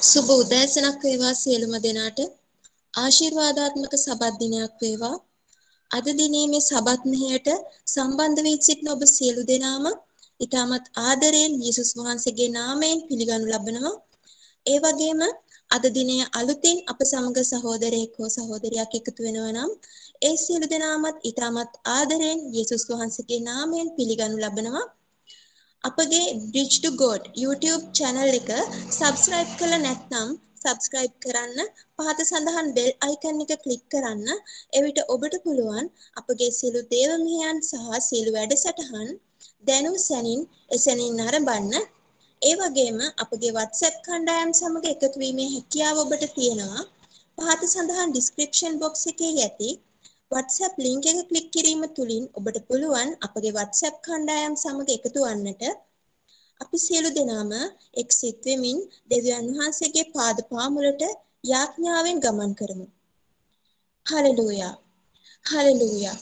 සුබ උදෑසනක් වේවා සියලුම දෙනාට. ආශිර්වාදාත්මක සබත් දිනයක් වේවා. අද දිනේ මේ සබත් මෙහෙයට සම්බන්ධ වී සිටින ඔබ සියලු දෙනාම ඊටමත් ආදරයෙන් යේසුස් වහන්සේගේ නාමයෙන් පිළිගනු ලබනවා. ඒ වගේම අද දිනේ අලුතින් අප සමග සහෝදරයෙක් හෝ සහෝදරියක් එකතු වෙනවා නම් ඒ සියලු දෙනාමත් ඊටමත් ආදරයෙන් යේසුස් වහන්සේගේ නාමයෙන් පිළිගනු ලබනවා. අපගේ Bridge to God YouTube channel එක subscribe කරලා නැත්නම් subscribe කරන්න, පහත සඳහන් bell icon එක click කරන්න. එවිට ඔබට පුළුවන් අපගේ සියලු දේව මෙහෙයන් සහ සියලු වැඩසටහන් දැනුම් සැනින් එසැනින් නරඹන්න. ඒ වගේම අපගේ WhatsApp කණ්ඩායම් සමග එකතු වීමේ හැකියාව ඔබට තියෙනවා. පහත සඳහන් description box එකේ ඇති WhatsApp link එක ක්ලික් කිරීම තුලින් ඔබට පුළුවන් අපගේ WhatsApp කණ්ඩායම් සමග එකතු වන්නට. අපි සියලු දෙනාම එක්සිත වෙමින් දෙවියන් වහන්සේගේ පාද පාමුලට යාඥාවෙන් ගමන් කරමු. හලෙලූයා. හලෙලූයා.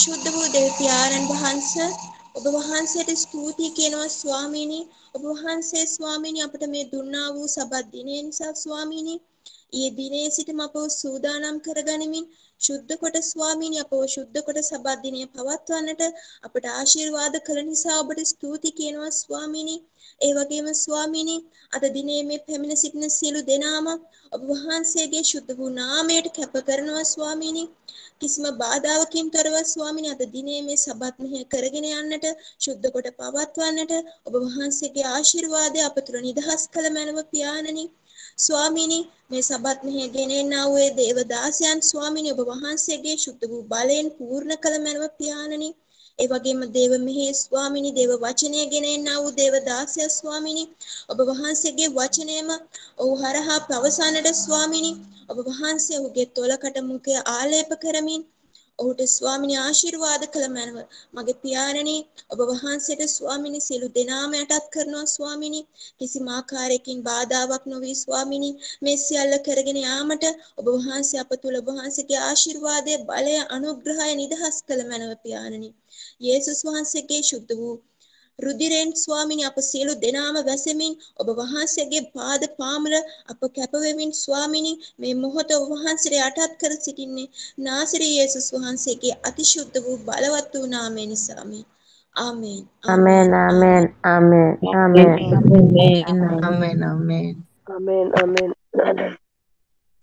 ශුද්ධ වූ දෙවි පියාණන් වහන්සේ ඔබ වහන්සේට ස්තුතියි කියනවා ස්වාමීනි. ඔබ වහන්සේ ස්වාමීනි අපට මේ දුන්නා වූ සබත් දිනේ නිසා ස්වාමීනි ඊයේ දිනේ සිටම අපව සූදානම් කරගනිමින් ශුද්ධ කොට ස්වාමීනි අපව ශුද්ධ කොට සබත් දිනේ පවත්වන්නට අපට ආශිර්වාද කළ නිසා ඔබට ස්තුති කියනවා ස්වාමීනි. ඒ වගේම ස්වාමීනි අද දිනේ මේ පැමිණ සිටින සියලු දෙනාම ඔබ වහන්සේගේ ශුද්ධ වූ නාමයට කැප කරනවා ස්වාමීනි. කිසිම බාධාවකින් තොරව ස්වාමීනි අද දිනේ මේ සබත් මෙහෙය කරගෙන යන්නට ශුද්ධ කොට පවත්වන්නට ඔබ වහන්සේගේ ආශිර්වාදය අප තුළ නිදහස් කළ මැනව පියාණනි. ස්වාමීනි මේ සබත් මෙහෙය ගෙනෙන්නා වූ දේවදාසයන් ස්වාමීනි ඔබ වහන්සේගේ ශුද්ධ වූ බලයෙන් පූර්ණ කළ මැනව පියාණනි. ඒ වගේම දේව මෙහෙය ස්වාමීනි දේව වචනය ගෙනෙන්නා වූ දේවදාසය ස්වාමීනි ඔබ වහන්සේගේ වචනයම ඔහු හරහා පවසන්නට ස්වාමීනි ඔබ වහන්සේ ඔහුගේ තොලකට මුඛය ආලේප කරමින් ඔහුට ස්වාමීනි ආශිර්වාද කළ මැනව මගේ පියාණනි ඔබ වහන්සේට ස්වාමීනි සියලු දෙනාම යටත් කරනවා ස්වාමීනි කිසිම ආකාරයකින් බාධාවක් නොවි ස්වාමීනි මේ සියල්ල කරගෙන යාමට ඔබ වහන්සේ අප තුළ ඔබ වහන්සේගේ ආශිර්වාදය බලය අනුග්‍රහය නිදහස් කළ මැනව පියාණනි යේසුස් වහන්සේගේ ශුද්ධ වූ රුධිරෙන් ස්වාමීනි අප සියලු දෙනාම වැසෙමින් ඔබ වහන්සේගේ පාද පාමුල අප කැපවෙමින් ස්වාමීනි මේ මොහොත ඔබ වහන්සේට යටත් කර සිටින්නේ නාසරී යේසුස් වහන්සේගේ අතිශුද්ධ වූ බලවත් වූ නාමය නිසාමයි. ආමේන්. Amen, amen, amen, amen. Amen, amen. Amen, amen.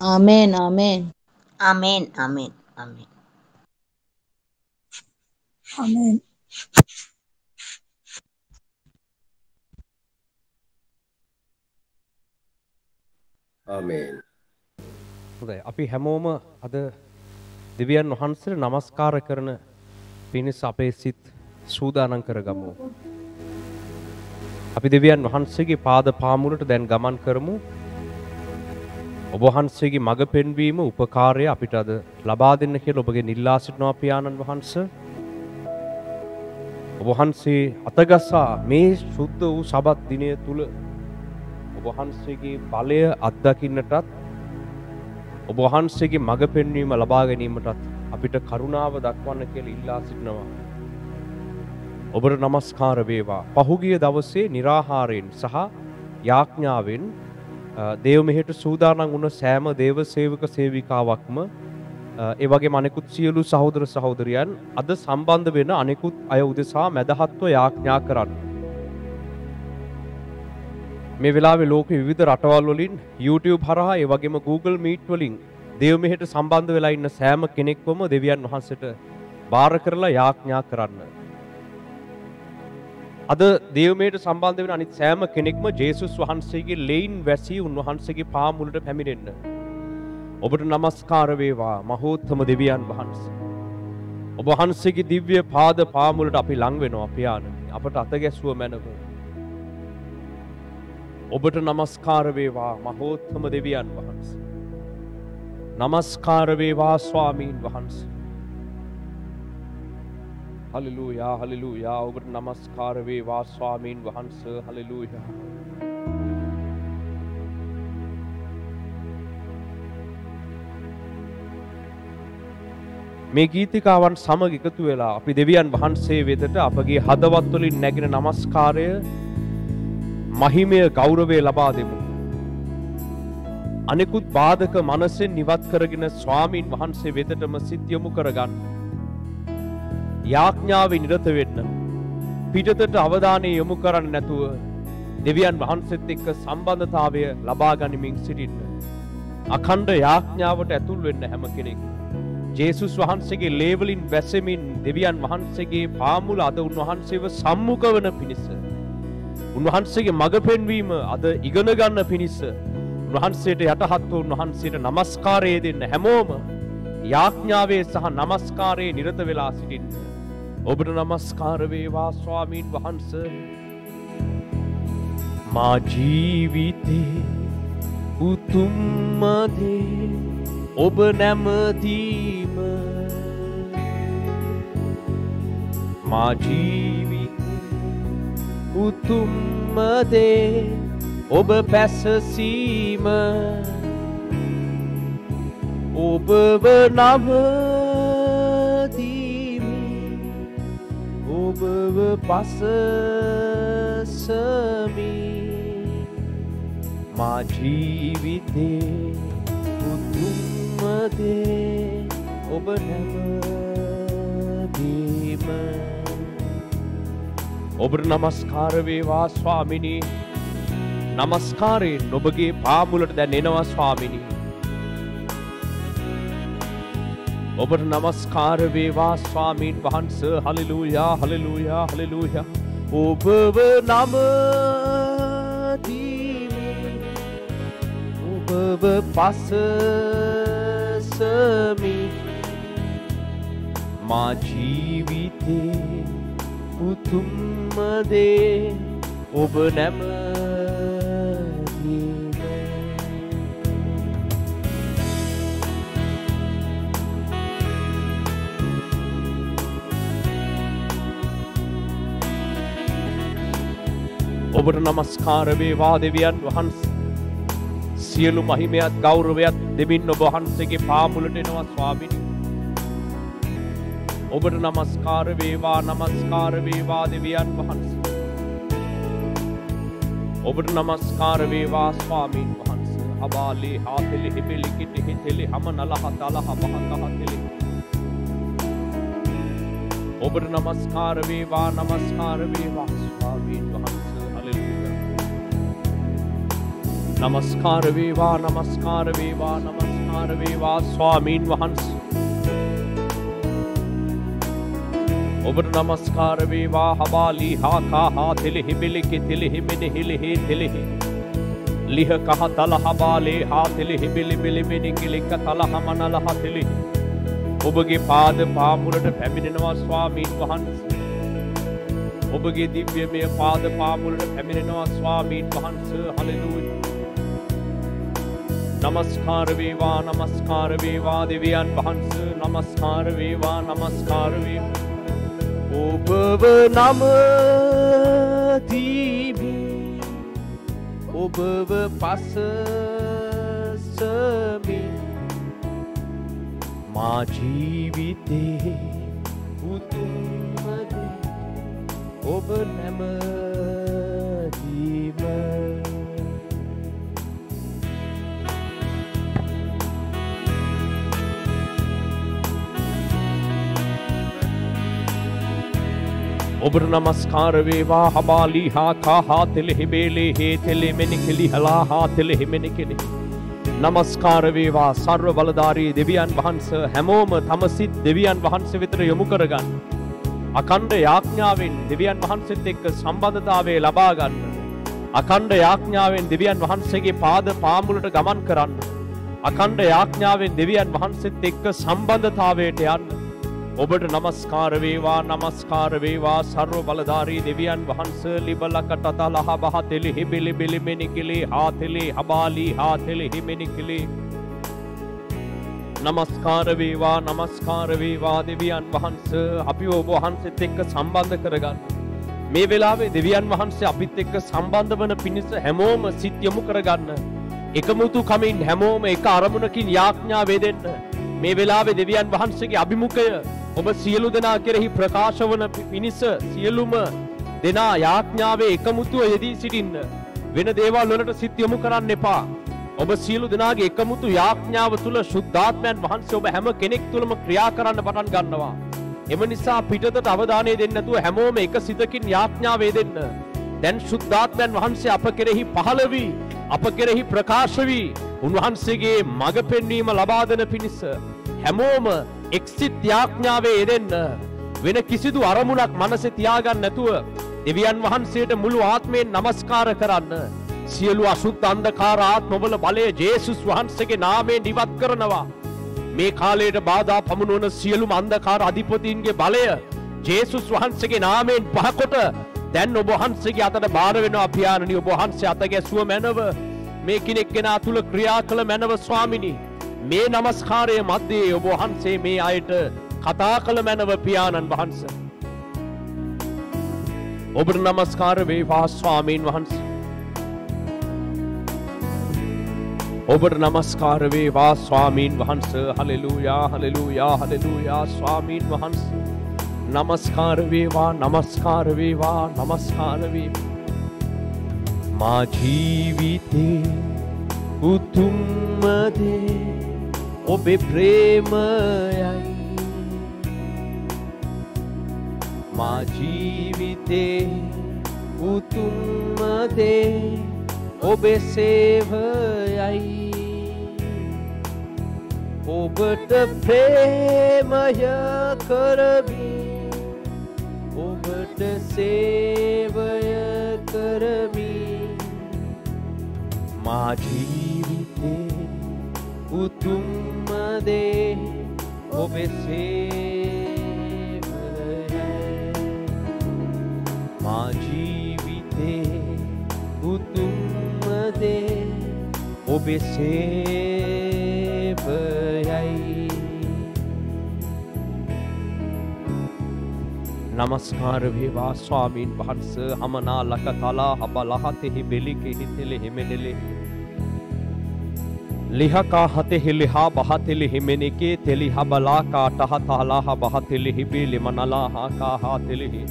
Amen, amen. Amen, amen, amen. Amen. ආමේන්. හොඳයි අපි හැමෝම අද දෙවියන් වහන්සේට নমස්කාර කරන පිණිස අපේ සිත් සූදානම් කරගමු. අපි දෙවියන් වහන්සේගේ පාද පාමුලට දැන් ගමන් කරමු. ඔබ වහන්සේගේ මඟ පෙන්වීම උපකාරය අපිට අද ලබා දෙන්න කියලා ඔබගෙන් ඉල්ලා සිටිනවා පියාණන් වහන්සේ. ඔබ වහන්සේ අතගසා මේ සුද්ධ වූ සබත් දිනය තුල ඔබ වහන්සේගේ බලය අත්දකින්නටත් ඔබ වහන්සේගේ මඟ පෙන්වීම ලබා ගැනීමටත් අපිට කරුණාව දක්වන්න කියලා ඉල්ලා සිටිනවා. ඔබට নমස්කාර වේවා. පහුගිය දවසේ निराහාරයෙන් සහ යාඥාවෙන් දේව මෙහෙට සූදානම් වුණ සෑම දේව සේවක සේවිකාවක්ම ඒ වගේම අනෙකුත් සියලු සහෝදර සහෝදරියන් අද සම්බන්ධ වෙන අනෙකුත් අය උදෙසා මැදහත්ව යාඥා කරන්න. මේ වෙලාවේ ලෝකේ විවිධ රටවල් වලින් YouTube හරහා ඒ වගේම Google Meet වලින් දේව මෙහෙට සම්බන්ධ වෙලා ඉන්න සෑම කෙනෙක්වම දෙවියන් වහන්සේට බාර කරලා යාඥා කරන්න. අද දේව මෙහෙට සම්බන්ධ වෙන අනිත් සෑම කෙනෙක්ම ජේසුස් වහන්සේගේ ලේන් වැසී උන්වහන්සේගේ පාමුලට පැමිණෙන්න. ඔබට নমස්කාර වේවා මහෝත්තම දෙවියන් වහන්සේ. ඔබ වහන්සේගේ දිව්‍ය පාද පාමුලට අපි ලං වෙනවා පියාණනි. අපට අත ගැසුව මැනව. ඔබට নমස්කාර වේවා මහෝත්තම දෙවියන් වහන්සේ. নমස්කාර වේවා ස්වාමීන් වහන්සේ. හලෙලූයා හලෙලූයා ඔබට নমස්කාර වේවා ස්වාමීන් වහන්සේ. හලෙලූයා. මේ ගීතිකාවන් සමග එකතු වෙලා අපි දෙවියන් වහන්සේ වෙතට අපගේ හදවත් වලින් නැගෙන নমස්කාරය මහිමය ගෞරවය ලබා දෙමු. අනෙකුත් බාධක මනසෙන් නිවත් කරගෙන ස්වාමීන් වහන්සේ වෙතටම සිත යොමු කරගන්න. යාඥාවේ නිරත වෙන්න. පිටතට අවධානය යොමු කරන්නේ නැතුව දෙවියන් වහන්සේත් එක්ක සම්බන්ධතාවය ලබා ගනිමින් සිටින්න. අඛණ්ඩ යාඥාවට ඇතුල් වෙන්න හැම කෙනෙක්. ජේසුස් වහන්සේගේ ලේවලින් වැසෙමින් දෙවියන් වහන්සේගේ පාමුල අද උන්වහන්සේව සම්මුඛ වන පිණිස උන්වහන්සේගේ මඟ පෙන්වීම අද ඉගෙන ගන්න පිණිස උන්වහන්සේට යටහත් වූ උන්වහන්සේට নমස්කාරය දෙන්න හැමෝම යාඥාවේ සහ নমස්කාරයේ නිරත වෙලා සිටින්න. ඔබට নমස්කාර වේවා ස්වාමීන් වහන්සේ. මා ජීවිතේ උතුම්ම දේ ඔබ නැමදීම. මා ජීවිතේ උතුම්ම දේ ඔබ පැසසීම. ඔබව නමදීමි ඔබව පසසමි. මා ජීවිතේ උතුම්ම දේ ඔබ නැමදීම. ඔබට නමස්කාර වේවා ස්වාමිනී. නමස්කාරයෙන් ඔබගේ පාමුලට දැන් එනවා ස්වාමිනී. ඔබට නමස්කාර වේවා ස්වාමීන් වහන්සේ. Hallelujah hallelujah hallelujah. ඔබව නමදීමි ඔබව පසසමි. මා ජීවිතේ උතුම්ම දේ ඔබ නැමදීම. ඔබට නමස්කාර වේවා දෙවියන් වහන්සේ. සියලු මහිමයත් ගෞරවයත් දෙමින් ඔබ වහන්සේගේ පාමුලට එනවා ස්වාමීනි. ඔබට නමස්කාර වේවා නමස්කාර වේවා දෙවියන් වහන්සේ. ඔබට නමස්කාර වේවා ස්වාමීන් වහන්සේ. අබාලේ හාතෙලි හිබෙලි කිටි හිතෙලි හම නලහ තලහ මහතහතෙලි. ඔබට නමස්කාර වේවා නමස්කාර වේවා ස්වාමීන් වහන්සේ. නමස්කාර වේවා නමස්කාර වේවා නමස්කාර වේවා ස්වාමීන් වහන්සේ. ඔබට නමස්කාර වේවා හබාලි හාකා හාතෙලි හිබෙලි කිතෙලි හිමෙනි හිලි තෙලි ලිහ කහ තල හබාලේ හාතෙලි හිබෙලි බෙලිමෙනි කිලික තල හමනල හතෙලි. ඔබගේ පාද පාමුලට පැමිණෙනවා ස්වාමීන් වහන්සේ. ඔබගේ දිව්‍යමය පාද පාමුලට පැමිණෙනවා ස්වාමීන් වහන්සේ. හලෙලූයා. නමස්කාර වේවා නමස්කාර වේවා දෙවියන් වහන්සේ. නමස්කාර වේවා නමස්කාර වේවා. ඔබව නමදීමි ඔබව පසසමි. මා ජීවිතේ උතුම්ම දේ ඔබ නැමදීම. ඔබට නමස්කාර වේවා හබාලි හාකා හාතෙලි හිබේලේ හේතෙලි මෙනිකෙලි හලා හාතෙලි හිමෙනිකෙලි. නමස්කාර වේවා සර්ව බලධාරී දෙවියන් වහන්සේ. හැමෝම තම සිත් දෙවියන් වහන්සේ වෙතට යොමු කරගන්න. අඛණ්ඩ යාඥාවෙන් දෙවියන් වහන්සේත් එක්ක සම්බන්ධතාවය ලබා ගන්න. අඛණ්ඩ යාඥාවෙන් දෙවියන් වහන්සේගේ පාද පාමුලට ගමන් කරන්න. අඛණ්ඩ යාඥාවෙන් දෙවියන් වහන්සේත් එක්ක සම්බන්ධතාවයට යන්න. ඔබට නමස්කාර වේවා නමස්කාර වේවා සර්ව බලධාරී දෙවියන් වහන්සේ. ලිබලකට තලහ බහතෙලි හිබිලි බිලි මෙනිකිලි හාතෙලි හබාලි හාතෙලි හිමෙනිකිලි. නමස්කාර වේවා නමස්කාර වේවා දෙවියන් වහන්සේ. අපි ඔබ වහන්සේත් එක්ක සම්බන්ධ කරගන්න. මේ වෙලාවේ දෙවියන් වහන්සේ අපිත් එක්ක සම්බන්ධ වන පිණිස හැමෝම සිත් යොමු කරගන්න. එකමුතු කමින් හැමෝම එක අරමුණකින් යාඥා වේදෙන්න. මේ වෙලාවේ දෙවියන් වහන්සේගේ අභිමුඛය ඔබ සියලු දෙනා කෙරෙහි ප්‍රකාශ වන පිණිස සියලුම දෙනා යාඥාවේ එකමුතුව යෙදී සිටින්න. වෙන දේවල් වලට සිත් යොමු කරන්න එපා. ඔබ සියලු දෙනාගේ එකමුතු යාඥාව තුල ශුද්ධාත්මයන් වහන්සේ ඔබ හැම කෙනෙක් තුලම ක්‍රියා කරන්න පටන් ගන්නවා. එම නිසා පිටතට අවධානය දෙන්න නැතුව හැමෝම එක සිතකින් යාඥා වේදෙන්න. දැන් ශුද්ධාත්මයන් වහන්සේ අප කෙරෙහි පහළ වී අප කෙරෙහි ප්‍රකාශ වී උන්වහන්සේගේ මඟ පෙන්වීම ලබා දෙන පිණිස හැමෝම එක්සිත යාඥාවේ යෙදෙන්න. වෙන කිසිදු අරමුණක් මනසේ තියාගන්න නැතුව දෙවියන් වහන්සේට මුළු ආත්මයෙන් নমස්කාර කරන්න. සියලු අසුද්ධ අන්ධකාර ආත්මවල බලය ජේසුස් වහන්සේගේ නාමයෙන් ඉවත් කරනවා. මේ කාලයට බාධා පමුණුවන සියලුම අන්ධකාර අධිපතීන්ගේ බලය ජේසුස් වහන්සේගේ නාමයෙන් පහකොට දැන් ඔබ වහන්සේගේ අතට බාර වෙනවා පියාණනි. ඔබ වහන්සේ අත ගැසුව මැනව මේ කෙනෙක්ගෙනා තුල ක්‍රියා කළ මැනව ස්වාමිනි. මේ নমස්කාරයේ මැද්දේ ඔබ වහන්සේ මේ අයට කතා කළ මැනව පියාණන් වහන්සේ. ඔබට নমස්කාර වේවා ස්වාමීන් වහන්සේ. ඔබට নমස්කාර වේවා ස්වාමීන් වහන්සේ. හලෙලූයා හලෙලූයා හලෙලූයා ස්වාමීන් වහන්සේ. නමස්කාර වේවා නමස්කාර වේවා නමස්කාර වේවා. මා ජීවිතේ උතුම්ම දේ ඔබේ ප්‍රේමයයි. මා ජීවිතේ උතුම්ම දේ ඔබේ සේවයයි. ඔබට ප්‍රේමය කරමි. ඔබට සේවය කරමි. මා ජීවිතේ උතුම්ම දේ ඔබේ සේවයයි. මා ජීවිතේ උතුම්ම දේ ඔබේ සේවයයි. නමස්කාර වේවා ස්වාමීන් වහන්සේ. හමනා ලකතලා හබලහතෙහි බෙලිකෙහි තෙලෙ හිමෙනෙලෙ ලිහකා හතෙහි ලිහා බහතෙලෙ හිමෙනෙකේ තෙලි හබලා කාටහතලා හබහතෙලෙ හිබෙලි මනලා හාකා හතෙලෙහි.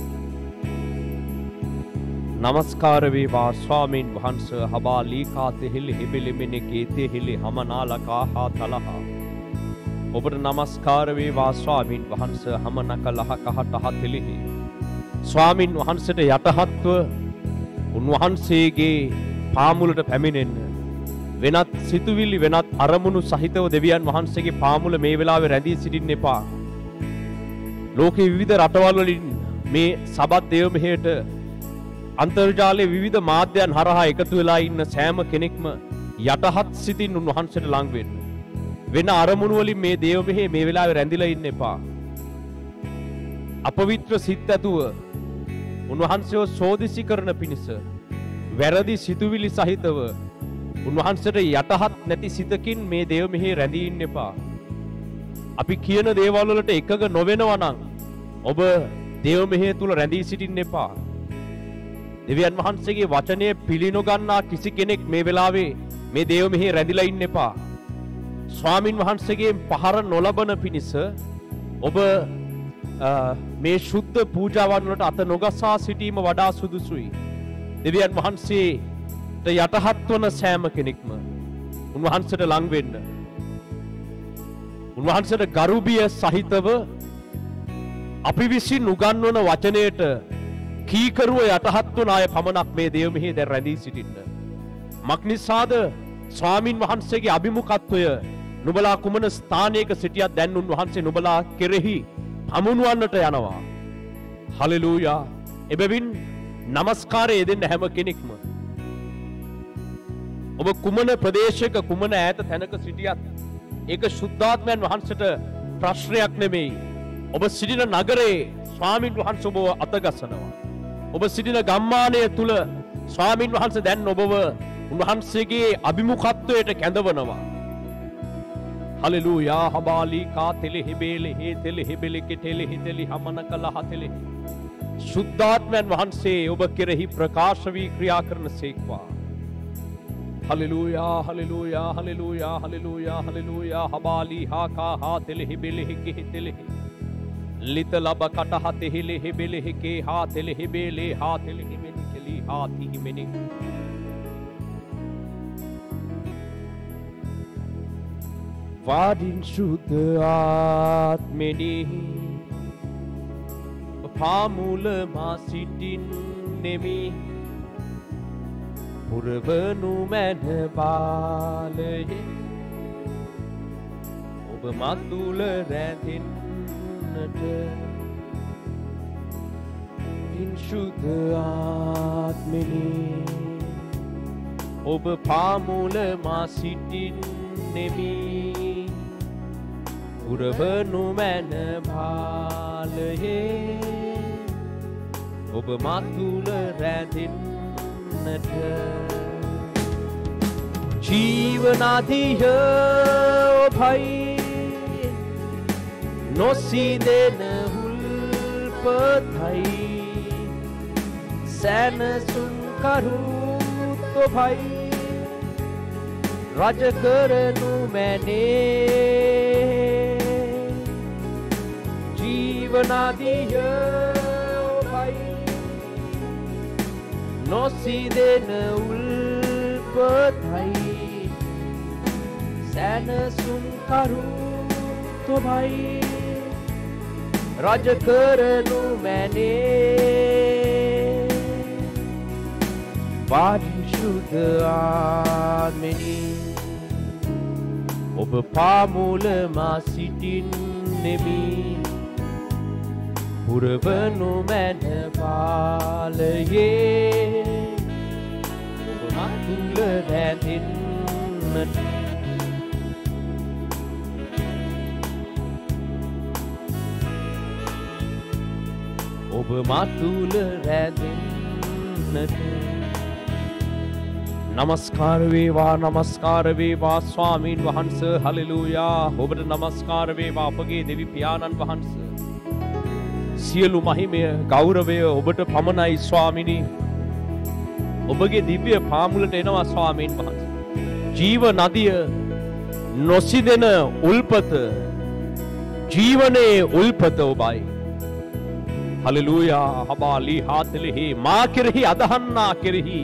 නමස්කාර වේවා ස්වාමීන් වහන්සේ. හබාලී කාතෙහිලි හිබෙලි මෙනෙකේ තෙහිලි හමනාලකා හතලහා. ඔබට නමස්කාර වේවා ස්වාමීන් වහන්සේ. හමනකලහ කහට හතෙලිහි. ස්වාමීන් වහන්සේට යටහත්ව උන්වහන්සේගේ පාමුලට පැමිණෙන්න. වෙනත් සිතුවිලි වෙනත් අරමුණු සහිතව දෙවියන් වහන්සේගේ පාමුල මේ වෙලාවේ රැඳී සිටින්න එපා. ලෝකේ විවිධ රටවල් වලින් මේ සබත් දේව මෙහෙයට අන්තර්ජාලයේ විවිධ මාධ්‍යයන් හරහා එකතු වෙලා ඉන්න සෑම කෙනෙක්ම යටහත් සිතින් උන්වහන්සේට ලං වෙන්න. වෙන අරමුණු වලින් මේ දේව මෙහෙය මේ වෙලාවේ රැඳිලා ඉන්න එපා. අපවිත්‍ර සිත් ඇතුව උන්වහන්සේව සෝදිසි කරන පිණිස වැරදි සිතුවිලි සහිතව උන්වහන්සේට යටහත් නැති සිතකින් මේ දේව මෙහෙය රැඳී ඉන්න එපා. අපි කියන දේවල් වලට එකඟ නොවෙනවා නම් ඔබ දේව මෙහෙය තුල රැඳී සිටින්න එපා. දෙවියන් වහන්සේගේ වචනය පිළිනොගන්නා කිසි කෙනෙක් මේ වෙලාවේ මේ දේව මෙහෙය රැඳිලා ඉන්න එපා. ස්වාමින් වහන්සේගේ පහර නොලබන පිණිස ඔබ මේ ශුද්ධ පූජාවන් වලට අත නොගසා සිටීම වඩා සුදුසුයි. දෙවියන් වහන්සේට යටහත් වන සෑම කෙනෙක්ම උන්වහන්සේට ලං වෙන්න. උන්වහන්සේට ගරුබිය සහිතව අපි විසින් උගන්වන වචනයට කීකරුව යටහත් වන අය පමණක් මේ දේව මෙහෙය දැන් රැඳී සිටින්න. මක්නිසාද ස්වාමින් වහන්සේගේ අභිමුඛත්වය නුඹලා කුමන ස්ථානයක සිටියත් දැන් උන්වහන්සේ නුඹලා කෙරෙහි හමුනුවන්නට යනවා. හලෙලූයා. එබැවින් නමස්කාරය දෙන්න හැම කෙනෙක්ම ඔබ කුමන ප්‍රදේශයක කුමන ඈත තැනක සිටියත් ඒක ශුද්ධාත්මයන් වහන්සේට ප්‍රශ්නයක් නෙමෙයි. ඔබ සිටින නගරේ ස්වාමින් වහන්සේ ඔබව අතගසනවා. ඔබ සිටින ගම්මානය තුල ස්වාමින් වහන්සේ දැන් ඔබව උන්වහන්සේගේ අභිමුඛත්වයට කැඳවනවා. හලෙලූයා. හබාලී කා තෙලෙ හිබේලෙ හේ තෙලෙ හිබෙලෙ කෙතෙලෙ හිතෙලි හමනකල හතෙලෙ. ශුද්ධාත්මයන් වහන්සේ ඔබ කෙරෙහි ප්‍රකාශ වී ක්‍රියා කරන සේක්වා. Hallelujah hallelujah hallelujah hallelujah hallelujah. හබාලී හාකා හා තෙලෙ හිබෙලෙ හිකෙ තෙලෙ ලිත ලබ කට හතෙහිලෙ හිබෙලෙ හිකේ හා තෙලෙ හිබේලේ හා තෙලෙ හිමෙනි කෙලි හා තිහිමෙනි. Vadin Shuddha Atmeni Pamula Masitin Nemi Purvanu Manabalaye Oba Matula Randinata Din Shuddha Atmeni Oba Pamula Masitin Nemi Purvanu Manabalaye Oba Matula Randinata Jeevanadiya O bhai Nosidena hulpathai Sanasum karut O bhai Raja karanu maine Jeevanadiya O bhai Nosidena ulpathai Sanasum karut O bhai Raja karanu maine Vadin Shuddha Atmeni Oba pamula masitin nemi Purvanu manabalaye Oba matula randinata Oba matula randinata Namaskar veva Swamin Wahansa Hallelujah Obata namaskar veva apage devi piyanan Wahansa Siyalu mahimaya gauraveya obata pamanai Swamini Obage divya paamulata enawa Swamin Wahansa Jeeva nadiya nosidena ulpata jeevane ulpata obai Hallelujah habali hatlehi ma kerehi adahanna kerehi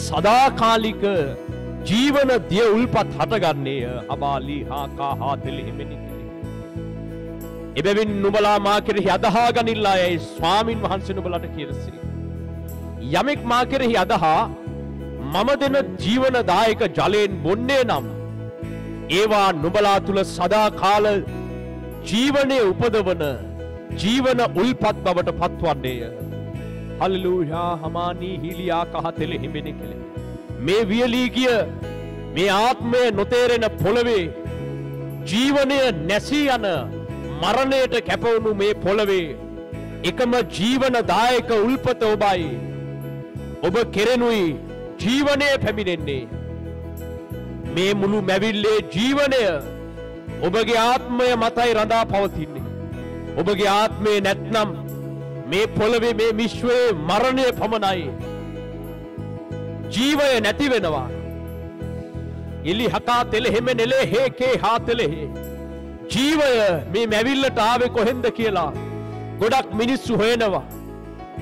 සදාකාලික ජීවන දිය උල්පත් හටගන්නේය හබාලි හාකා හාතෙලි හිමෙනි එබැවින් නුඹලා මා කෙරෙහි අදහා ගනිල්ලා යයි ස්වාමින් වහන්සේ නුඹලාට කියනසිරි යමෙක් මා කෙරෙහි අදහා මම දෙන ජීවනදායක ජලයෙන් බොන්නේ නම් ඒවා නුඹලා තුල සදාකාල ජීවනයේ උපදවන ජීවන උල්පත් බවට පත්වන්නේය Hallelujah hamani hiliya kahatele himene kele me viyali giya me aatmaya noterena polave jeevanaya nasi yana maranayata kැපවුණු me polave ekama jeevana dayaka ulpata obai oba kerenui jeevanaya පැමිණෙන්නේ me mulu maville jeevanaya obage aatmaya matai randa pavatinne obage aatme නැත්නම් මේ පොළවේ මේ විශ්වයේ මරණය පමණයි ජීවය නැති වෙනවා ඉලි හකා තෙලෙහෙම නෙලේ හේකේ හාතෙලෙහි ජීවය මේ මැවිල්ලට ආවේ කොහෙන්ද කියලා ගොඩක් මිනිස්සු හොයනවා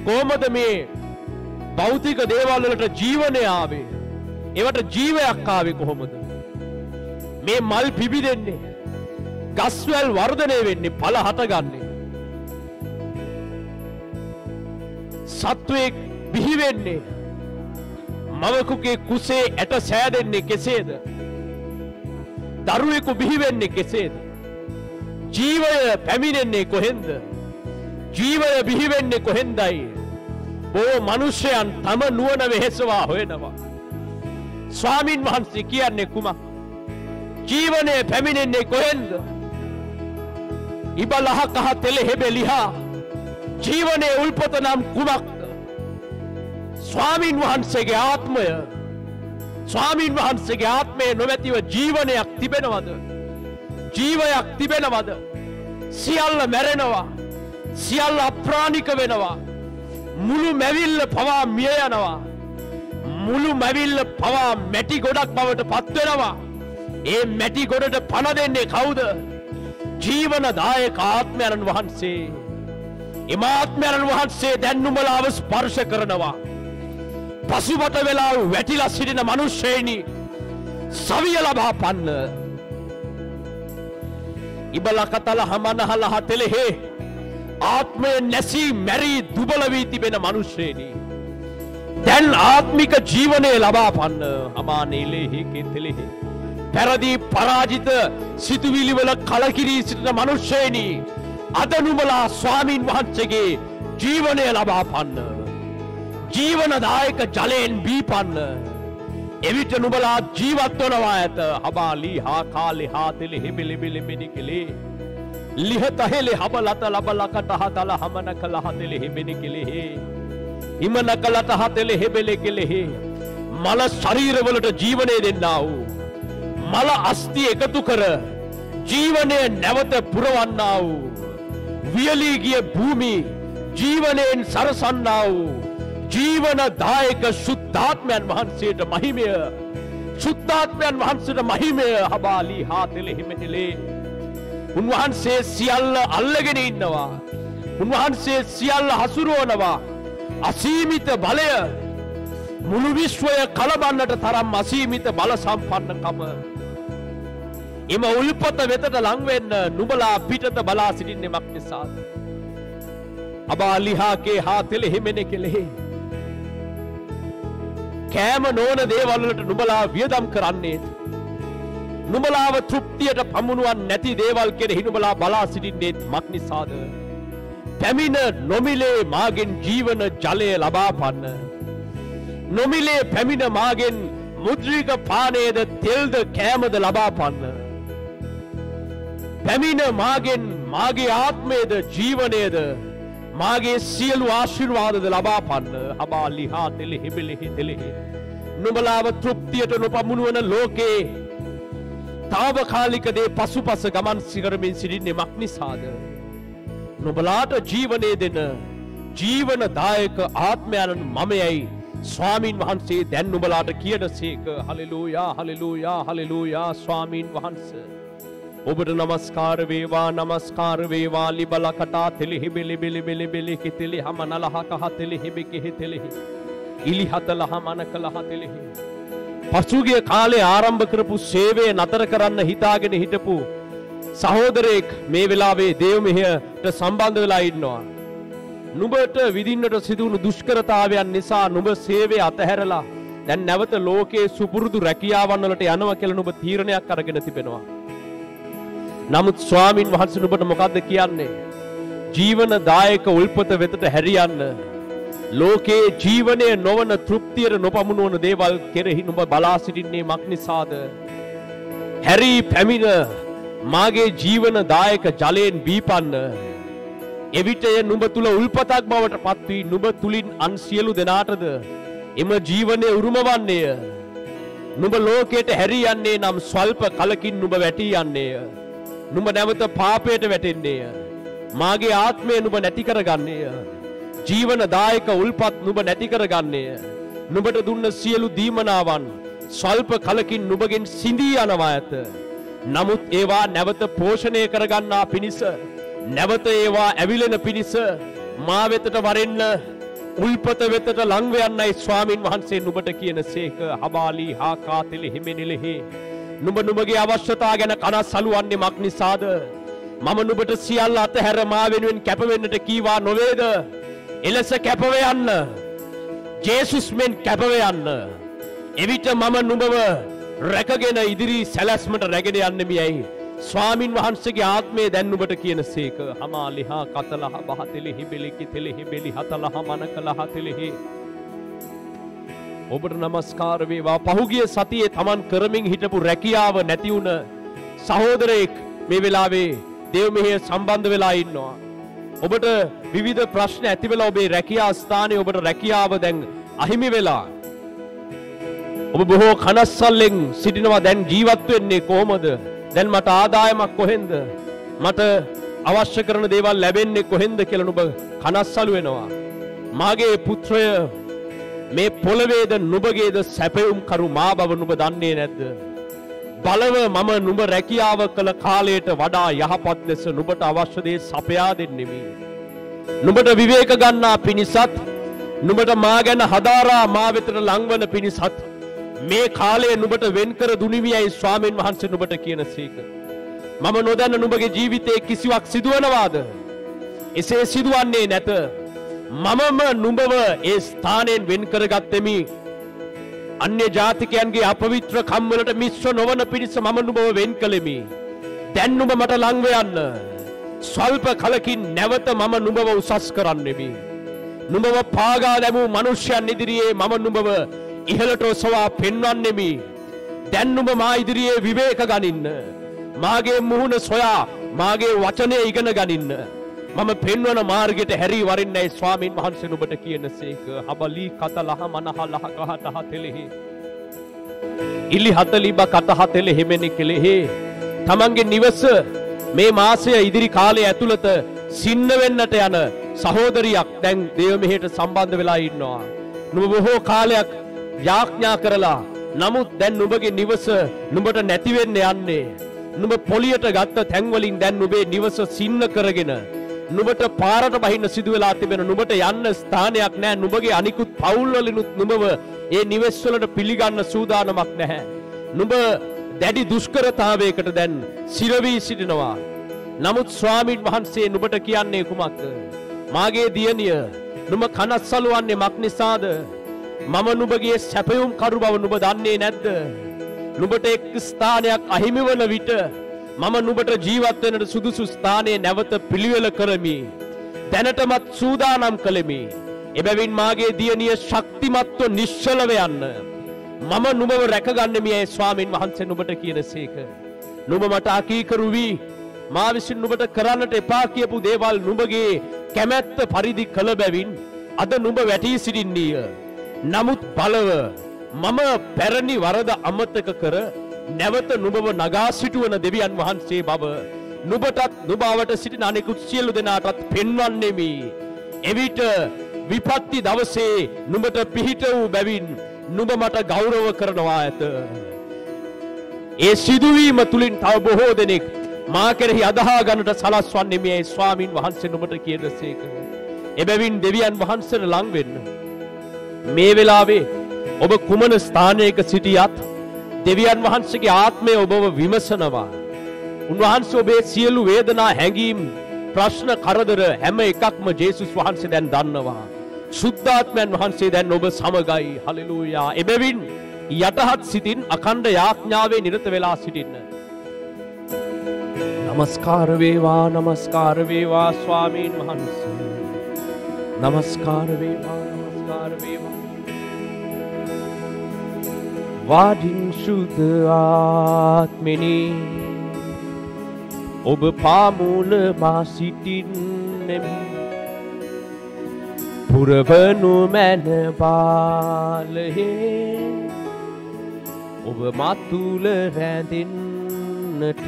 කොහොමද මේ භෞතික දේවල් වලට ජීවනය ආවේ ඒවට ජීවයක් ආවේ කොහොමද මේ මල් පිබිදෙන්නේ ගස්වැල් වර්ධනය වෙන්නේ ඵල හටගන්නේ සත්වයෙක් බිහි වෙන්නේ මවකුගේ කුසේ ඇට සෑදෙන්නේ කෙසේද දරුවෙකු බිහි වෙන්නේ කෙසේද ජීවය පැමිණෙන්නේ කොහෙන්ද ජීවය බිහි වෙන්නේ කොහෙන්දයි බොහෝ මිනිසයන් තම නුවණ වෙහෙසවා හොයනවා ස්වාමින් වහන්සේ කියන්නේ කුමක් ජීවනයේ පැමිණෙන්නේ කොහෙන්ද ඉබලහ කහ තෙල හෙබෙලිහා ජීවනයේ උල්පත නම් කුමක්ද ස්වාමින් වහන්සේගේ ආත්මය ස්වාමින් වහන්සේගේ ආත්මය නොමැතිව ජීවනයක් තිබෙනවද ජීවයක් තිබෙනවද සියල්ල මැරෙනවා සියල්ල අප්‍රාණික වෙනවා මුළු මැවිල්ල පවා මිය යනවා මුළු මැවිල්ල පවා මැටි ගොඩක් බවට පත් වෙනවා ඒ මැටි ගොඩට පණ දෙන්නේ කවුද ජීවනදායක ආත්මයන් වහන්සේ එමාත්මයන් වහන්සේ දැන් නුඹලාව ස්පර්ශ කරනවා පසුබට වෙලා වැටිලා සිටින මිනිස්සෙනි සවිය ලබා පන්න ඉබලකතල හමනහල හතෙලෙහි ආත්මය නැසී මැරි දුබල වී තිබෙන මිනිස්සෙනි දැන් ආත්මික ජීවනය ලබා පන්න හමානෙලෙහි කෙතෙලෙහි පෙරදී පරාජිත සිතුවිලි වල කලකිරී සිටින මිනිස්සෙනි අද නුඹලා ස්වාමින් වහන්සේගේ ජීවනය ලබා පන්න ජීවනදායක ජලයෙන් බීපන්න එවිට නුඹලා ජීවත් වනවා ඇත හබාලි හා කාලේ හා තෙලෙ හිබිලි බිලි මිනි කෙලේ ලිහත හෙලෙ හබලත ලබලකට හතල හමන කල හතෙලෙ හිබිනි කෙලේ හිමන කලට හතෙලෙ හිබෙලි කෙලේ මල ශරීරවලට ජීවනය දෙන්නා වූ මල අස්ති එකතු කර ජීවනය නැවත පුරවන්නා වූ වියලී ගිය භූමි ජීවනයෙන් සරසන්නා වූ ජීවනදායක සුද්ධාත්මයන් වහන්සේට මහිමය සුද්ධාත්මයන් වහන්සේට මහිමය හබාලි හාතෙල හිමෙනෙලේ උන්වහන්සේ සියල්ල අල්ලගෙන ඉන්නවා උන්වහන්සේ සියල්ල හසුරුවනවා අසීමිත බලය මුළු විශ්වය කලබන්නට තරම් අසීමිත බල සම්පන්නකම එම උල්පත වෙතට ලං වෙන්න නුඹලා පිටත බලා සිටින්නේ මක් නිසාද අබාලිහාගේ හාතෙල හිමෙනෙ කෙලෙහි කෑම නොවන දේවල් වලට නුඹලා වියදම් කරන්නේ නුඹලාව තෘප්තියට පමුණුවන් නැති දේවල් කෙරෙහි නුඹලා බලා සිටින්නේ මක් නිසාද පැමිණ නොමිලේ මාගෙන් ජීවන ජලය ලබා පන්න නොමිලේ පැමිණ මාගෙන් මුද්‍රික පානයේද තෙල්ද කෑමද ලබා පන්න පැමිණ මාගෙන් මාගේ ආත්මයේද ජීවනයේද මාගේ සියලු ආශිර්වාදද ලබා පන්න හබාලි හා තෙලෙහි බෙලෙහි තෙලෙහි නුඹලාව තෘප්තියට නොපමුණුවන ලෝකේ තාවකාලික දේ පසුපස ගමන් සිකරමින් සිටින්නේ මක් නිසාද නුඹලාට ජීවනය දෙන ජීවනදායක ආත්මයන් මමයයි ස්වාමින් වහන්සේ දැන් නුඹලාට කියනසේක හලෙලූයා හලෙලූයා හලෙලූයා ස්වාමින් වහන්සේ ඔබට නමස්කාර වේවා ලිබල කටා තෙලෙහි බෙලි බෙලි බෙලි බෙලි කිතෙලි හම නලහ කහ තෙලෙහි බෙකෙහි තෙලෙහි ඉලි හතලහ මනකලහ තෙලෙහි පසුගිය කාලේ ආරම්භ කරපු සේවය නතර කරන්න හිතාගෙන හිටපු සහෝදරයෙක් මේ වෙලාවේ දේව මෙහෙයට සම්බන්ධ වෙලා ඉන්නවා නුඹට විඳින්නට සිදුවුණු දුෂ්කරතාවයන් නිසා නුඹ සේවය අතහැරලා දැන් නැවත ලෝකයේ සුපුරුදු රැකියාවන් වලට යනවා කියලා නුඹ තීරණයක් අරගෙන තිබෙනවා නමුත් ස්වාමින් වහන්සේ නුඹට මොකද්ද කියන්නේ ජීවනදායක උල්පත වෙතට හැරියන්න ලෝකයේ ජීවනය නොවන තෘප්තියට නොපමුණුවන දේවල් කෙරෙහි නුඹ බලා සිටින්නේ මක් නිසාද හැරි පැමිණ මාගේ ජීවනදායක ජලයෙන් බීපන්න එවිටය නුඹ තුල උල්පතක් බවට පත් වී නුඹ තුලින් අන් සියලු දෙනාටද එම ජීවනය උරුමවන්නේය නුඹ ලෝකයට හැරී යන්නේ නම් ස්වල්ප කලකින් නුඹ වැටී යන්නේය නුඹ නැවත පාපයට වැටෙන්නේය මාගේ ආත්මය නුඹ නැති කරගන්නේය ජීවනදායක උල්පත් නුඹ නැති කරගන්නේය නුඹට දුන්න සියලු දීමනාවන් ස්වල්ප කලකින් නුඹගෙන් සිඳී යනවා ඇත නමුත් ඒවා නැවත පෝෂණය කරගන්නා පිණිස නැවත ඒවා ඇවිලෙන පිණිස මා වෙතට වරෙන්න උල්පත වෙතට ලං වෙන්නයි ස්වාමින් වහන්සේ නුඹට කියනසේක හබාලි හා කාතෙලි හිමෙනිලෙහි නුඹ නුඹගේ අවශ්‍යතා ගැන කනස්සලුවන්නේ මක් නිසාද මම නුඹට සියල්ල අතහැර මා වෙනුවෙන් කැප වෙන්නට කීවා නොවේද එලෙස කැප වෙයන්න ජේසුස් මෙන් කැප වෙයන්න එවිට මම නුඹව රැකගෙන ඉදිරි සැලැස්මට රැගෙන යන්නෙමියයි ස්වාමින් වහන්සේගේ ආත්මය දැන් නුඹට කියනසේක හමාලිහා කතලහ බහතෙලෙහි බෙලිකි තෙලෙහි බෙලි හතලහ මනකලහ තෙලෙහි ඔබට නමස්කාර වේවා පහුගිය සතියේ Taman කරමින් හිටපු රැකියාව නැති වුණ සහෝදරයෙක් මේ වෙලාවේ දේව මෙහෙය සම්බන්ධ වෙලා ඉන්නවා ඔබට විවිධ ප්‍රශ්න ඇති වෙලා ඔබේ රැකියා ස්ථානයේ ඔබට රැකියාව දැන් අහිමි වෙලා ඔබ බොහෝ කනස්සල්ලෙන් සිටිනවා දැන් ජීවත් වෙන්නේ කොහොමද දැන් මට ආදායමක් කොහෙන්ද මට අවශ්‍ය කරන දේවල් ලැබෙන්නේ කොහෙන්ද කියලා නුඹ කනස්සලු වෙනවා මාගේ පුත්‍රය මේ පොළවේද නුඹගේද සැපයුම් කරු මා බව නුඹ දන්නේ නැද්ද බලව මම නුඹ රැකියාව කළ කාලයට වඩා යහපත් ලෙස නුඹට අවශ්‍ය දේ සපයා දෙන්නෙමි නුඹට විවේක ගන්නා පිණිසත් නුඹට මා ගැන හදාරා මා වෙතට ලංවන පිණිසත් මේ කාලය නුඹට වෙන් කර දුනිවියයි ස්වාමීන් වහන්සේ නුඹට කියනසේක මම නොදන්න නුඹගේ ජීවිතයේ කිසිවක් සිදුවනවාද? එසේ සිදුවන්නේ නැත. මමම නුඹව ඒ ස්ථානයෙන් වෙන් කරගත්තෙමි. අන්‍ය ජාතිකයන්ගේ අපවිත්‍ර කම්වලට මිශ්‍ර නොවන පිණිස මම නුඹව වෙන් කළෙමි. දැන් නුඹ මට ලංව යන්න. ස්වල්ප කලකින් නැවත මම නුඹව උසස් කරන්නෙමි. නුඹව පාගා දැමූ මනුෂ්‍යයන් ඉදිරියේ මම නුඹව ඉහළට ඔසවා පෙන්වන්නෙමි. දැන් නුඹ මා ඉදිරියේ විවේක ගනින්න. මාගේ මුහුණ සොයා මාගේ වචනය ඉගෙන ගනින්න. මම පෙන්වන මාර්ගයට හැරී වරින්නයි ස්වාමීන් වහන්සේ නුඹට කියනසේක. හබලී කතලහ මනහ ලහ කහතහ තෙලෙහි. ඉලි හතලිබ කතහ තෙලෙහි මෙනි කෙලෙහි. තමන්ගේ නිවස මේ මාසය ඉදිරි කාලය ඇතුළත සින්න වෙන්නට යන සහෝදරියක් දැන් දේව මෙහෙට සම්බන්ධ වෙලා ඉන්නවා. නුඹ බොහෝ කාලයක් යාඥා කරලා නමුත් දැන් නුඹගේ නිවස නුඹට නැති වෙන්න යන්නේ. නුඹ පොලියට ගත්ත තැන් වලින් දැන් නුඹේ නිවස සින්න කරගෙන නුඹට පාරට බහින්න සිදු වෙලා තිබෙන නුඹට යන්න ස්ථානයක් නැහැ. නුඹගේ අනිකුත් පවුල් වලිනුත් නුඹව ඒ නිවෙස් වලට පිළිගන්න සූදානමක් නැහැ. නුඹ දැඩි දුෂ්කරතාවයකට දැන් සිරවී සිටිනවා. නමුත් ස්වාමීන් වහන්සේ නුඹට කියන්නේ කුමක්ද? මාගේ දියණිය නුඹ කනස්සලුවන්නේ මක් නිසාද? මම නුඹගේ සැපයුම් කරු බව නුඹ දන්නේ නැද්ද? නුඹට එක් ස්ථානයක් අහිමි වන විට මම නුඹට ජීවත් වෙන්නට සුදුසු ස්ථානයේ නැවත පිළිවෙල කරමි. දැනටමත් සූදානම් කළෙමි. එබැවින් මාගේ දියණිය ශක්තිමත්ව නිශ්චලව යන්න. මම නුඹව රැකගන්නෙමි. ඒ ස්වාමීන් වහන්සේ නුඹට කියනසේක. නුඹ මට අකීකරු වී මා විසින් නුඹට කරන්නට එපා කියපු දේවල් නුඹගේ කැමැත්ත පරිදි කළ බැවින් අද නුඹ වැටී සිටින්නීය. නමුත් බලව මම පැරණි වරද අමතක කර නැවත නුඹව නගා සිටුවන දෙවියන් වහන්සේ බව නුඹටත් නුඹවට සිටින අනෙකුත් සියලු දෙනාටත් පෙන්වන්නෙමි. එවිට විපත්ති දවසේ නුඹට පිහිට වූ බැවින් නුඹ මට ගෞරව කරනවා ඇත. ඒ සිදුවීම තුලින් තව බොහෝ දෙනෙක් මා කෙරෙහි අදහා ගන්නට සලස්වන්නේ මේ ස්වාමින් වහන්සේ නුඹට කියනසේක. එබැවින් දෙවියන් වහන්සේට ලං වෙන්න. මේ වෙලාවේ ඔබ කුමන ස්ථානයක සිටියත් දෙවියන් වහන්සේගේ ආත්මය ඔබව විමසනවා. උන්වහන්සේ ඔබේ සියලු වේදනා හැඟීම් ප්‍රශ්න කරදර හැම එකක්ම ජේසුස් වහන්සේ දැන් දන්නවා. සුද්ධාත්මයන් වහන්සේ දැන් ඔබ සමගයි. හලෙලූයා. එබැවින් යටහත් සිතින් අඛණ්ඩ යාඥාවේ නිරත වෙලා සිටින්න. නමස්කාර වේවා නමස්කාර වේවා ස්වාමීන් වහන්සේ. නමස්කාර වේවා නමස්කාර වේවා. වාඩින් සුද ආත්මෙනි ඔබ පාමුල මා සිටින්නෙමි. පුරවනු මැන බාලයේ ඔබ මතුල රැඳෙන්නට.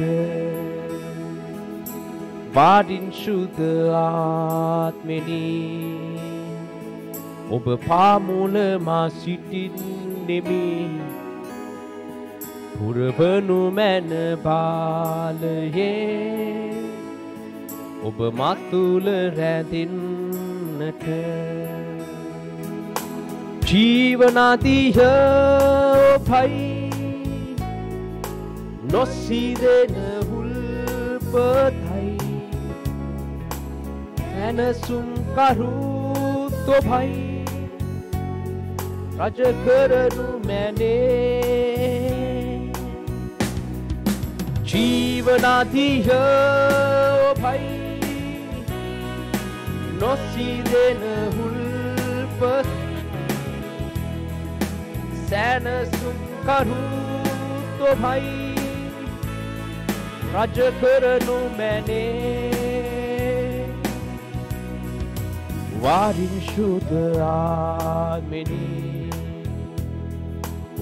වාඩින් සුද ආත්මෙනි ඔබ පාමුල මා සිටින්නෙමි. පුරවනු මැන බාලයේ ඔබ මතුල රැඳෙන්නට. ජීවනදිය ඔබයි නොසිදෙන හුල්පතයි. සැනසුම් කරුත් ඔබයි රජ කරනු මැනේ. ජීවනදිය ඔබයි නොසිදෙන හුල්පත. සැනසුම් කරුත් ඔබයි රජ කරනු මැනේ. වාරින් සුද ආත්මෙනි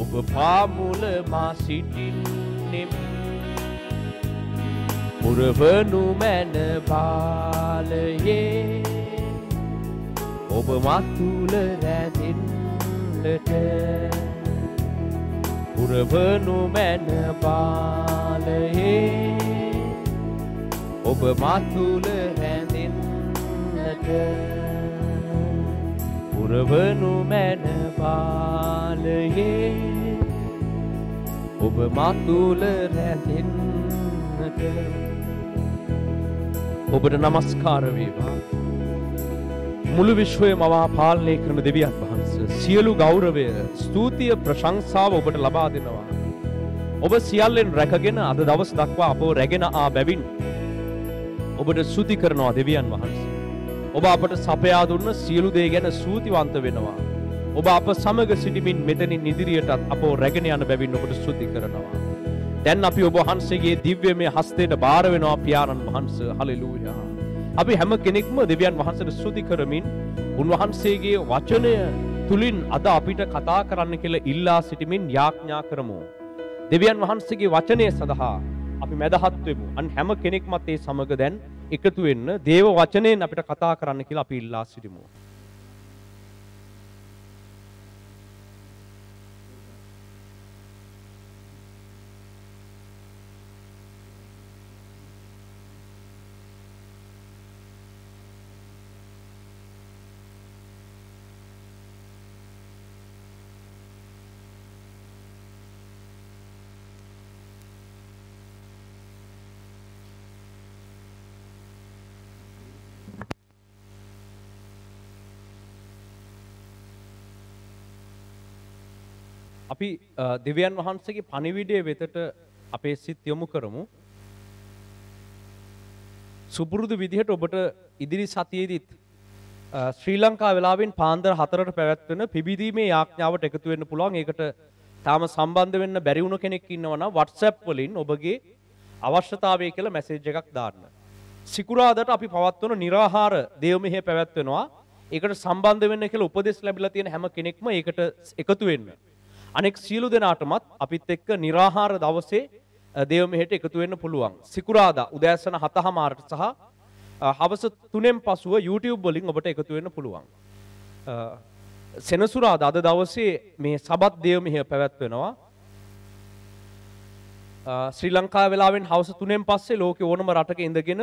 ඔබ පාමුල මා සිටින්නෙමි. පුරවනු මැන බාලයේ ඔබ මතුල රැඳෙන්නට. පුරවනු මැන බාලයේ ඔබ මතුල රැඳෙන්නට. පුරවනු මැන බාලයේ ඔබ මතුල රැඳෙන්නට. කරනවා. ඔබට නමස්කාර වේවා. මුළු විශ්වයම මවා පාලනය කරන දෙවියන් වහන්සේ සියලු ගෞරවය, ස්තුතිය, ප්‍රශංසාව ඔබට ලබා දෙනවා. ඔබ සියල්ලෙන් රැකගෙන අද දවස් දක්වා අපව රැගෙන ආ බැවින් ඔබට ස්තුති කරනවා දෙවියන් වහන්සේ. ඔබ අපට සපයා දුන්න සියලු දේ ගැන ස්තුතිවන්ත වෙනවා. ඔබ අප සමග සිටමින් මෙතනින් ඉදිරියටත් අපව රැගෙන යන බැවින් ඔබට ස්තුති කරනවා. දැන් අපි ඔබ වහන්සේගේ දිව්‍යමය හස්තයට බාර වෙනවා පියාණන් වහන්සේ. හලෙලූයා. අපි හැම කෙනෙක්ම දෙවියන් වහන්සේට ස්තුති කරමින් උන්වහන්සේගේ වචනය තුලින් අද අපිට කතා කරන්න කියලා ඉල්ලා සිටමින් යාඥා කරමු. දෙවියන් වහන්සේගේ වචනය සඳහා අපි මැදහත් වෙමු. අන් හැම කෙනෙක්මත් ඒ සමග දැන් එකතු වෙන්න දේව වචනයෙන් අපිට කතා කරන්න කියලා අපි ඉල්ලා සිටිමු. අපි දෙවියන් වහන්සේගේ පණිවිඩය වෙතට අපේ සිත් යොමු කරමු. සුපුරුදු විදිහට ඔබට ඉදිරි සතියේදීත් ශ්‍රී ලංකා වෙලාවෙන් පාන්දර 4ට පැවැත්වෙන පිබිදීමේ යාඥාවට එකතු වෙන්න පුළුවන්. ඒකට තාම සම්බන්ධ වෙන්න බැරි වුණ කෙනෙක් ඉන්නවා නම් WhatsApp වලින් ඔබගේ අවශ්‍යතාවය කියලා මැසේජ් එකක් දාන්න. සිකුරාදාට අපි පවත්වන निराहार දේව මෙහෙය පැවැත්වෙනවා. ඒකට සම්බන්ධ වෙන්න කියලා උපදෙස් ලැබිලා තියෙන හැම කෙනෙක්ම ඒකට එකතු වෙන්න. අනෙක් සියලු දෙනාටමත් අපිත් එක්ක निराहार දවසේ දේව මෙහෙට එකතු වෙන්න පුළුවන්. සිකුරාදා උදෑසන 7:00ට සහ හවස 3න් පසුව YouTube වලින් ඔබට එකතු වෙන්න පුළුවන්. සෙනසුරාදා අද දවසේ මේ සබත් දේව මෙහෙය පැවැත්වෙනවා. ශ්‍රී ලංකා වෙලාවෙන් හවස 3න් පස්සේ ලෝකේ ඕනම රටක ඉඳගෙන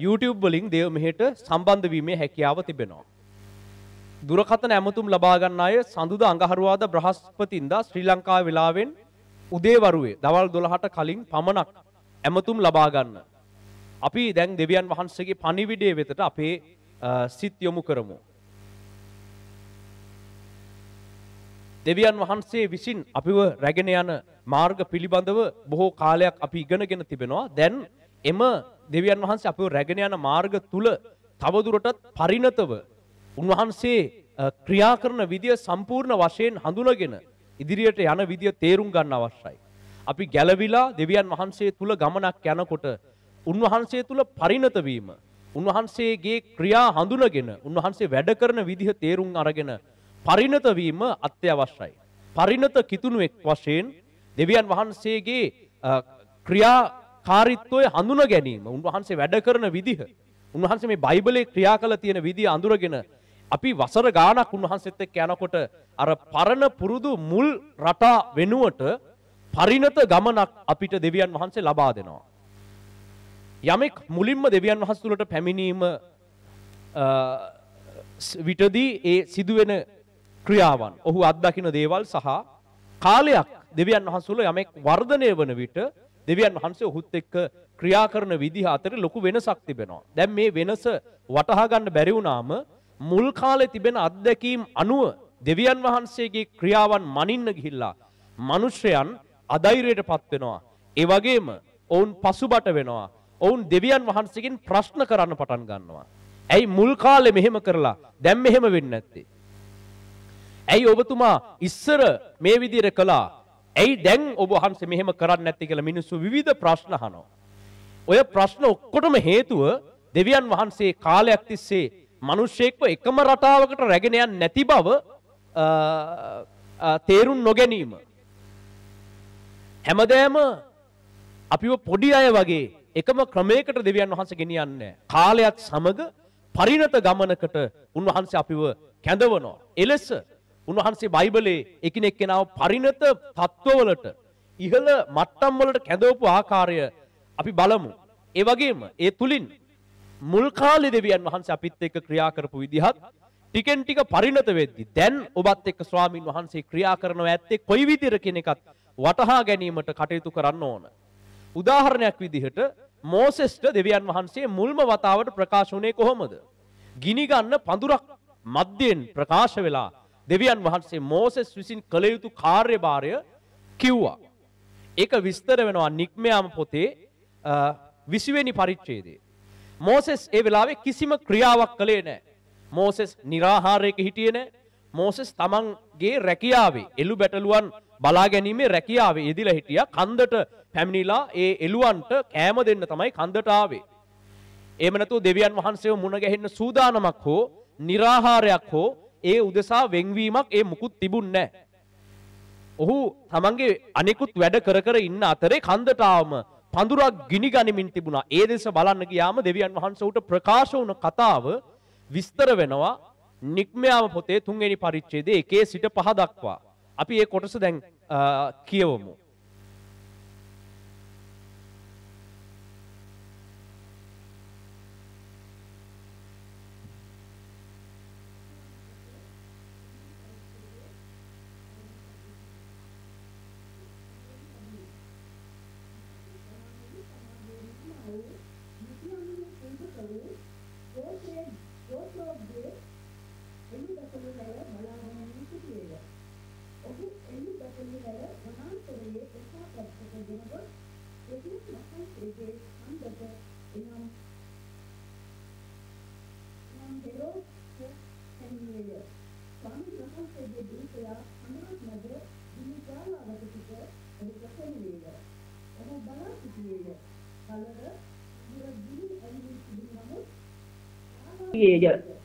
YouTube වලින් දේව මෙහෙට සම්බන්ධ වීමේ හැකියාව තිබෙනවා. දුරකථන ඇමතුම් ලබා ගන්න අය සඳුදා අඟහරුවාදා බ්‍රහස්පතින්දා ශ්‍රී ලංකා වෙලාවෙන් උදේවරුවේ දවල් 12ට කලින් පමණක් ඇමතුම් ලබා ගන්න. අපි දැන් දෙවියන් වහන්සේගේ පණිවිඩය වෙතට අපේ සිත් යොමු කරමු. දෙවියන් වහන්සේ විසින් අපිව රැගෙන යන මාර්ග පිළිබඳව බොහෝ කාලයක් අපි ඉගෙනගෙන තිබෙනවා. දැන් එම දෙවියන් වහන්සේ අපිව රැගෙන යන මාර්ග තුල තවදුරටත් පරිණතව උන්වහන්සේ ක්‍රියා කරන විදිය සම්පූර්ණ වශයෙන් හඳුනගෙන ඉදිරියට යන විදිය තේරුම් ගන්න අවශ්‍යයි. අපි ගැලවිලා දෙවියන් වහන්සේ තුල ගමනක් යනකොට උන්වහන්සේ තුල පරිණත වීම, උන්වහන්සේගේ ක්‍රියා හඳුනගෙන උන්වහන්සේ වැඩ කරන විදිහ තේරුම් අරගෙන පරිණත වීම අත්‍යවශ්‍යයි. පරිණත කිතුණුවෙක් වශයෙන් දෙවියන් වහන්සේගේ ක්‍රියාකාරීත්වය හඳුනා ගැනීම, උන්වහන්සේ වැඩ කරන විදිහ, උන්වහන්සේ මේ බයිබලයේ ක්‍රියා කළ තියෙන විදිය අඳුරගෙන අපි වසර ගාණක් උන්වහන්සේත් එක්ක යනකොට අර පරණ පුරුදු මුල් රටා වෙනුවට පරිණත ගමනක් අපිට දෙවියන් වහන්සේ ලබා දෙනවා. යමෙක් මුලින්ම දෙවියන් වහන්සේ තුලට පැමිණීම විටදී ඒ සිදුවෙන ක්‍රියාවන්, ඔහු අත්දකින දේවල් සහ කාලයක් දෙවියන් වහන්සේ තුල යමෙක් වර්ධනය වන විට දෙවියන් වහන්සේ ඔහුත් එක්ක ක්‍රියා කරන විදිහ අතර ලොකු වෙනසක් තිබෙනවා. දැන් මේ වෙනස වටහා ගන්න බැරි වුණාම මුල් කාලේ තිබෙන අත්දැකීම් අනුව දෙවියන් වහන්සේගේ ක්‍රියාවන් මනින්න ගිහිල්ලා මිනිසයන් අධෛර්යයටපත් වෙනවා. ඒ වගේම ඔවුන් පසුබට වෙනවා. ඔවුන් දෙවියන් වහන්සේගෙන් ප්‍රශ්න කරන්න පටන් ගන්නවා. ඇයි මුල් කාලේ මෙහෙම කරලා දැන් මෙහෙම වෙන්නේ නැත්තේ? ඇයි ඔබතුමා ඉස්සර මේ විදිහට කළා? ඇයි දැන් ඔබ වහන්සේ මෙහෙම කරන්නේ නැත්තේ කියලා මිනිස්සු විවිධ ප්‍රශ්න අහනවා. ඔය ප්‍රශ්න ඔක්කොටම හේතුව දෙවියන් වහන්සේ කාලයක් තිස්සේ මිනිස්සෙක්ව එකම රටාවකට රැගෙන යන්නේ නැති බව තේරුම් නොගැනීම. හැමදේම අපිව පොඩි අය වගේ එකම ක්‍රමයකට දෙවියන් වහන්සේ ගෙනියන්නේ නැහැ. කාලයත් සමග පරිණත ගමනකට උන්වහන්සේ අපිව කැඳවනවා. එලෙස උන්වහන්සේ බයිබලයේ එකිනෙක කෙනාව පරිණත තත්ත්වවලට ඉහළ මට්ටම් වලට කැඳවපු ආකාරය අපි බලමු. ඒ වගේම ඒ තුලින් මුල් කාලේ දෙවියන් වහන්සේ අපිත් එක්ක ක්‍රියා කරපු විදිහත් ටිකෙන් ටික පරිණත වෙද්දි දැන් ඔබත් එක්ක ස්වාමින් වහන්සේ ක්‍රියා කරනවා ඇත්තේ කොයි විදිහට කියන එකත් වටහා ගැනීමට කටයුතු කරන්න ඕන. උදාහරණයක් විදිහට මෝසෙස්ට දෙවියන් වහන්සේ මුල්ම වතාවට ප්‍රකාශ වුණේ කොහොමද? ගිනි ගන්න පඳුරක් මැද්දෙන් ප්‍රකාශ වෙලා දෙවියන් වහන්සේ මෝසෙස් විසින් කළ යුතු කාර්යභාරය කිව්වා. ඒක විස්තර වෙනවා නික්මයාම පොතේ 20 වෙනි පරිච්ඡේදයේ. මෝසෙස් ඒ වෙලාවේ කිසිම ක්‍රියාවක් කළේ නැහැ. මෝසෙස් निराහාරයක හිටියේ නැහැ. මෝසෙස් තමන්ගේ රැකියාවේ එළු බැටළුවන් බලා ගැනීමේ රැකියාවේ යෙදিলা හිටියා. කන්දට පැමිණිලා ඒ එළුවන්ට කෑම දෙන්න තමයි කන්දට ආවේ. එහෙම නැතුව දෙවියන් වහන්සේව මුණ ගැහෙන්න සූදානමක් හෝ निराහාරයක් හෝ ඒ උදෙසා වෙන්වීමක් ඒ මුකුත් තිබුණේ නැහැ. ඔහු තමන්ගේ අනිකුත් වැඩ කර කර ඉන්න අතරේ කන්දට ආවම පඳුරක් ගිනි ගනිමින් තිබුණා. ඒ දෙස බලන්න ගියාම දෙවියන් වහන්සේ උට ප්‍රකාශ වුණ කතාව විස්තර වෙනවා නික්මයාම පොතේ 3 වෙනි පරිච්ඡේදයේ 1 සිට 5 දක්වා. අපි මේ කොටස දැන් කියවමු.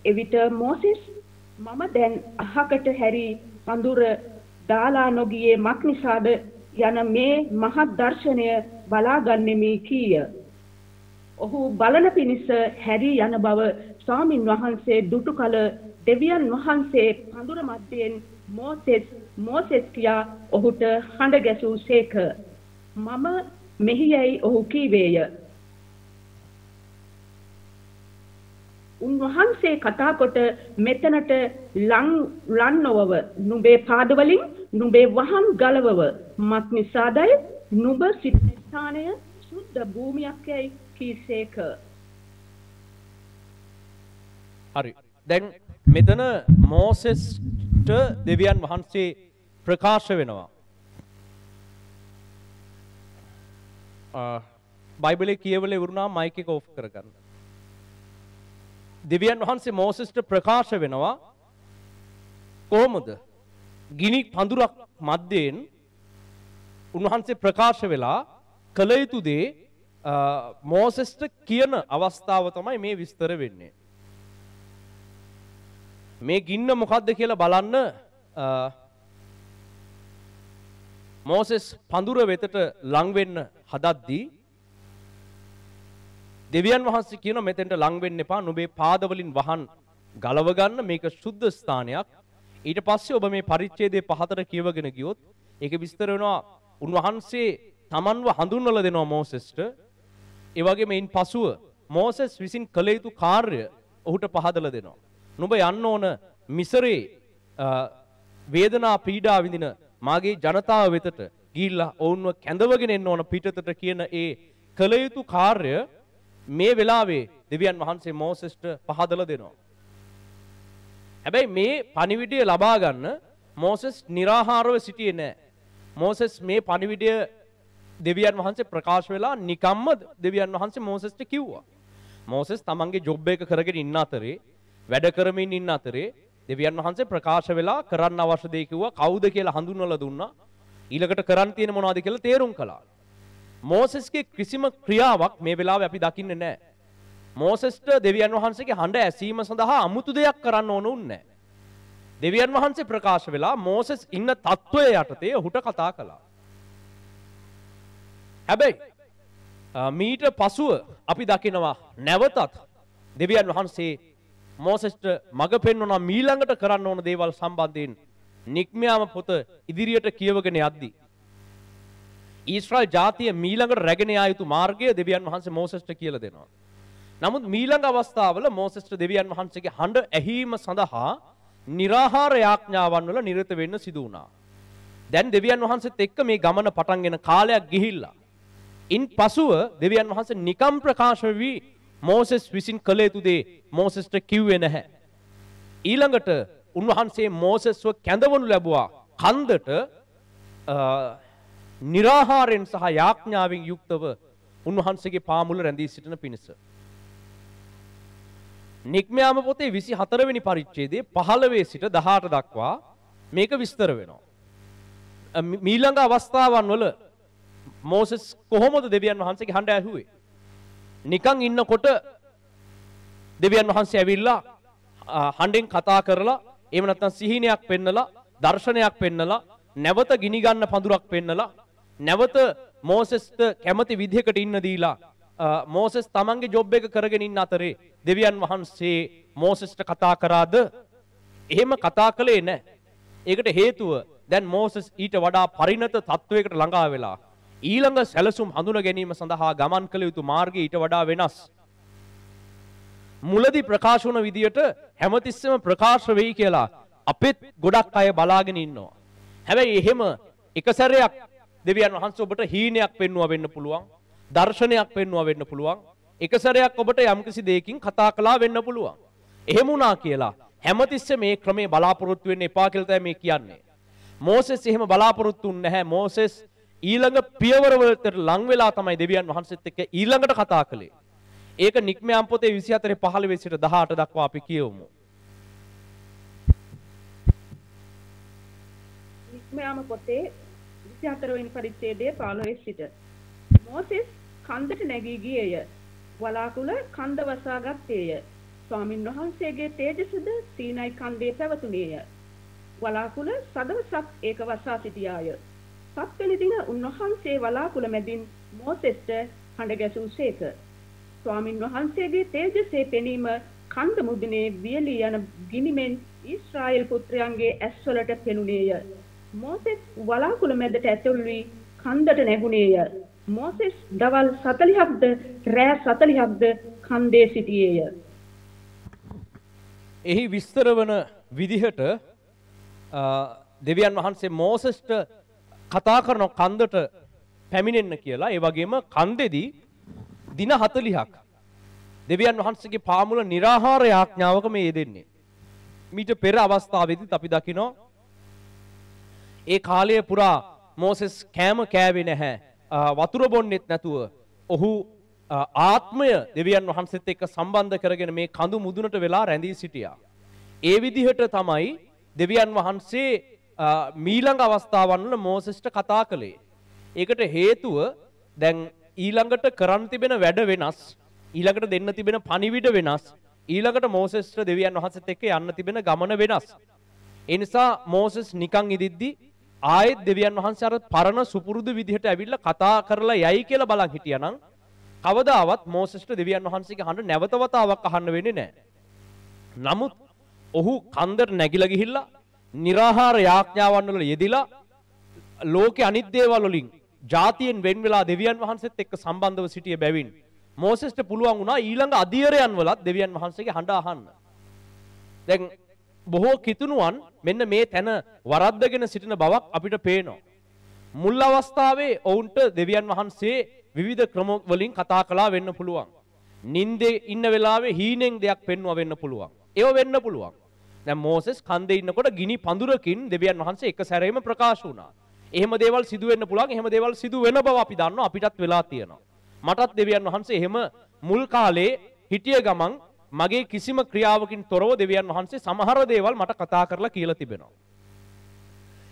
එවිට මෝසෙස් මම දැන් අහකට හැරි පඳුර දාලා නොගියේ මක් නිසාද යන මේ මහත් දර්ශනය බලාගන්නෙමි කීය. ඔහු බලන පිණිස හැරි යන බව ස්වාමින් වහන්සේ දුටු කල දෙවියන් වහන්සේ පඳුර මැද්දෙන් මෝසෙස් කියා ඔහුට හඬ ගැසූ සේක. මම මෙහි යයි ඔහු කීවේය. උන්වහන්සේ කතා කොට මෙතනට ලන් නොවව නුඹේ පාදවලින් නුඹේ වහන් ගලවව මත් නිසාදයි නුඹ සිටින ස්ථානය සුද්ධ භූමියක් යයි කීසේක. හරි. දැන් මෙතන මෝසෙස්ට දෙවියන් වහන්සේ ප්‍රකාශ වෙනවා. බයිබලයේ කියවල ඉවරුණා මයික් එක ඔෆ් කරගන්න. දෙවියන් වහන්සේ මෝසෙස්ට ප්‍රකාශ වෙනවා කොහොමද? ගිනි පඳුරක් මැද්දෙන් උන්වහන්සේ ප්‍රකාශ වෙලා කළ යුතු දේ මෝසෙස්ට කියන අවස්ථාව තමයි මේ විස්තර වෙන්නේ. මේ ගින්න මොකද්ද කියලා බලන්න මෝසෙස් පඳුර වෙතට ලං වෙන්න හදද්දී දෙවියන් වහන්සේ කියන මෙතෙන්ට ලං වෙන්න එපා. නුඹේ පාදවලින් වහන් ගලව ගන්න. මේක සුද්ධ ස්ථානයක්. ඊට පස්සේ ඔබ මේ පරිච්ඡේදයේ 5 කියවගෙන ගියොත් ඒක විස්තර වෙනවා. උන්වහන්සේ තමන්ව හඳුන්වලා දෙනවා මෝසෙස්ට. ඒ වගේම ඉන් පසුව මෝසෙස් විසින් කළ යුතු කාර්ය ඔහුට පහදලා දෙනවා. නුඹ යන්න ඕන මිසරේ වේදනා පීඩා විඳින මාගේ ජනතාව වෙතට ගිහිල්ලා ඔවුන්ව කැඳවගෙන එන්න ඕන පිටතට කියන ඒ කළ යුතු කාර්ය මේ වෙලාවේ දෙවියන් වහන්සේ මෝසෙස්ට පහදලා දෙනවා. හැබැයි මේ පණිවිඩය ලබා ගන්න මෝසෙස් निराහාරව සිටියේ නැහැ. මෝසෙස් මේ පණිවිඩය දෙවියන් වහන්සේ ප්‍රකාශ වෙලා නිකම්ම දෙවියන් වහන්සේ මෝසෙස්ට කිව්වා. මෝසෙස් තමන්ගේ ජොබ් එක කරගෙන ඉන්න අතරේ වැඩ කරමින් ඉන්න අතරේ දෙවියන් වහන්සේ ප්‍රකාශ වෙලා කරන්න අවශ්‍ය දේ කිව්වා. කවුද කියලා හඳුන්වලා දුන්නා. ඊළඟට කරන්න තියෙන මොනවද කියලා තේරුම් කළා. මෝසෙස්ගේ කිසිම ක්‍රියාවක් මේ වෙලාවේ අපි දකින්නේ නැහැ. මෝසෙස්ට දෙවියන් වහන්සේගේ හඬ ඇසීම සඳහා අමුතු දෙයක් කරන්න ඕන උන්නේ නැහැ. දෙවියන් වහන්සේ ප්‍රකාශ වෙලා මෝසෙස් ඉන්න තත්වය යටතේ ඔහුට කතා කළා. හැබැයි මීට පසුව අපි දකිනවා නැවතත් දෙවියන් වහන්සේ මෝසෙස්ට මඟ පෙන්වනවා මීළඟට කරන්න ඕන දේවල් සම්බන්ධයෙන් නික්මයාම පොත ඉදිරියට කියවගෙන යද්දී ඊශ්‍රායල් ජාතිය මීළඟට රැගෙන යා යුතු මාර්ගය දෙවියන් වහන්සේ මෝසෙස්ට කියලා දෙනවා. නමුත් මීළඟ අවස්ථාවල මෝසෙස්ට දෙවියන් වහන්සේගේ හඬ ඇහිීම සඳහා निराහාර යාඥාවන් වල නිරත වෙන්න සිදු වුණා. දැන් දෙවියන් වහන්සේත් එක්ක මේ ගමන පටන්ගෙන කාලයක් ගිහිල්ලා ඉන් පසුව දෙවියන් වහන්සේ නිකම් ප්‍රකාශ වී මෝසෙස් විසින් කළ යුතු දේ මෝසෙස්ට කිව්වේ නැහැ. ඊළඟට උන්වහන්සේ මෝසෙස්ව කැඳවනු ලැබුවා කන්දට निराहारेන් සහ යාඥාවෙන් යුක්තව උන්වහන්සේගේ පාමුල රැඳී සිටින පිණිස. නික්මයාම පොතේ 24 වෙනි පරිච්ඡේදයේ 15 සිට 18 දක්වා මේක විස්තර වෙනවා. මීළඟ අවස්ථාවන් වල මෝසෙස් කොහොමද දෙවියන් වහන්සේගේ හඬ ඇහුවේ? නිකන් ඉන්නකොට දෙවියන් වහන්සේ ඇවිල්ලා හඬෙන් කතා කරලා එහෙම නැත්නම් සිහිනයක් පෙන්නලා දර්ශනයක් පෙන්නලා නැවත ගිනි ගන්න පඳුරක් පෙන්නලා නැවත මෝසෙස්ට කැමති විදිහකට ඉන්න දීලා මෝසෙස් තමන්ගේ ජොබ් එක කරගෙන ඉන්න අතරේ දෙවියන් වහන්සේ මෝසෙස්ට කතා කරාද? එහෙම කතා කළේ නැහැ. ඒකට හේතුව දැන් මෝසෙස් ඊට වඩා පරිණත තත්වයකට ළඟා වෙලා ඊළඟ සැලසුම් හඳුනා ගැනීම සඳහා ගමන් කළ යුතු මාර්ගය ඊට වඩා වෙනස්. මුලදී ප්‍රකාශ වුණ විදියට හැමතිස්සෙම ප්‍රකාශ වෙයි කියලා අපෙත් ගොඩක් අය බලාගෙන ඉන්නවා. හැබැයි එහෙම එක සැරයක් දෙවියන් වහන්සේ ඔබට හීනයක් පෙන්වුවා වෙන්න පුළුවන්. දර්ශනයක් පෙන්වුවා වෙන්න පුළුවන්. එක සැරයක් ඔබට යම්කිසි දෙයකින් කතා කළා වෙන්න පුළුවන්. එහෙම වුණා කියලා හැමතිස්සෙම මේ ක්‍රමේ බලාපොරොත්තු වෙන්න එපා කියලා තමයි මේ කියන්නේ. මෝසෙස් එහෙම බලාපොරොත්තු වුනේ නැහැ. මෝසෙස් ඊළඟ පියවර වලට ලං වෙලා තමයි දෙවියන් වහන්සේත් එක්ක ඊළඟට කතා කළේ. ඒක නික්මයාම් පොතේ 24 15 සිට 18 දක්වා අපි කියවමු. නික්මයාම් පොතේ 24 වෙනි පරිච්ඡේදයේ 15 සිට මෝසෙස් කන්දට නැගී ගියේය. වලාකුළ කන්ද වසා ගත්තේය. ස්වාමින් වහන්සේගේ තේජසද සීනයි කන්දේ පැවතුනේය. වලාකුළ සදවසක් ඒක වසා සිටියාය. සත්වෙනි දින උන්වහන්සේ වලාකුළ මැදින් මෝසෙස්ට හඬ ගැසූසේක. ස්වාමින් වහන්සේගේ තේජසේ පෙනීම කන්ද මුදුනේ වියලී යන ගිනිමෙන් ඊශ්‍රායෙල් පුත්‍රයන්ගේ ඇස්වලට පෙනුනේය. මෝසෙස් වලාකුළ මැදට ඇතුල් වී කන්දට නැගුණේය. මෝසෙස් දවල් 40ක්ද රෑ 40ක්ද කන්දේ සිටියේය. එහි විස්තර වන විදිහට දෙවියන් වහන්සේ මෝසෙස්ට කතා කරන කන්දට පැමිණෙන්න කියලා. ඒ වගේම කන්දේදී දින 40ක් දෙවියන් වහන්සේගේ පාමුල निराहार යාඥාවක මේ යෙදෙන්නේ. මීට පෙර අවස්ථාවේදීත් අපි දකිනවා ඒ කාලය පුරා මෝසෙස් කෑම කෑවේ නැහැ. වතුර බොන්නෙත් නැතුව ඔහු ආත්මය දෙවියන් වහන්සේත් එක්ක සම්බන්ධ කරගෙන මේ කඳු මුදුනට වෙලා රැඳී සිටියා. ඒ විදිහට තමයි දෙවියන් වහන්සේ මීළඟ අවස්ථාවන් වල මෝසෙස්ට කතා කළේ. ඒකට හේතුව දැන් ඊළඟට කරන් තිබෙන වැඩ වෙනස්, ඊළඟට දෙන්න තිබෙන පණිවිඩ වෙනස්, ඊළඟට මෝසෙස්ට දෙවියන් වහන්සේත් එක්ක යන්න තිබෙන ගමන වෙනස්. ඒ නිසා මෝසෙස් නිකන් ඉදිද්දි ආයෙත් දෙවියන් වහන්සේ අර පරණ සුපුරුදු විදිහට ඇවිල්ලා කතා කරලා යයි කියලා බලන් හිටියානම් කවදාවත් මෝසෙස්ට දෙවියන් වහන්සේගේ හඬ නැවත වතාවක් අහන්න වෙන්නේ නැහැ. නමුත් ඔහු කන්දට නැගිලා ගිහිල්ලා निराहार යාඥාවන් වල යෙදිලා ලෝකේ අනිත් දේවල් වලින් ජාතියෙන් වෙන් වෙලා දෙවියන් වහන්සේත් එක්ක සම්බන්ධව සිටිය බැවින් මෝසෙස්ට පුළුවන් වුණා ඊළඟ අධීරයන් වලත් දෙවියන් වහන්සේගේ හඬ අහන්න. දැන් බොහෝ කිතුණුවන් මෙන්න මේ තැන වරද්දගෙන සිටින බවක් අපිට පේනවා. මුල් අවස්ථාවේ ඔවුන්ට දෙවියන් වහන්සේ විවිධ ක්‍රම වලින් කතා කළා වෙන්න පුළුවන්. නින්දේ ඉන්න වෙලාවේ හීනෙන් දෙයක් පෙන්වුවා වෙන්න පුළුවන්. ඒව වෙන්න පුළුවන්. දැන් මෝසෙස් කන්දේ ඉන්නකොට ගිනි පඳුරකින් දෙවියන් වහන්සේ එක සැරේම ප්‍රකාශ වුණා. එහෙම දේවල් සිදු වෙන්න පුළුවන්. එහෙම දේවල් සිදු වෙන බව අපි දන්නවා. අපිටත් වෙලා තියෙනවා. මටත් දෙවියන් වහන්සේ එහෙම මුල් කාලේ හිටිය ගමන් මගේ කිසිම ක්‍රියාවකින් තොරව දෙවියන් වහන්සේ සමහර දේවල් මට කතා කරලා කියලා තිබෙනවා.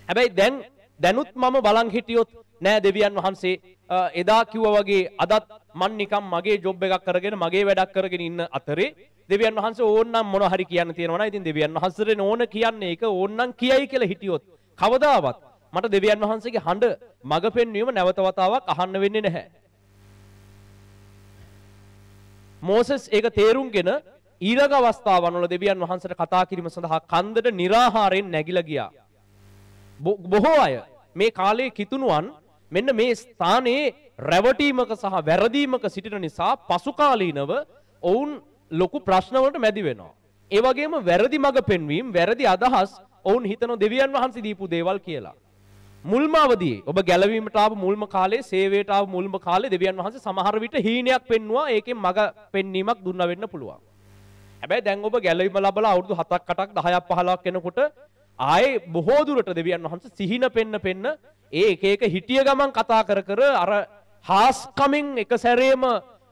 හැබැයි දැනුත් මම බලන් හිටියොත් නෑ දෙවියන් වහන්සේ එදා කිව්වා වගේ අදත් මන් නිකන් මගේ ජොබ් එකක් කරගෙන මගේ වැඩක් කරගෙන ඉන්න අතරේ දෙවියන් වහන්සේ ඕන්නම් මොන හරි කියන්න තියෙනවා නම් ඉතින් දෙවියන් වහන්සේට ඕන කියන්නේ ඒක ඕන්නම් කියයි කියලා හිටියොත් කවදාවත් මට දෙවියන් වහන්සේගේ හඬ මඟ පෙන්වීම නැවත වතාවක් අහන්න වෙන්නේ නැහැ. මෝසෙස් ඒක තේරුම්ගෙන ඊළඟ අවස්ථාවන් වල දෙවියන් වහන්සේට කතා කිරීම සඳහා කන්දට निराहाරයෙන් නැගිලා ගියා. බොහෝ අය මේ කාලේ කිතුණුවන් මෙන්න මේ ස්ථානයේ රැවටීමක සහ වැරදීමක සිටින නිසා පසු කාලීනව ඔවුන් ලොකු ප්‍රශ්න වලට මැදි වෙනවා. ඒ වගේම වැරදි මඟ පෙන්වීම, වැරදි අදහස් ඔවුන් හිතන දෙවියන් වහන්සේ දීපු දේවල් කියලා. මුල්ම අවදියේ ඔබ ගැලවීමට ආව මුල්ම කාලේ සේවයට ආව මුල්ම කාලේ දෙවියන් වහන්සේ සමහර විට හීනයක් පෙන්වුවා ඒකෙන් මග පෙන්වීමක් දුන්නා වෙන්න පුළුවන්. හැබැයි දැන් ඔබ ගැලවීම ලැබලා අවුරුදු 7ක් 8ක් 10ක් 15ක් වෙනකොට ආයේ බොහෝ දුරට දෙවියන් වහන්සේ සිහින පෙන්න ඒ එක එක හිටිය ගමන් කතා කර අර හාස්කමින් එක සැරේම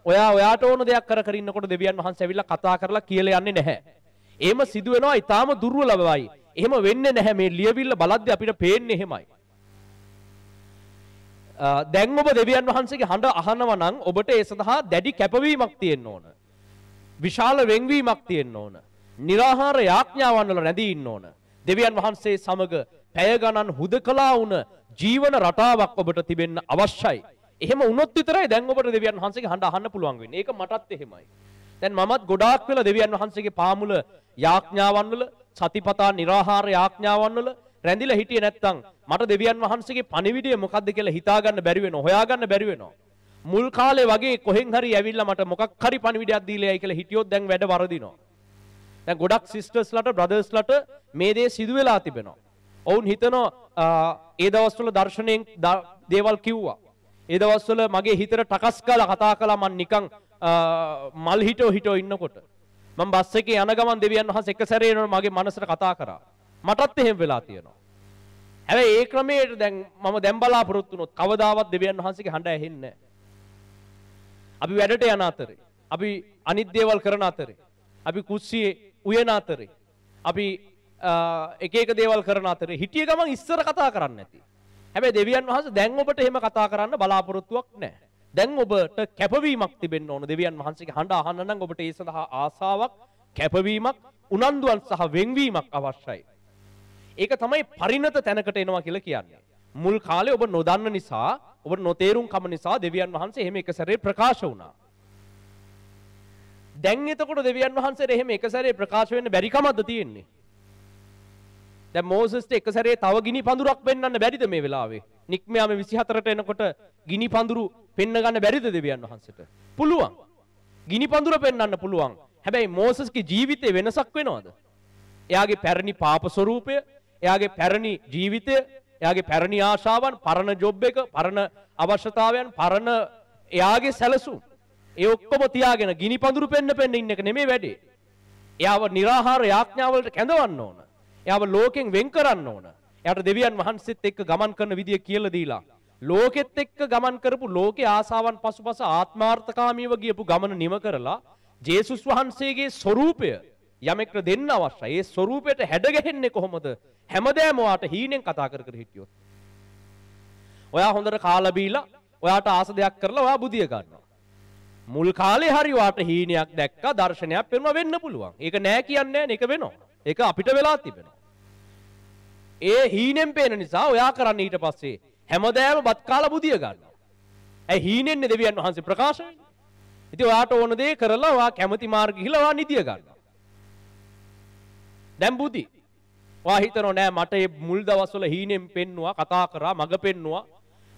ඔයාට ඕන දෙයක් කර ඉන්නකොට දෙවියන් වහන්සේ ඇවිල්ලා කතා කරලා කියලා යන්නේ නැහැ. එහෙම සිදු වෙනවා ඊටාම දුර්වලවයි. එහෙම වෙන්නේ නැහැ මේ ලියවිල්ල බලද්දී අපිට පේන්නේ එහෙමයි. දැන් ඔබ දෙවියන් වහන්සේගේ හඬ අහනවා නම් ඔබට ඒ සඳහා දැඩි කැපවීමක් තියෙන්න ඕන. විශාල වෙන්වීමක් තියෙන්න ඕන. निराहार යාඥාවන් වල රැඳී ඉන්න ඕන. දෙවියන් වහන්සේ සමග පැය ගණන් හුදකලා වුණ ජීවන රටාවක් ඔබට තිබෙන්න අවශ්‍යයි. එහෙම වුණොත් විතරයි දැන් ඔබට දෙවියන් වහන්සේගේ හඬ අහන්න පුළුවන් වෙන්නේ. ඒක මටත් එහෙමයි. දැන් මමත් ගොඩාක් වෙලා දෙවියන් වහන්සේගේ පාමුල යාඥාවන් වල සතිපතා निराहार යාඥාවන් වල රැඳිලා හිටියේ නැත්තම් මට දෙවියන් වහන්සේගේ පණිවිඩය මොකද්ද කියලා හිතා ගන්න බැරි වෙනවා. හොයා ගන්න බැරි වෙනවා. මුල් කාලේ වගේ කොහෙන් හරි ඇවිල්ලා මට මොකක් හරි පණිවිඩයක් දීලා යයි කියලා හිටියොත් දැන් වැඩ වරදිනවා. දැන් ගොඩක් සිස්ටර්ස්ලාට බ්‍රදර්ස්ලාට මේ දේ සිදු වෙලා තිබෙනවා. ඔවුන් හිතනවා ඒ දවස්වල දර්ශනයෙන් දේවල් කිව්වා. ඒ දවස්වල මගේ හිතට ටකස් ගාලා කතා කළා මං නිකන් මල් හිටෝ ඉන්නකොට. මම බස් එකේ යන ගමන් දෙවියන් වහන්සේ එක සැරේම මගේ මනසට කතා කරා. මටත් එහෙම වෙලා තියෙනවා. හැබැයි ඒ ක්‍රමයට දැන් මම දැන් බලාපොරොත්තු වුණොත් කවදාවත් දෙවියන් වහන්සේගේ හඬ ඇහෙන්නේ නැහැ. අපි වැඩට යන අතරේ, අපි අනිත් දේවල් කරන අතරේ, අපි කුස්සියේ උයන අතරේ, අපි එක දේවල් කරන අතරේ හිටිය ගමන් ඉස්සර කතා කරන්නේ නැති. හැබැයි දෙවියන් වහන්සේ දැන් ඔබට එහෙම කතා කරන්න බලාපොරොත්තුවක් නැහැ. දැන් ඔබට කැපවීමක් තිබෙන්න ඕන. දෙවියන් වහන්සේගේ හඬ අහන්න නම් ඔබට ඒ සඳහා ආසාවක්, කැපවීමක්, උනන්දුවක් සහ වෙන්වීමක් අවශ්‍යයි. ඒක තමයි පරිණත තැනකට එනවා කියලා කියන්නේ. මුල් කාලේ ඔබ නොදන්න නිසා, ඔබ නොතේරුම් කම නිසා දෙවියන් වහන්සේ එහෙම එක සැරේ ප්‍රකාශ වුණා. දැන් එතකොට දෙවියන් වහන්සේට එහෙම එක සැරේ ප්‍රකාශ වෙන්න බැරි කමක්ද තියෙන්නේ? දැන් මෝසස්ට එක සැරේ තව ගිනි පඳුරක් පෙන්වන්න බැරිද මේ වෙලාවේ? නික්මයාම 24ට එනකොට ගිනි පඳුරු පෙන්න ගන්න බැරිද දෙවියන් වහන්සේට? පුළුවන්. ගිනි පඳුර පෙන්වන්න පුළුවන්. හැබැයි මෝසස්ගේ ජීවිතේ වෙනසක් වෙනවද? එයාගේ පැරණි පාප ස්වරූපය, එයාගේ පැරණි ජීවිතය, එයාගේ පැරණි ආශාවන්, පරණ ජොබ් එක, පරණ අවශ්‍යතාවයන්, පරණ එයාගේ සැලසුම් ඒ ඔක්කොම තියාගෙන ගිනි පඳුරු පෙන්න ඉන්න එක නෙමෙයි වැඩේ. එයාව निराहार යාඥාවලට කැඳවන්න ඕන. එයාව ලෝකෙන් වෙන් කරන්න ඕන. එයාට දෙවියන් වහන්සේත් එක්ක ගමන් කරන විදිය කියලා දීලා ලෝකෙත් එක්ක ගමන් කරපු ලෝකේ ආසාවන් පසුපස ආත්මාර්ථකාමීව ගියපු ගමන නිම කරලා ජේසුස් වහන්සේගේ ස්වરૂපය යමෙක්ට දෙන්න අවශ්‍යයි. ඒ ස්වરૂපයට හැඩ ගැහෙන්නේ කොහොමද? හැමදේම ඔයාට හීනෙන් කතා කර හිටියොත්. ඔයා හොඳට කාලා බීලා ඔයාට ආස දෙයක් කරලා ඔයා බුදිය ගන්නවා. මුල් කාලේ හරි ඔයාට හීනයක් දැක්කා, දර්ශනයක් පෙනුවා වෙන්න පුළුවන්. ඒක නෑ කියන්නේ නෑ, ඒක වෙනවා. ඒක අපිට වෙලා තිබෙනවා. ඒ හීනෙන් පේන නිසා ඔයා කරන්නේ ඊට පස්සේ හැමදේම බත් කාලා බුදිය ගන්නවා. ඒ හීනෙන්නේ දෙවියන් වහන්සේ ප්‍රකාශ වෙන්නේ. ඉතින් ඔයාට ඕන දේ කරලා ඔයා කැමති මාර්ගෙ ගිහලා ඔයා නිදිය ගන්නවා. දැන් බුදි. ඔයා හිතනෝ නෑ මට මේ මුල් දවස්වල හීනෙන් පෙන්නුවා, කතා කරා, මග පෙන්නුවා.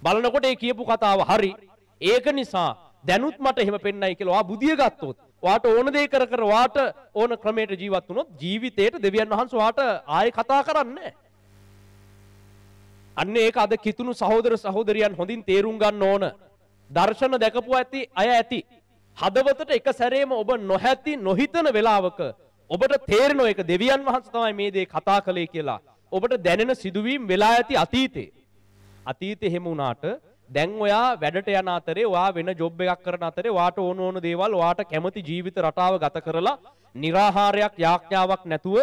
බලනකොට ඒ කියපු කතාව හරි. ඒක නිසා දැනුත් මට එහෙම පෙන්නයි කියලා ඔයා බුදිය ගත්තොත්, ඔයාට ඕන දේ කර ඔයාට ඕන ක්‍රමයට ජීවත් වුණොත් ජීවිතේට දෙවියන් වහන්සේ ඔයාට ආයෙ කතා කරන්නේ නැහැ. අන්න ඒක අද කිතුණු සහෝදර සහෝදරියන් හොඳින් තේරුම් ගන්න ඕන. දර්ශන දැකපු ඇති අය ඇති. හදවතට එක සැරේම ඔබ නොහැති නොහිතන වෙලාවක ඔබට තේරෙනවා ඒක දෙවියන් වහන්සේ තමයි මේ දේ කතා කළේ කියලා. ඔබට දැනෙන සිදුවීම් වෙලා ඇති අතීතේ. අතීතේ එහෙම වුණාට දැන් ඔයා වැඩට යන අතරේ, ඔයා වෙන ජොබ් එකක් කරන අතරේ ඔයාට ඕන දේවල්, ඔයාට කැමති ජීවිත රටාව ගත කරලා निराहारයක් යාඥාවක් නැතුව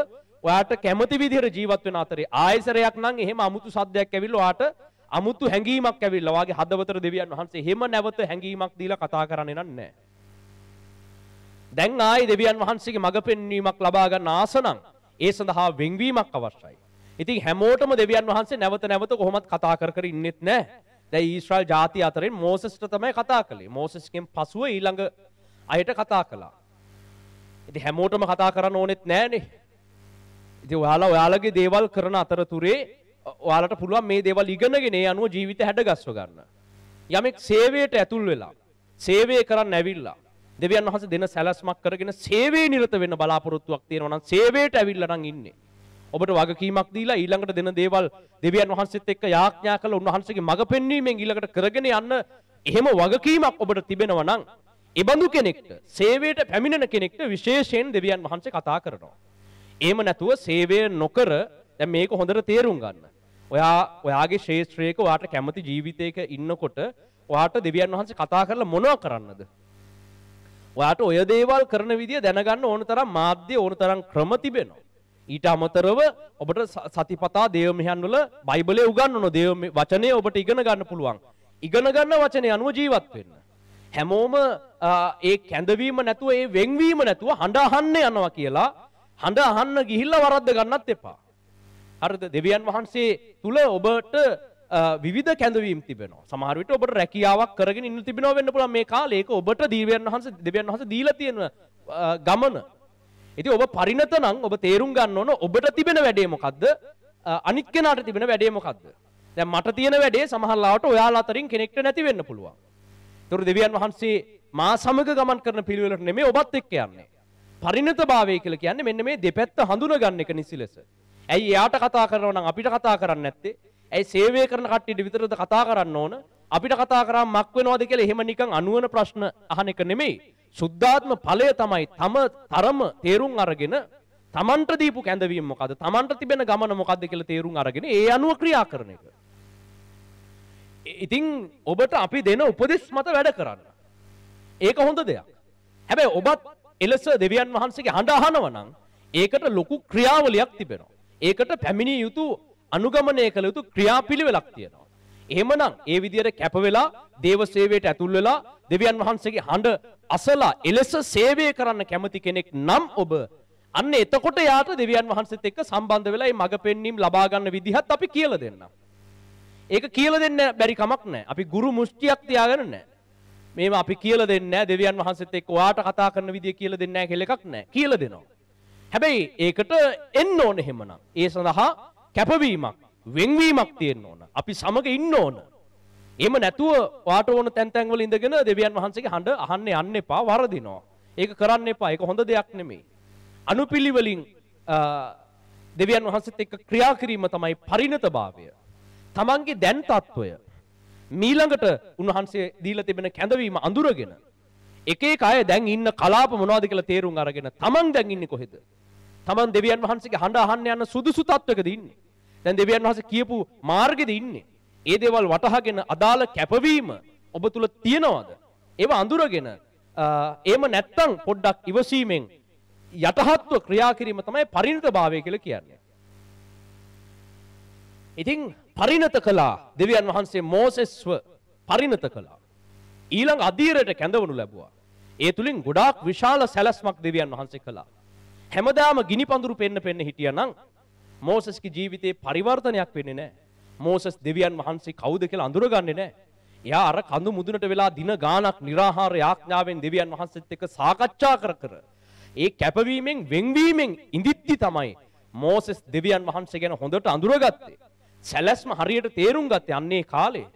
ඔයාට කැමති විදිහට ජීවත් වෙන අතරේ ආයසරයක් නම් එහෙම අමුතු සද්දයක් ඇවිල්ලා ඔයාට අමුතු හැඟීමක් ඇවිල්ලා ඔයාගේ හදවතට දෙවියන් වහන්සේ එහෙම නැවත හැඟීමක් දීලා කතා කරන්නේ නැහැ. දැන් ආයි දෙවියන් වහන්සේගේ මඟ පෙන්වීමක් ලබා ගන්න ආස නම් ඒ සඳහා වෙන්වීමක් අවශ්‍යයි. ඉතින් හැමෝටම දෙවියන් වහන්සේ නැවත නැවත කොහොමත් කතා කර ඉන්නෙත් නැහැ. දැන් ඊශ්‍රායල් ජාතිය අතරින් මෝසස්ට තමයි කතා කළේ. මෝසස්ගෙන් පසුව ඊළඟ අයට කතා කළා. ඉතින් හැමෝටම කතා කරන්න ඕනෙත් නැහනේ. ඉතින් ඔයාලගේ දේවල් කරන අතරතුරේ ඔයාලට පුළුවන් මේ දේවල් ඉගෙනගෙන ඒ අනුව ජීවිතය හැඩගස්ව ගන්න. යමෙක් සේවයට ඇතුල් වෙලා සේවය කරන්න ඇවිල්ලා දෙවියන් වහන්සේ දෙන සැලැස්මක් කරගෙන සේවයේ නිරත වෙන්න බලාපොරොත්තුවක් තියෙනවා නම් සේවයට ඇවිල්ලා නම් ඉන්නේ. ඔබට වගකීමක් දීලා ඊළඟට දෙන දේවල් දෙවියන් වහන්සේත් එක්ක යාඥා කරලා උන්වහන්සේගේ මඟ පෙන්වීමෙන් ඊළඟට කරගෙන යන්න එහෙම වගකීමක් ඔබට තිබෙනවා නම් ඒ බඳු කෙනෙක්ට සේවයට පැමිණෙන කෙනෙක්ට විශේෂයෙන් දෙවියන් වහන්සේ කතා කරනවා. එහෙම නැතුව සේවය නොකර දැන් මේක හොඳට තේරුම් ගන්න. ඔයාගේ ශ්‍රේෂ්ඨයක ඔයාට කැමති ජීවිතයක ඉන්නකොට ඔයාට දෙවියන් වහන්සේ කතා කරලා මොනවා කරන්නද? ඔයාට ඔය දේවල් කරන විදිය දැනගන්න ඕන තරම් මාධ්‍ය ඕන තරම් ක්‍රම තිබෙනවා. ඊට අමතරව ඔබට සතිපතා දේව මෙහයන් වල බයිබලයේ උගන්වන දේව වචනය ඔබට ඉගෙන ගන්න පුළුවන්. ඉගෙන ගන්න වචනේ අනුව ජීවත් වෙන්න. හැමෝම ඒ කැඳවීම නැතුව ඒ වෙන්වීම නැතුව හඬ අහන්න යනවා කියලා හඬ අහන්න ගිහිල්ලා වරද්ද ගන්නත් එපා. හරිද? දෙවියන් වහන්සේ තුල ඔබට විවිධ කැඳවීම් තිබෙනවා. සමහර විට ඔබට රැකියාවක් කරගෙන ඉන්න තිබෙනවා වෙන්න පුළුවන් මේ කාලේ. ඒක ඔබට දෙවියන් වහන්සේ දීලා තියෙන ගමන. ඉතින් ඔබ පරිණත නම් ඔබ තේරුම් ගන්න ඕන ඔබට තිබෙන වැඩේ මොකද්ද? අනිත් කෙනාට තිබෙන වැඩේ මොකද්ද? දැන් මට තියෙන වැඩේ සමහර ලාවට ඔයාලා අතරින් කෙනෙක්ට නැති වෙන්න පුළුවන්. ඒතර දෙවියන් වහන්සේ මා සමග ගමන් කරන පිළිවෙලට නෙමෙයි ඔබත් එක්ක යන්නේ. පරිණතභාවය කියලා කියන්නේ මෙන්න මේ දෙපැත්ත හඳුනා ගන්න එක නිසිලෙස. ඇයි එයාට කතා කරනවා නම් අපිට කතා කරන්නේ නැත්තේ? ඇයි සේවය කරන කට්ටියට විතරද කතා කරන්න ඕන? අපිට කතා කරාම මක් වෙනවද කියලා එහෙම නිකන් අනුවන ප්‍රශ්න අහන එක නෙමෙයි. සුද්ධාත්ම ඵලය තමයි තම තරම තේරුම් අරගෙන තමන්ට දීපු කැඳවීම මොකද්ද? තමන්ට තිබෙන ගමන මොකද්ද කියලා තේරුම් අරගෙන ඒ අනුව ක්‍රියා කරන එක. ඉතින් ඔබට අපි දෙන උපදෙස් මත වැඩ කරන්න. ඒක හොඳ දෙයක්. හැබැයි ඔබත් එලෙස දෙවියන් වහන්සේගේ හඬ අහනවා නම් ඒකට ලොකු ක්‍රියාවලියක් තිබෙනවා. ඒකට පැමිණිය යුතු අනුගමනය කළ යුතු ක්‍රියාපිළිවෙලක් තියෙනවා. එහෙමනම් ඒ විදිහට කැප වෙලා දේව සේවයට ඇතුල් වෙලා දෙවියන් වහන්සේගේ හඬ අසලා එලෙස සේවය කරන්න කැමති කෙනෙක් නම් ඔබ අන්න එතකොට යාට දෙවියන් වහන්සේත් එක්ක සම්බන්ධ වෙලා මේ මඟ පෙන්වීම ලබා ගන්න විදිහත් අපි කියලා දෙන්නම්. ඒක කියලා දෙන්න බැරි කමක් නැහැ. අපි ගුරු මුස්තියක් තියාගෙන නැහැ. මේව අපි කියලා දෙන්නේ නැහැ දෙවියන් වහන්සේත් එක්ක ඔයාට කතා කරන විදිය කියලා දෙන්නේ නැහැ කියලා එකක් නැහැ. කියලා දෙනවා. හැබැයි ඒකට එන්න ඕන එහෙමනම්. ඒ සඳහා කැපවීමක්, වෙන්වීමක් තියෙන්න ඕන. අපි සමග ඉන්න ඕන. එහෙම නැතුව ඔයාට ඕන තැන් වල ඉඳගෙන දෙවියන් වහන්සේගේ හඬ අහන්න යන්න එපා, වරදිනවා. ඒක කරන්න එපා. ඒක හොඳ දෙයක් නෙමෙයි. අනුපිළිවෙලින් දෙවියන් වහන්සේත් එක්ක ක්‍රියා කිරීම තමයි පරිණතභාවය. තමන්ගේ දැන් තත්වය මීළඟට උන්වහන්සේ දීලා තිබෙන කැඳවීම අඳුරගෙන එක එක අය දැන් ඉන්න කලාප මොනවද කියලා තේරුම් අරගෙන තමන් දැන් ඉන්නේ කොහෙද? තමන් දෙවියන් වහන්සේගේ හඬ අහන්න යන සුදුසු තත්වයකද ඉන්නේ? දැන් දෙවියන් වහන්සේ කියපු මාර්ගෙද ඉන්නේ? ඒ දේවල් වටහාගෙන අදාළ කැපවීම ඔබ තුල තියනවද? ඒව අඳුරගෙන එහෙම නැත්තම් පොඩ්ඩක් ඉවසීමෙන් යටහත්ව ක්‍රියා කිරීම තමයි පරිණතභාවය කියලා කියන්නේ. ඉතින් පරිණත කළා දෙවියන් වහන්සේ මෝසෙස්ව පරිණත කළා. ඊළඟ අධීරයට කැඳවනු ලැබුවා. ඒ තුලින් ගොඩාක් විශාල සැලැස්මක් දෙවියන් වහන්සේ කළා. හැමදාම ගිනි පඳුරු පෙන්න හිටියානම් මෝසෙස්ගේ ජීවිතේ පරිවර්තනයක් වෙන්නේ නැහැ. මෝසෙස් දෙවියන් වහන්සේ කවුද කියලා අඳුරගන්නේ නැහැ. එයා අර කඳු මුදුනට වෙලා දින ගාණක් निराහාර යාඥාවෙන් දෙවියන් වහන්සේත් එක්ක සාකච්ඡා කර ඒ කැපවීමෙන් වෙන්වීමෙන් ඉඳිද්දි තමයි මෝසෙස් දෙවියන් වහන්සේ ගැන හොඳට අඳුරගත්තේ. සැලැස්ම හරියට තේරුම් ගත්තේ අන්නේ කාලේ.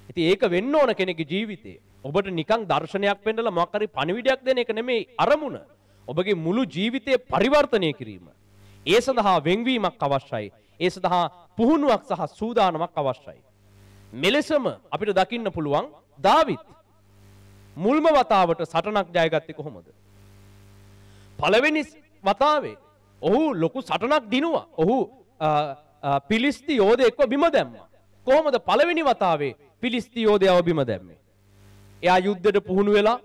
ඉතින් ඒක වෙන්න ඕන කෙනෙකුගේ ජීවිතේ. ඔබට නිකන් දර්ශනයක් පෙන්නලා මොකක් හරි පණිවිඩයක් දෙන එක නෙමෙයි අරමුණ. ඔබගේ මුළු ජීවිතේ පරිවර්තනය කිරීම. ඒ සඳහා වෙන්වීමක් අවශ්‍යයි. ඒ සඳහා පුහුණුවක් සහ සූදානමක් අවශ්‍යයි. මෙලෙසම අපිට දකින්න පුළුවන් දාවිත් මුල්ම වතාවට සටනක් ජයගත්තේ කොහොමද? පළවෙනි වතාවේ ඔහු ලොකු සටනක් දිනුවා. ඔහු පිලිස්ති යෝධයෙක්ව බිම දැම්මා. කොහොමද පළවෙනි වතාවේ පිලිස්ති යෝධයව බිම දැම්මේ? එයා යුද්ධෙට පුහුණු වෙලා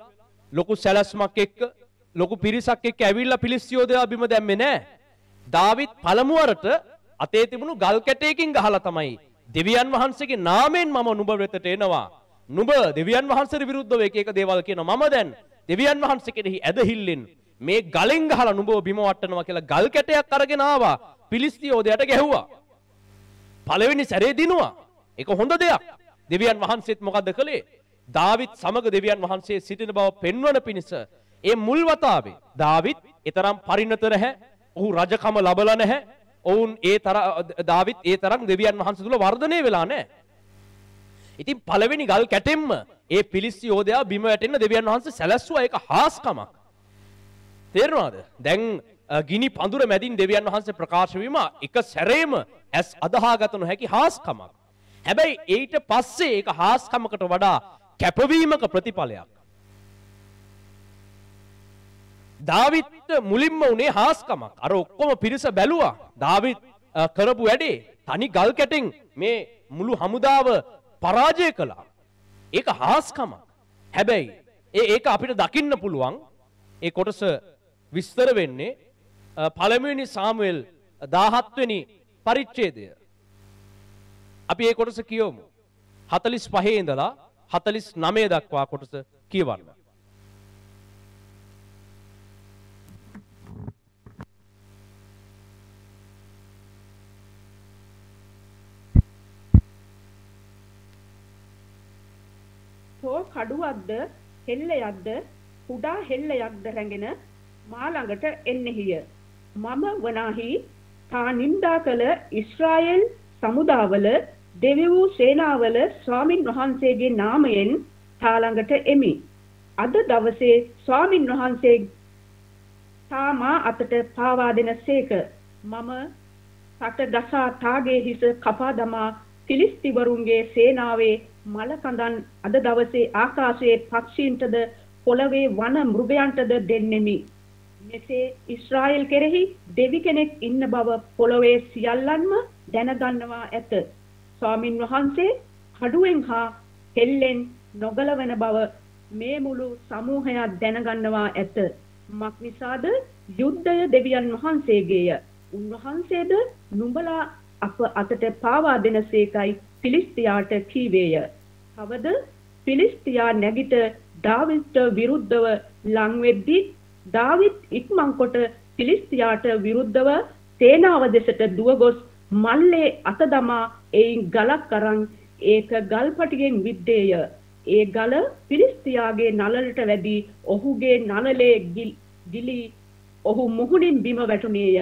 ලොකු සැලැස්මක් එක්ක ලොකු පිරිසක් එක්ක ඇවිල්ලා පිලිස්ති යෝධයව බිම දැම්මේ නෑ. දාවිත් පළමුවරට අතේ තිබුණු ගල් කැටයකින් ගහලා තමයි දෙවියන් වහන්සේගේ නාමයෙන් මම නුඹ වෙතට එනවා. නුඹ දෙවියන් වහන්සේට විරුද්ධව එක එක දේවල් කියනවා. මම දැන් දෙවියන් වහන්සේ කෙරෙහි ඇදහිල්ලෙන් මේ ගලෙන් ගහලා නුඹව බිම වට්ටනවා කියලා ගල් කැටයක් අරගෙන ආවා. පිලිස්ති යෝධයාට ගැහුවා. පළවෙනි සැරේ දිනුවා. ඒක හොඳ දෙයක්. දෙවියන් වහන්සේත් මොකද කළේ? දාවිත් සමග දෙවියන් වහන්සේ සිටින බව පෙන්වන පිණිස ඒ මුල් වතාවේ දාවිත් ඊතරම් පරිණත නැහැ. ඔහු රජකම ලබලා නැහැ. ඔවුන් දාවිත් ඒ තරම් දෙවියන් වහන්සේ තුල වර්ධනය වෙලා නැහැ. ඉතින් පළවෙනි ගල් කැටෙම්ම ඒ පිලිස්ති යෝධයා බිම වැටෙන්න දෙවියන් වහන්සේ සැලැස්සුවා. ඒක හාස්කමක්. තේරෙනවද? දැන් ගිනි පඳුර මැදින් දෙවියන් වහන්සේ ප්‍රකාශ වීම එක සැරේම ඇස් අදහාගත නොහැකි හාස්කමක්. හැබැයි ඊට පස්සේ ඒක හාස්කමකට වඩා කැපවීමක ප්‍රතිඵලයක්. දාවිත් මුලින්ම උනේ හාස්කමක්. අර ඔක්කොම පිරිස බැලුවා. දාවිත් කරපු වැඩේ තනි ගල් කැටෙන් මේ මුළු හමුදාව පරාජය කළා. ඒක හාස්කමක්. හැබැයි ඒක අපිට දකින්න පුළුවන්. ඒ කොටස විස්තර වෙන්නේ පළමුවෙනි සාමුවෙල් 17 වෙනි පරිච්ඡේදය. අපි ඒ කොටස කියවමු. 45 ඉඳලා 49 දක්වා කොටස කියවන්න. තෝ කඩුවක්ද හෙල්ලයක්ද කුඩා හෙල්ලයක්ද රැගෙන මා ළඟට එන්නේහිය. මම වනාහි තා නින්දා කළ ඊශ්‍රායෙල් සමුදාවල දෙවි වූ සේනාවල ස්වාමින් වහන්සේගේ නාමයෙන් තා ළඟට එමි. අද දවසේ ස්වාමින් වහන්සේ තා මා අතට පාවා දෙනසේක. මම සට ගසා තාගේ හිස කපා දමා ෆිලිස්තිවරුන්ගේ සේනාවේ මලකඳන් අද දවසේ ආකාශයේ පක්ෂීන්ටද පොළවේ වන මෘගයන්ටද දෙන්නෙමි. මෙසේ ඊශ්‍රායෙල් කෙරෙහි දෙවි කෙනෙක් ඉන්න බව පොළවේ සියල්ලන්ම දැනගන්නවා ඇත. ස්වාමින් වහන්සේ කඩුවෙන් හා හෙල්ලෙන් නොගලවන බව මේ මුළු සමූහයක් දැනගන්නවා ඇත. මක්නිසාද යුද්ධය දෙවියන් වහන්සේගේය. උන්වහන්සේද නුඹලා අප අතට පාවා දෙනසේකයි ෆිලිස්තියාට කීවේය. තවද ෆිලිස්තියා නැගිට දාවිද්ට විරුද්ධව ලං වෙද්දී දාවිද් ඉක්මන් කොට ෆිලිස්තියාට විරුද්ධව සේනාව දෙසට දුව ගොස් මල්ලේ අත දමා එයින් ගලක් අරන් ඒක ගල්පටියෙන් විද්දේය. ඒ ගල ෆිලිස්තියාගේ නළලට වැදී ඔහුගේ නළලේ ගිලී ඔහු මුහුණින් බිම වැටුණේය.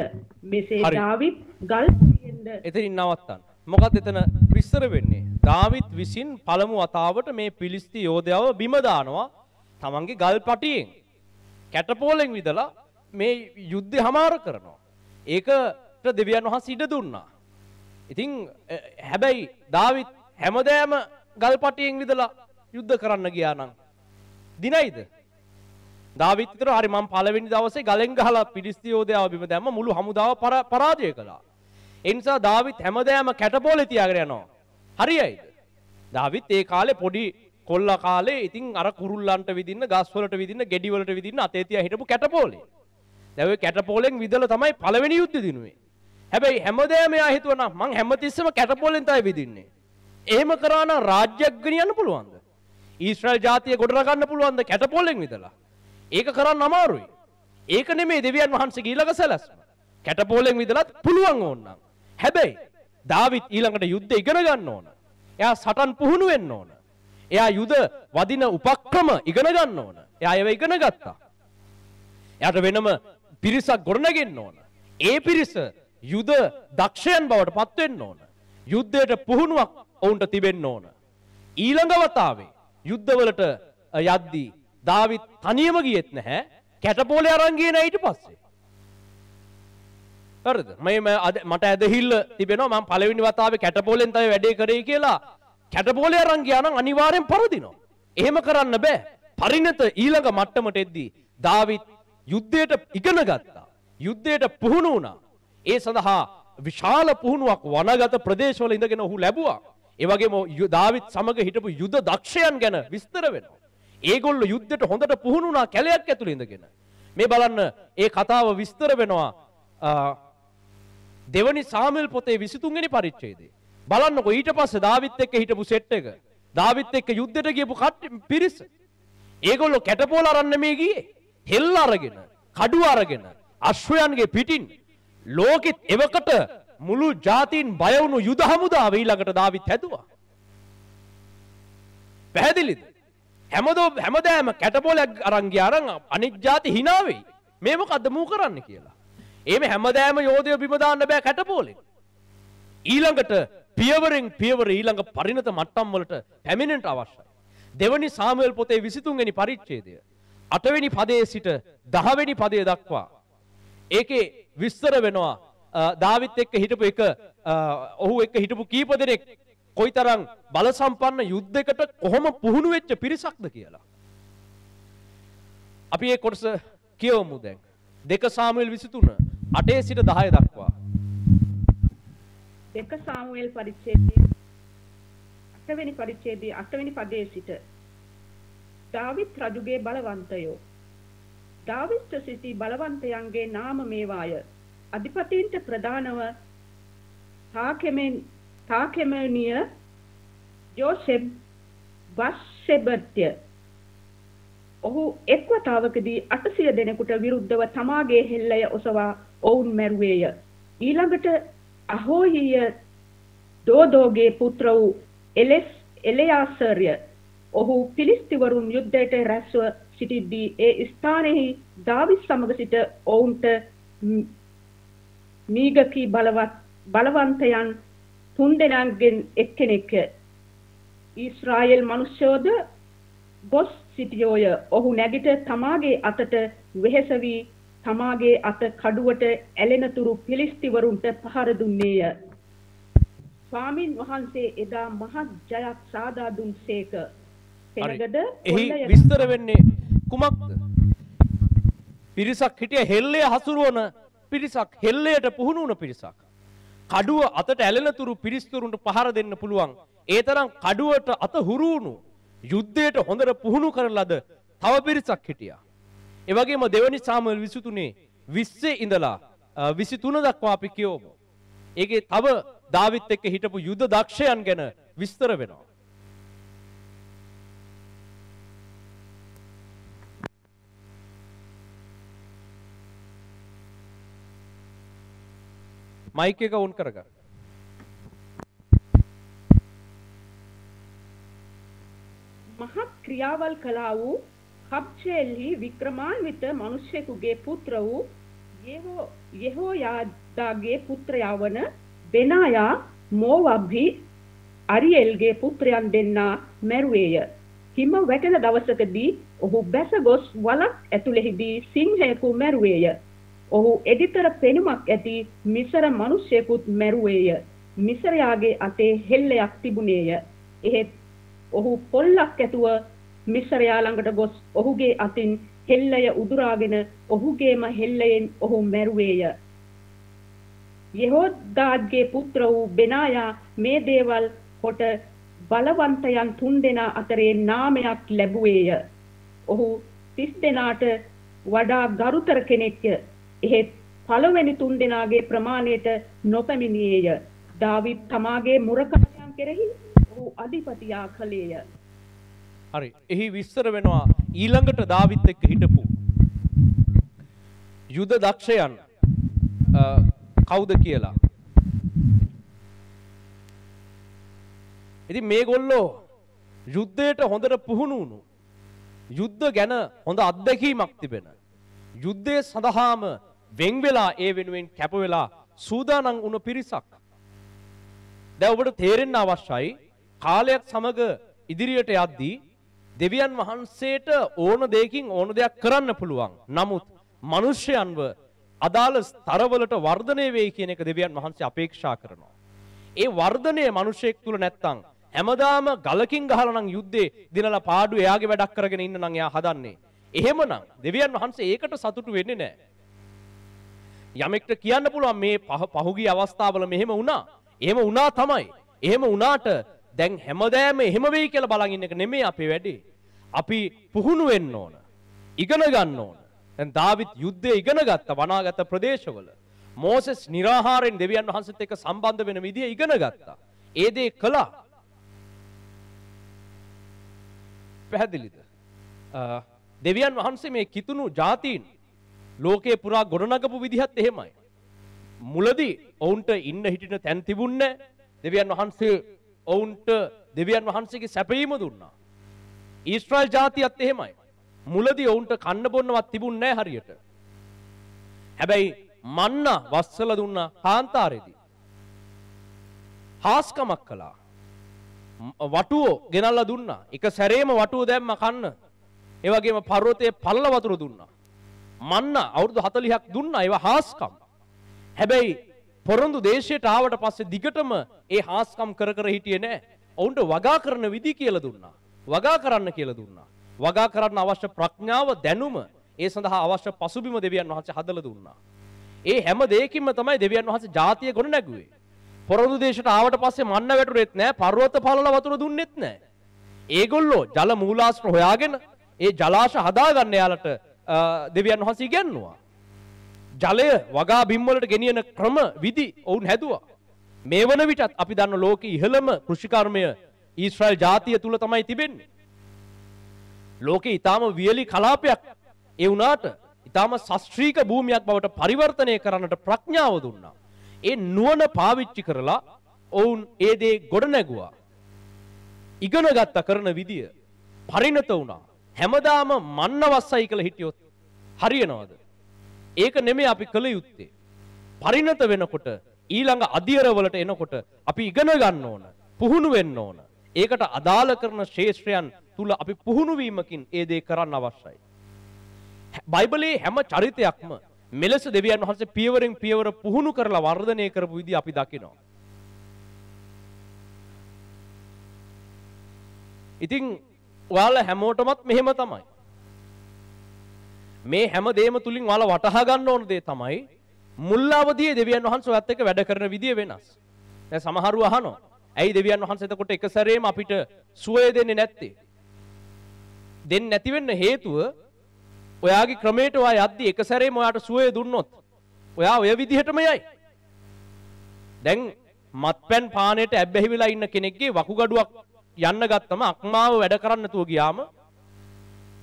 මෙසේ දාවිද් ගල්පටියෙන්ද එතනින් නවත්තන්න. මොකද එතන විස්තර වෙන්නේ දාවිත් විසින් පළමු වතාවට මේ පිලිස්ති යෝධයාව බිම දානවා තමන්ගේ ගල්පටියෙන් කැටපෝලෙන් විදලා මේ යුද්ධය හමාර කරනවා. ඒකට දෙවියන් වහන්සේ ඉඩ දුන්නා. ඉතින් හැබැයි දාවිත් හැමදෑම ගල්පටියෙන් විදලා යුද්ධ කරන්න ගියා නම් දිනයිද? දාවිත් විතර හරි මම පළවෙනි දවසේ ගලෙන් ගහලා පිලිස්ති යෝධයාව බිම දැම්ම මුළු හමුදාව පරාජය කළා. ඒ නිසා දාවිත් හැමදෑම කැටපෝලේ තියාගෙන යනවා. හරියයිද? දාවිත් ඒ කාලේ පොඩි කොල්ලා කාලේ ඉතින් අර කුරුල්ලන්ට විදින්න, ගස් වලට විදින්න, ගෙඩි වලට විදින්න අතේ තියා හිටපු කැටපෝලේ. දැන් ඔය කැටපෝලෙන් විදලා තමයි පළවෙනි යුද්ධෙ දිනුවේ. හැබැයි හැමදෑම එයා හිතුවා නම් මං හැමතිස්සෙම කැටපෝලෙන් තමයි විදින්නේ. එහෙම කරා නම් රාජ්‍යයක් ගෙනියන්න පුළුවන්ද? ඊශ්‍රායල් ජාතිය ගොඩනගන්න පුළුවන්ද කැටපෝලෙන් විදලා? ඒක කරන්න අමාරුයි. ඒක නෙමෙයි දෙවියන් වහන්සේගේ ඊළඟ සැලැස්ම. කැටපෝලෙන් විදලත් පුළුවන් ඕනනම්. හැබැයි දාවිත් ඊළඟට යුද්ධ ඉගෙන ගන්න ඕන. එයා සටන් පුහුණු වෙන්න ඕන. එයා යුද වදින උපක්‍රම ඉගෙන ගන්න ඕන. එයා ඒව ඉගෙන ගත්තා. එයාට වෙනම පිරිසක් ගොඩනගෙන්න ඕන. ඒ පිරිස යුද දක්ෂයන් බවට පත් වෙන්න ඕන. යුද්ධයට පුහුණුවක් ඔවුන්ට තිබෙන්න ඕන. ඊළඟ වතාවේ යුද්ධවලට යද්දී දාවිත් තනියම ගියෙත් නැහැ. කැටපෝලේ අරන් ගියේ නැහැ ඊට පස්සේ. හරිද? මට ඇදහිල්ල තිබෙනවා මම පළවෙනි වතාවේ කැටපෝලෙන් තමයි වැඩේ කරේ කියලා. කැටපෝලේ අරන් ගියා නම් අනිවාර්යෙන් පරදිනවා. එහෙම කරන්න බෑ. පරිණත ඊළඟ මට්ටමට එද්දී දාවිත් යුද්ධයට ඉගෙන ගත්තා. යුද්ධයට පුහුණු වුණා. ඒ සඳහා විශාල පුහුණුවක් වනගත ප්‍රදේශවල ඉඳගෙන ඔහු ලැබුවා. ඒ වගේම දාවිත් සමග හිටපු යුද දක්ෂයන් ගැන විස්තර වෙනවා. ඒගොල්ලෝ යුද්ධයට හොඳට පුහුණු වුණා කැලයක් ඇතුළේ ඉඳගෙන. මේ බලන්න ඒ කතාව විස්තර වෙනවා දෙවනි සාමුවෙල් පොතේ 23 වෙනි පරිච්ඡේදයේ. බලන්නකො ඊට පස්සේ දාවිත් එක්ක හිටපු සෙට් එක. දාවිත් එක්ක යුද්ධයට ගියපු පිරිස. ඒගොල්ලෝ කැටපෝල අරන් නෙමෙයි ගියේ. හෙල්ල අරගෙන, කඩුව අරගෙන, අශ්වයන්ගේ පිටින් ලෝකෙත් එවකට මුළු ජාතීන් බය වුණු යුද හමුදාව ඊළඟට දාවිත් හැදුවා. පැහැදිලිද? හැමදෑම කැටපෝලයක් අරන් ගියා නම් අනිත් ජාති hina වෙයි. මේ මොකද්ද මූ කරන්න කියලා. එහෙම හැමදෑම යෝධයෝ බිම දාන්න බෑ කැටපෝලෙන්. ඊළඟට පියවරෙන් පියවර ඊළඟ පරිණත මට්ටම් වලට පැමිණෙන්න අවශ්‍යයි. දෙවනි සාමුවෙල් පොතේ 23 වෙනි පරිච්ඡේදය 8 වෙනි පදයේ සිට 10 වෙනි පදය දක්වා ඒකේ විස්තර වෙනවා දාවිත් එක්ක හිටපු එක ඔහු එක්ක හිටපු කීප දෙනෙක් කොයිතරම් බල සම්පන්න යුද්ධයකට කොහොම පුහුණු වෙච්ච පිරිසක්ද කියලා. අපි මේ කොටස කියවමු දැන්. 2 සාමුවෙල් 23 8 සිට 10 දක්වා. 2 සාමුවෙල් පරිච්ඡේදයේ 8 වෙනි පරිච්ඡේදයේ 8 වෙනි පදයේ සිට දාවිත් රජුගේ බලවන්තයෝ. දාවිත් සිටි බලවන්තයන්ගේ නාම මේවාය. අධිපතීන්ට ප්‍රධානව තාකෙමනිය යෝසෙබ් වස්සෙබත්ය. ඔහු එක් වතාවකදී 800 දෙනෙකුට විරුද්ධව තමාගේ හෙල්ලය ඔසවා ඔවුන් මැරුවේය. ඊළඟට අහෝහිය දෝදෝගේ පුත්‍ර වූ එලෙයාසර්ය. ඔහු පිලිස්තිවරුන් යුද්ධයට රැස්ව සිටිද්දී ඒ ස්ථානයේ දාවිත් සමග සිට ඔවුන්ට මීගකී බලවන්තයන් 3 දෙනාගෙන් එක්කෙනෙක් ඊශ්‍රායෙල් මිනිසෝද ගොස් සිටියෝය. ඔහු නැගිට තමාගේ අතට වෙහෙස වී තමාගේ අත කඩුවට ඇලෙනතුරු පිලිස්තිවරුන්ට පහර දුන්නේය. ස්වාමින් වහන්සේ එදා මහත් ජයක් සාදා දුන්සේක. පෙරගද එහි විස්තර වෙන්නේ කුමක්ද? පිරිසක් හිටිය හෙල්ලය හසුරුවන පිරිසක්, හෙල්ලයට පුහුණු වුණ පිරිසක්. කඩුව අතට ඇලෙනතුරු පිරිස්තුරුන්ට පහර දෙන්න පුළුවන්. ඒ තරම් කඩුවට අත හුරු වුණු යුද්ධයට හොඳට පුහුණු කරන ලද තව පිරිසක් හිටියා. ඒ වගේම දෙවනි සාමුවෙල් 23 20 ඉඳලා 23 දක්වා අපි කියවමු. ඒකේ තව දාවිත් එක්ක හිටපු යුද්ධ දක්ෂයන් ගැන විස්තර වෙනවා. මයික් එක ඔන් කරගන්න. මහත් ක්‍රියාවල් කළා වූ හබ්ෂේල්හි වික්‍රමාන්විත මිනිසෙකුගේ පුත්‍ර වූ යෙහෝයාදාගේ පුත්‍රයා වන බෙනායා මෝවබ්හි අරියෙල්ගේ පුත්‍රයන් දෙන්නා මැරුවේය. හිම වැටෙන දවසකදී ඔහු බැස ගොස් වලක් ඇතුළෙහිදී සිංහයෙකු මැරුවේය. ඔහු එඩිතර පෙනුමක් ඇති මිසර මිනිසෙකුත් මැරුවේය. මිසරයාගේ අතේ හෙල්ලයක් තිබුණේය. එහෙත් ඔහු පොල්ලක් ඇතුව මිසරයා ළඟට ගොස් ඔහුගේ අතින් හෙල්ලය උදුරාගෙන ඔහුගේම හෙල්ලයෙන් ඔහු මැරුවේය. යෙහෝදාගේ පුත්‍ර වූ බෙනායා මේ දේවල් කොට බලවන්තයන් 3 දෙනා අතරේ නාමයක් ලැබුවේය. ඔහු 30 දෙනාට වඩා ගරුතර කෙනෙක්ය. එහෙත් පළවෙනි 3 දෙනාගේ ප්‍රමාණයට නොපැමිණියේය. දාවිත් තමාගේ මුරකයන් කෙරෙහි ඔහු අධිපතියා කළේය. හරි. එහි විස්තර වෙනවා ඊළඟට දාවිත් එක්ක හිටපු යුද දක්ෂයන් කවුද කියලා. ඉතින් මේගොල්ලෝ යුද්ධයට හොඳට පුහුණු වුණු, යුද්ධ ගැන හොඳ අත්දැකීමක් තිබෙන, යුද්ධය සඳහාම වෙන් වෙලා ඒ වෙනුවෙන් කැප වෙලා සූදානම් වුණ පිරිසක්. දැන් ඔබට තේරෙන්න අවශ්‍යයි කාලයක් සමග ඉදිරියට යද්දී දෙවියන් වහන්සේට ඕන දෙයකින් ඕන දෙයක් කරන්න පුළුවන්. නමුත් මිනිස්යන්ව අදාළ ස්තරවලට වර්ධනය වෙයි කියන එක දෙවියන් වහන්සේ අපේක්ෂා කරනවා. ඒ වර්ධනය මිනිසෙක් තුල නැත්තම් හැමදාම ගලකින් ගහලා නම් යුද්ධේ දිනලා පාඩු එයාගේ වැඩක් කරගෙන ඉන්න නම් එයා හදන්නේ. එහෙමනම් දෙවියන් වහන්සේ ඒකට සතුටු වෙන්නේ නැහැ. යමෙක්ට කියන්න පුළුවන් මේ පහුගිය අවස්ථාවල මෙහෙම වුණා. එහෙම වුණා තමයි. එහෙම වුණාට දැන් හැමදාම එහෙම වෙයි කියලා බලන් ඉන්න එක නෙමෙයි අපේ වැඩේ. අපි පුහුණු වෙන්න ඕන. ඉගෙන ගන්න ඕන. දැන් දාවිත් යුද්ධය ඉගෙන ගත්තා වනාගත ප්‍රදේශවල. මෝසෙස් නිරාහාරයෙන් දෙවියන් වහන්සේත් එක්ක සම්බන්ධ වෙන විදිය ඉගෙන ගත්තා. ඒ දේ කළා. පැහැදිලිද? දෙවියන් වහන්සේ මේ කිතුණු ජාතීන් ලෝකේ පුරා ගොඩනගපු විදිහත් එහෙමයි. මුලදී ඔවුන්ට ඉන්න හිටින තැන් තිබුණේ දෙවියන් වහන්සේ ඔවුන්ට දෙවියන් වහන්සේගේ සැපයීම දුන්නා. ඊශ්‍රායල් ජාතියත් එහෙමයි. මුලදී ඔවුන්ට කන්න බොන්නවත් තිබුණේ නැහැ හරියට. හැබැයි මන්නා වස්සල දුන්නා කාන්තාරේදී. හාස්කමක් කළා. වටුව ගෙනල්ලා දුන්නා. එක සැරේම වටුව දැම්ම කන්න. ඒ වගේම පර්වතයේ පල්ල වතුර දුන්නා. මන්න අවුරුදු 40ක් දුන්නා ඒවා හාස්කම්. හැබැයි පොරොන්දු දේශයට ආවට පස්සේ දිගටම ඒ හාස්කම් කර කර හිටියේ නෑ. ඔවුන්ට වගා කරන විදි කියලා දුන්නා. වගා කරන්න කියලා දුන්නා. වගා කරන්න අවශ්‍ය ප්‍රඥාව දැනුම ඒ සඳහා අවශ්‍ය පසුබිම දෙවියන් වහන්සේ හදලා දුන්නා. ඒ හැම දෙයකින්ම තමයි දෙවියන් වහන්සේ ජාතිය ගොඩ නැගුවේ. පොරොන්දු දේශයට ආවට පස්සේ මන්න වැටුරෙත් නෑ, පර්වත පළල වතුර දුන්නෙත් නෑ. ඒගොල්ලෝ ජල මූලාශ්‍ර හොයාගෙන ඒ ජලාශ හදාගන්න යාලට දෙවියන් වහන්සේ ඉගැන්නුවා. ජලය වගා බිම් වලට ගෙනියන ක්‍රම විදි ඔවුන් හැදුවා. මේ වන විටත් අපි දන්න ලෝකේ ඉහළම කෘෂිකර්මය ඊශ්‍රායල් ජාතිය තුල තමයි තිබෙන්නේ. ලෝකේ ඊටාම වියලි කලාපයක් ඒ වුණාට ඊටාම ශාස්ත්‍රීය භූමියක් බවට පරිවර්තනය කරන්නට ප්‍රඥාව දුන්නා. ඒ නුවණ පාවිච්චි කරලා ඔවුන් ඒ දේ ගොඩ නැගුවා. ඉගෙන ගත්ත කරන විදිය පරිණත වුණා. හැමදාම මන්නවස්සයි කියලා හිටියොත් හරියනවද? ඒක නෙමෙයි අපි කළ යුත්තේ. පරිණත වෙනකොට ඊළඟ අධ්‍යයනවලට එනකොට අපි ඉගෙන ගන්න ඕන, පුහුණු වෙන්න ඕන. ඒකට අදාළ කරන ශේෂ්ත්‍රයන් තුල අපි පුහුණු වීමකින් ඒ දේ කරන්න අවශ්‍යයි. බයිබලයේ හැම චරිතයක්ම මෙලෙස දෙවියන් වහන්සේ පියවරෙන් පියවර පුහුණු කරලා වර්ධනය කරපු විදිහ අපි දකිනවා. ඉතින් ඔයාලා හැමෝටමත් මෙහෙම තමයි. මේ හැම දෙයක්ම තුලින් ඔයාලා වටහා ගන්න ඕන දේ තමයි මුල් අවදියේ දෙවියන් වහන්සේ ඔයත් එක්ක වැඩ කරන විදිය වෙනස්. දැන් සමහරව අහනවා, ඇයි දෙවියන් වහන්සේ එතකොට එක සැරේම අපිට සුවය දෙන්නේ නැත්තේ? දෙන්නේ නැති වෙන්න හේතුව ඔයාගේ ක්‍රමයට ඔයා යද්දි එක සැරේම ඔයාට සුවය දුන්නොත් ඔයා ඔය විදිහටම යයි. දැන් මත්පැන් පානයට ඇබ්බැහි වෙලා ඉන්න කෙනෙක්ගේ වකුගඩුවක් යන්න ගත්තම අක්මාව වැඩ කරන්න නැතුව ගියාම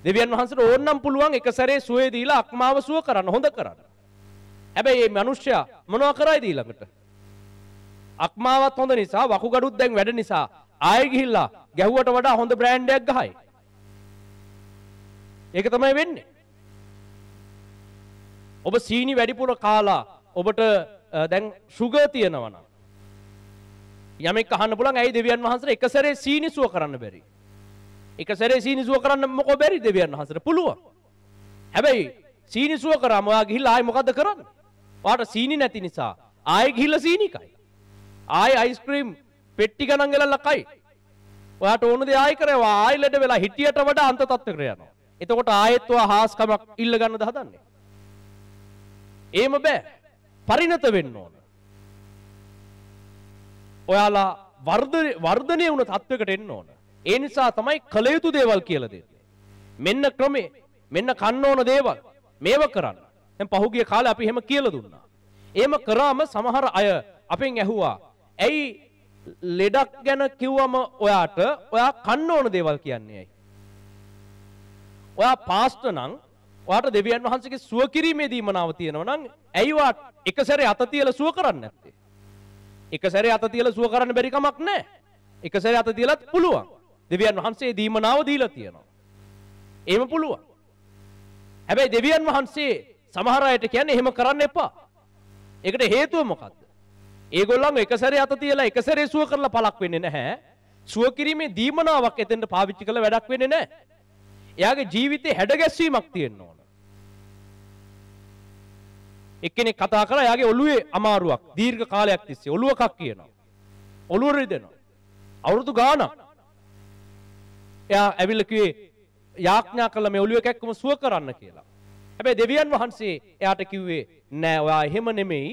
දෙවියන් වහන්සේට ඕනනම් පුළුවන් එක සැරේ සුවය දීලා අක්මාව සුව කරන්න, හොඳ කරන්න. හැබැයි මේ මිනිස්සයා මොනවා කරයිද ඊළඟට? අක්මාවත් හොඳ නිසා වකුගඩුත් දැන් වැඩ නිසා ආයෙ ගිහිල්ලා ගැහුවට වඩා හොඳ බ්‍රෑන්ඩ් එකක් ගහයි. ඒක තමයි වෙන්නේ. ඔබ සීනි වැඩිපුර කාලා ඔබට දැන් සුගර් තියෙනවා නම් යමෙක් අහන්න පුළුවන් ඇයි දෙවියන් වහන්සේට එක සැරේ සීනි සුව කරන්න බැරි? එක සැරේ සීනි සුව කරන්න මොකෝ බැරි දෙවියන් වහන්සේට? පුළුවන්. හැබැයි සීනි සුව කරාම ඔයා ගිහිල්ලා ආයෙ මොකද්ද කරන්නේ? ඔයාට සීනි නැති නිසා ආයෙ ගිහිල්ලා සීනි කයි. ආයෙ අයිස්ක්‍රීම් පෙට්ටි ගණන් ගලලා කයි. ඔයාට ඕන දේ ආයෙ කරේවා ආයෙ ලෙඩ වෙලා හිටියට වඩා අන්ත තත්ත්වයකට යනවා. එතකොට ආයෙත් ඔයා හාස්කමක් ඉල්ල ගන්නද හදන්නේ? එහෙම බෑ. පරිණත වෙන්න ඕන. ඔයාලා වර්ධනය වුණ තත්වයකට එන්න ඕන. ඒ නිසා තමයි කළ යුතු දේවල් කියලා දෙන්නේ. මෙන්න ක්‍රමේ, මෙන්න කන්න ඕන දේවල් මේව කරන්න. දැන් පහුගිය කාලේ අපි එහෙම කියලා දුන්නා. එහෙම කරාම සමහර අය අපෙන් ඇහුවා, "ඇයි ලෙඩක් ගැන කිව්වම ඔයා කන්න ඕන දේවල් කියන්නේ ඇයි? ඔයා පාස්ටර් නම් ඔයාට දෙවියන් වහන්සේගේ සුව කිරීමේදී මනාව තියෙනවා නම් ඇයි ඔයා එක සැරේ අත තියලා සුව කරන්නේ නැත්තේ? එක සැරේ අත තියලා සුව කරන්න බැරි කමක් නැහැ. එක සැරේ අත තියලත් පුළුවන්. දෙවියන් වහන්සේ දීමනාව දීලා තියෙනවා. එහෙම පුළුවන්. හැබැයි දෙවියන් වහන්සේ සමහර අයට කියන්නේ එහෙම කරන්න එපා. ඒකට හේතුව මොකක්ද? ඒගොල්ලන් එක සැරේ අත තියලා එක සැරේ සුව කරලා පළක් වෙන්නේ නැහැ. සුව කිරීමේ දීමනාවක් එතෙන්ට පාවිච්චි කළ වැඩක් වෙන්නේ නැහැ. එයාගේ ජීවිතේ හැඩගැස්වීමක් තියෙන්න ඕන. එක්කෙනෙක් කතා කරලා එයාගේ ඔළුවේ අමාරුවක් දීර්ඝ කාලයක් තිස්සේ ඔළුව කක් කියනවා. ඔළුව රිදෙනවා. අවුරුදු ගාණක්. එයා ඇවිල්ලා කිව්වේ යාඥා කළා මේ ඔළුව කැක්කම සුව කරන්න කියලා. හැබැයි දෙවියන් වහන්සේ එයාට කිව්වේ නෑ ඔයා එහෙම නෙමෙයි.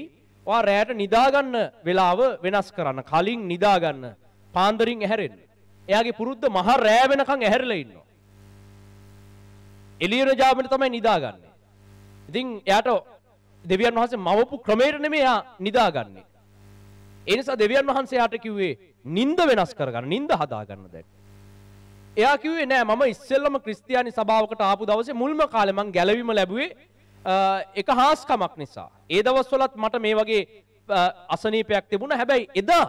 ඔයා රැයට නිදා ගන්න වෙලාව වෙනස් කරන්න. කලින් නිදා ගන්න. පාන්දරින් ඇහැරෙන්න. එයාගේ පුරුද්ද මහ රෑ වෙනකන් ඇහැරලා ඉන්නවා. එළියන ජාමෙන් තමයි නිදාගන්නේ. ඉතින් එයාට දෙවියන් වහන්සේ මවපු ක්‍රමයට නෙමෙයි එයා නිදාගන්නේ. ඒ නිසා දෙවියන් වහන්සේ එයාට කිව්වේ නිින්ද වෙනස් කරගන්න, නිින්ද හදාගන්න දැන්. එයා කිව්වේ නෑ මම ඉස්සෙල්ලම ක්‍රිස්තියානි සභාවකට ආපු දවසේ මුල්ම කාලේ මං ගැලවීම ලැබුවේ එක හාස්කමක් නිසා. ඒ දවස්වලත් මට මේ වගේ අසනීපයක් තිබුණා. හැබැයි එදා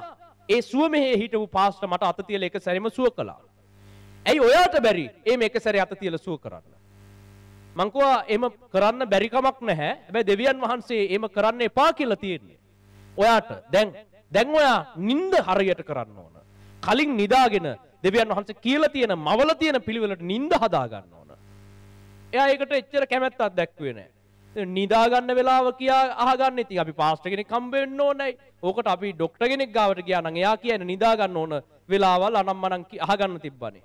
ඒ සුව මෙහෙ හිටපු පාස්ටර් මට අත තියලා එක සැරේම සුව කළා. ඇයි ඔයාට බැරි මේ එක සැරේ අත තියලා සුව කරන්න? මං කිව්වා එහෙම කරන්න බැරි කමක් නැහැ. හැබැයි දෙවියන් වහන්සේ එහෙම කරන්න එපා කියලා තියෙන්නේ. ඔයාට දැන් ඔයා නිින්ද හරියට කරන්න ඕන. කලින් නිදාගෙන දෙවියන් වහන්සේ කියලා තියෙන මවල තියෙන පිළිවෙලට නිින්ද හදා ගන්න ඕන. එයා ඒකට එච්චර කැමැත්තක් දැක්ුවේ නැහැ. නිදා ගන්න වෙලාව කියා අහගන්න. ඉතින් අපි පාස්ටර් කෙනෙක් හම්බ වෙන්න ඕනේ. ඕකට අපි ડોක්ටර් කෙනෙක් ගාවට ගියා නම් එයා කියන්නේ නිදා ගන්න ඕන වෙලාවල් අනම්මනම් අහගන්න තිබ්බනේ.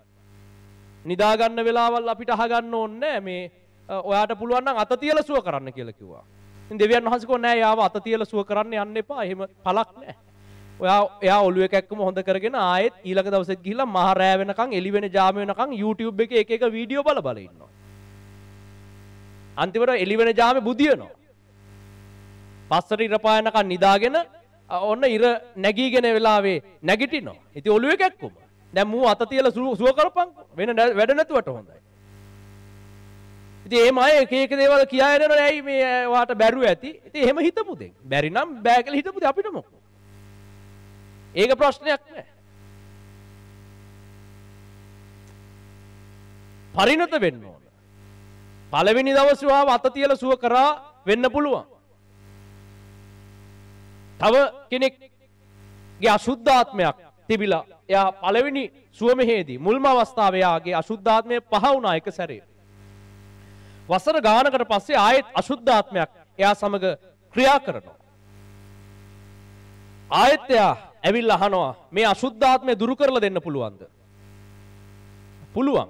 නිදා ගන්න වෙලාවල් අපිට අහගන්න ඕනේ මේ ඔයාට පුළුවන් නම් අත තියලා සුව කරන්න කියලා කිව්වා. ඉතින් දෙවියන් වහන්සේ කිව්වා නෑ යාව අත තියලා සුව කරන්න යන්න එපා. එහෙම පළක් නෑ. එයා ඔළුවේ කැක්කම හොඳ කරගෙන ආයෙත් ඊළඟ දවසෙත් ගිහිල්ලා මහ රෑ වෙනකන් එළි වෙන ජාම වෙනකන් YouTube එකේ එක වීඩියෝ බල ඉන්නවා. අන්තිමට එළි වෙන ජාමේ බුදියනවා. පස්සට ඉර පායනකන් නිදාගෙන ඔන්න ඉර නැගීගෙන වෙලාවේ නැගිටිනවා. ඉතින් ඔළුවේ කැක්කුම. දැන් මූ අත තියලා සුව කරපන්කො. වෙන වැඩ නැතුවට හොඳයි. ඉතින් එහෙම අය එක එක දේවල් කියා යනවනේ ඇයි මේ ඔයාට බැරුව ඇති. ඉතින් එහෙම හිතමු දෙන්න. බැරි නම් බෑ කියලා හිතමු අපිට මොකෝ. ඒක ප්‍රශ්නයක් නෑ. පරිණත වෙන්න ඕන. පළවෙනි දවසේ ආව අත තියලා සුව කරා වෙන්න පුළුවන්. තව කෙනෙක්ගේ අසුද්ධාත්මයක් තිබිලා එයා පළවෙනි සුවමෙහිදී මුල්ම අවස්ථාවේ එයාගේ අසුද්ධාත්මය පහ වුණා එක සැරේ. වසර ගානකට පස්සේ ආයෙත් අසුද්ධාත්මයක් එයා සමග ක්‍රියා කරනවා. ආයෙත් එයා ඇවිල්ලා අහනවා මේ අසුද්ධාත්මය දුරු කරලා දෙන්න පුළුවන්ද? පුළුවන්.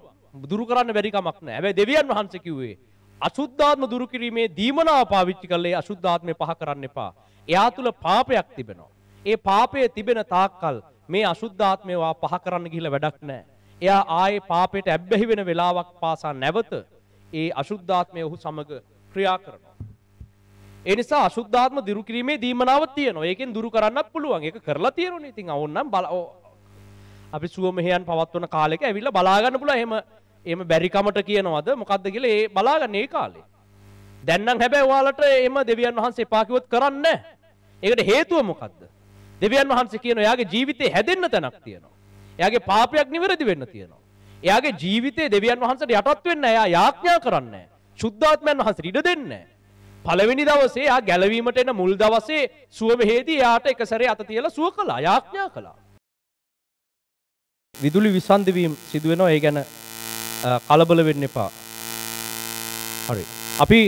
දුරු කරන්න බැරි කමක් නැහැ. හැබැයි දෙවියන් වහන්සේ කිව්වේ අසුද්ධාත්ම දුරු කිරීමේ දීමනාව පාවිච්චි කරලා ඒ අසුද්ධාත්මය පහ කරන්න එපා. එයා තුල පාපයක් තිබෙනවා. ඒ පාපයේ තිබෙන තාක්කල් මේ අසුද්ධාත්මය පහ කරන්න ගිහිල්ලා වැඩක් නැහැ. එයා ආයේ පාපයට ඇබ්බැහි වෙන වෙලාවක් පාසා නැවත ඒ අසුද්ධාත්මය ඔහු සමග ක්‍රියා කරනවා. ඒ නිසා අසුද්ධාත්ම දුරු කිරීමේ දීමනාවක් තියෙනවා. ඒකෙන් දුරු කරන්නත් පුළුවන්. ඒක කරලා තියෙනවනේ. ඉතින් ඕන්නම් අපි සුව මෙහෙයන් පවත්වන කාලෙක ඇවිල්ලා බලා ගන්න පුළුවන්. එහෙම බැරි කමට කියනවද මොකද්ද කියලා ඒ බලාගන්න ඒ කාලේ. දැන් නම් හැබැයි ඔයාලට එහෙම දෙවියන් වහන්සේ එපා කිව්වොත් කරන්නේ නැහැ. ඒකට හේතුව මොකද්ද? දෙවියන් වහන්සේ කියනවා එයාගේ ජීවිතේ හැදෙන්න තැනක් තියෙනවා. එයාගේ පාපයක් නිවැරදි වෙන්න තියෙනවා. එයාගේ ජීවිතේ දෙවියන් වහන්සේට යටත් වෙන්න එයා යාඥා කරන්නේ නැහැ. සුද්ධාත්මයන් වහන්සේට ඉඩ දෙන්නේ නැහැ. පළවෙනි දවසේ එයා ගැලවීමට එන මුල් දවසේ සුව මෙහෙදී එයාට එක සැරේ අත තියලා සුව කළා. යාඥා කළා. විදුලි විසන්ධි වීම සිදු වෙනවා. ඒ ගැන කලබල වෙන්න එපා. හරි. අපි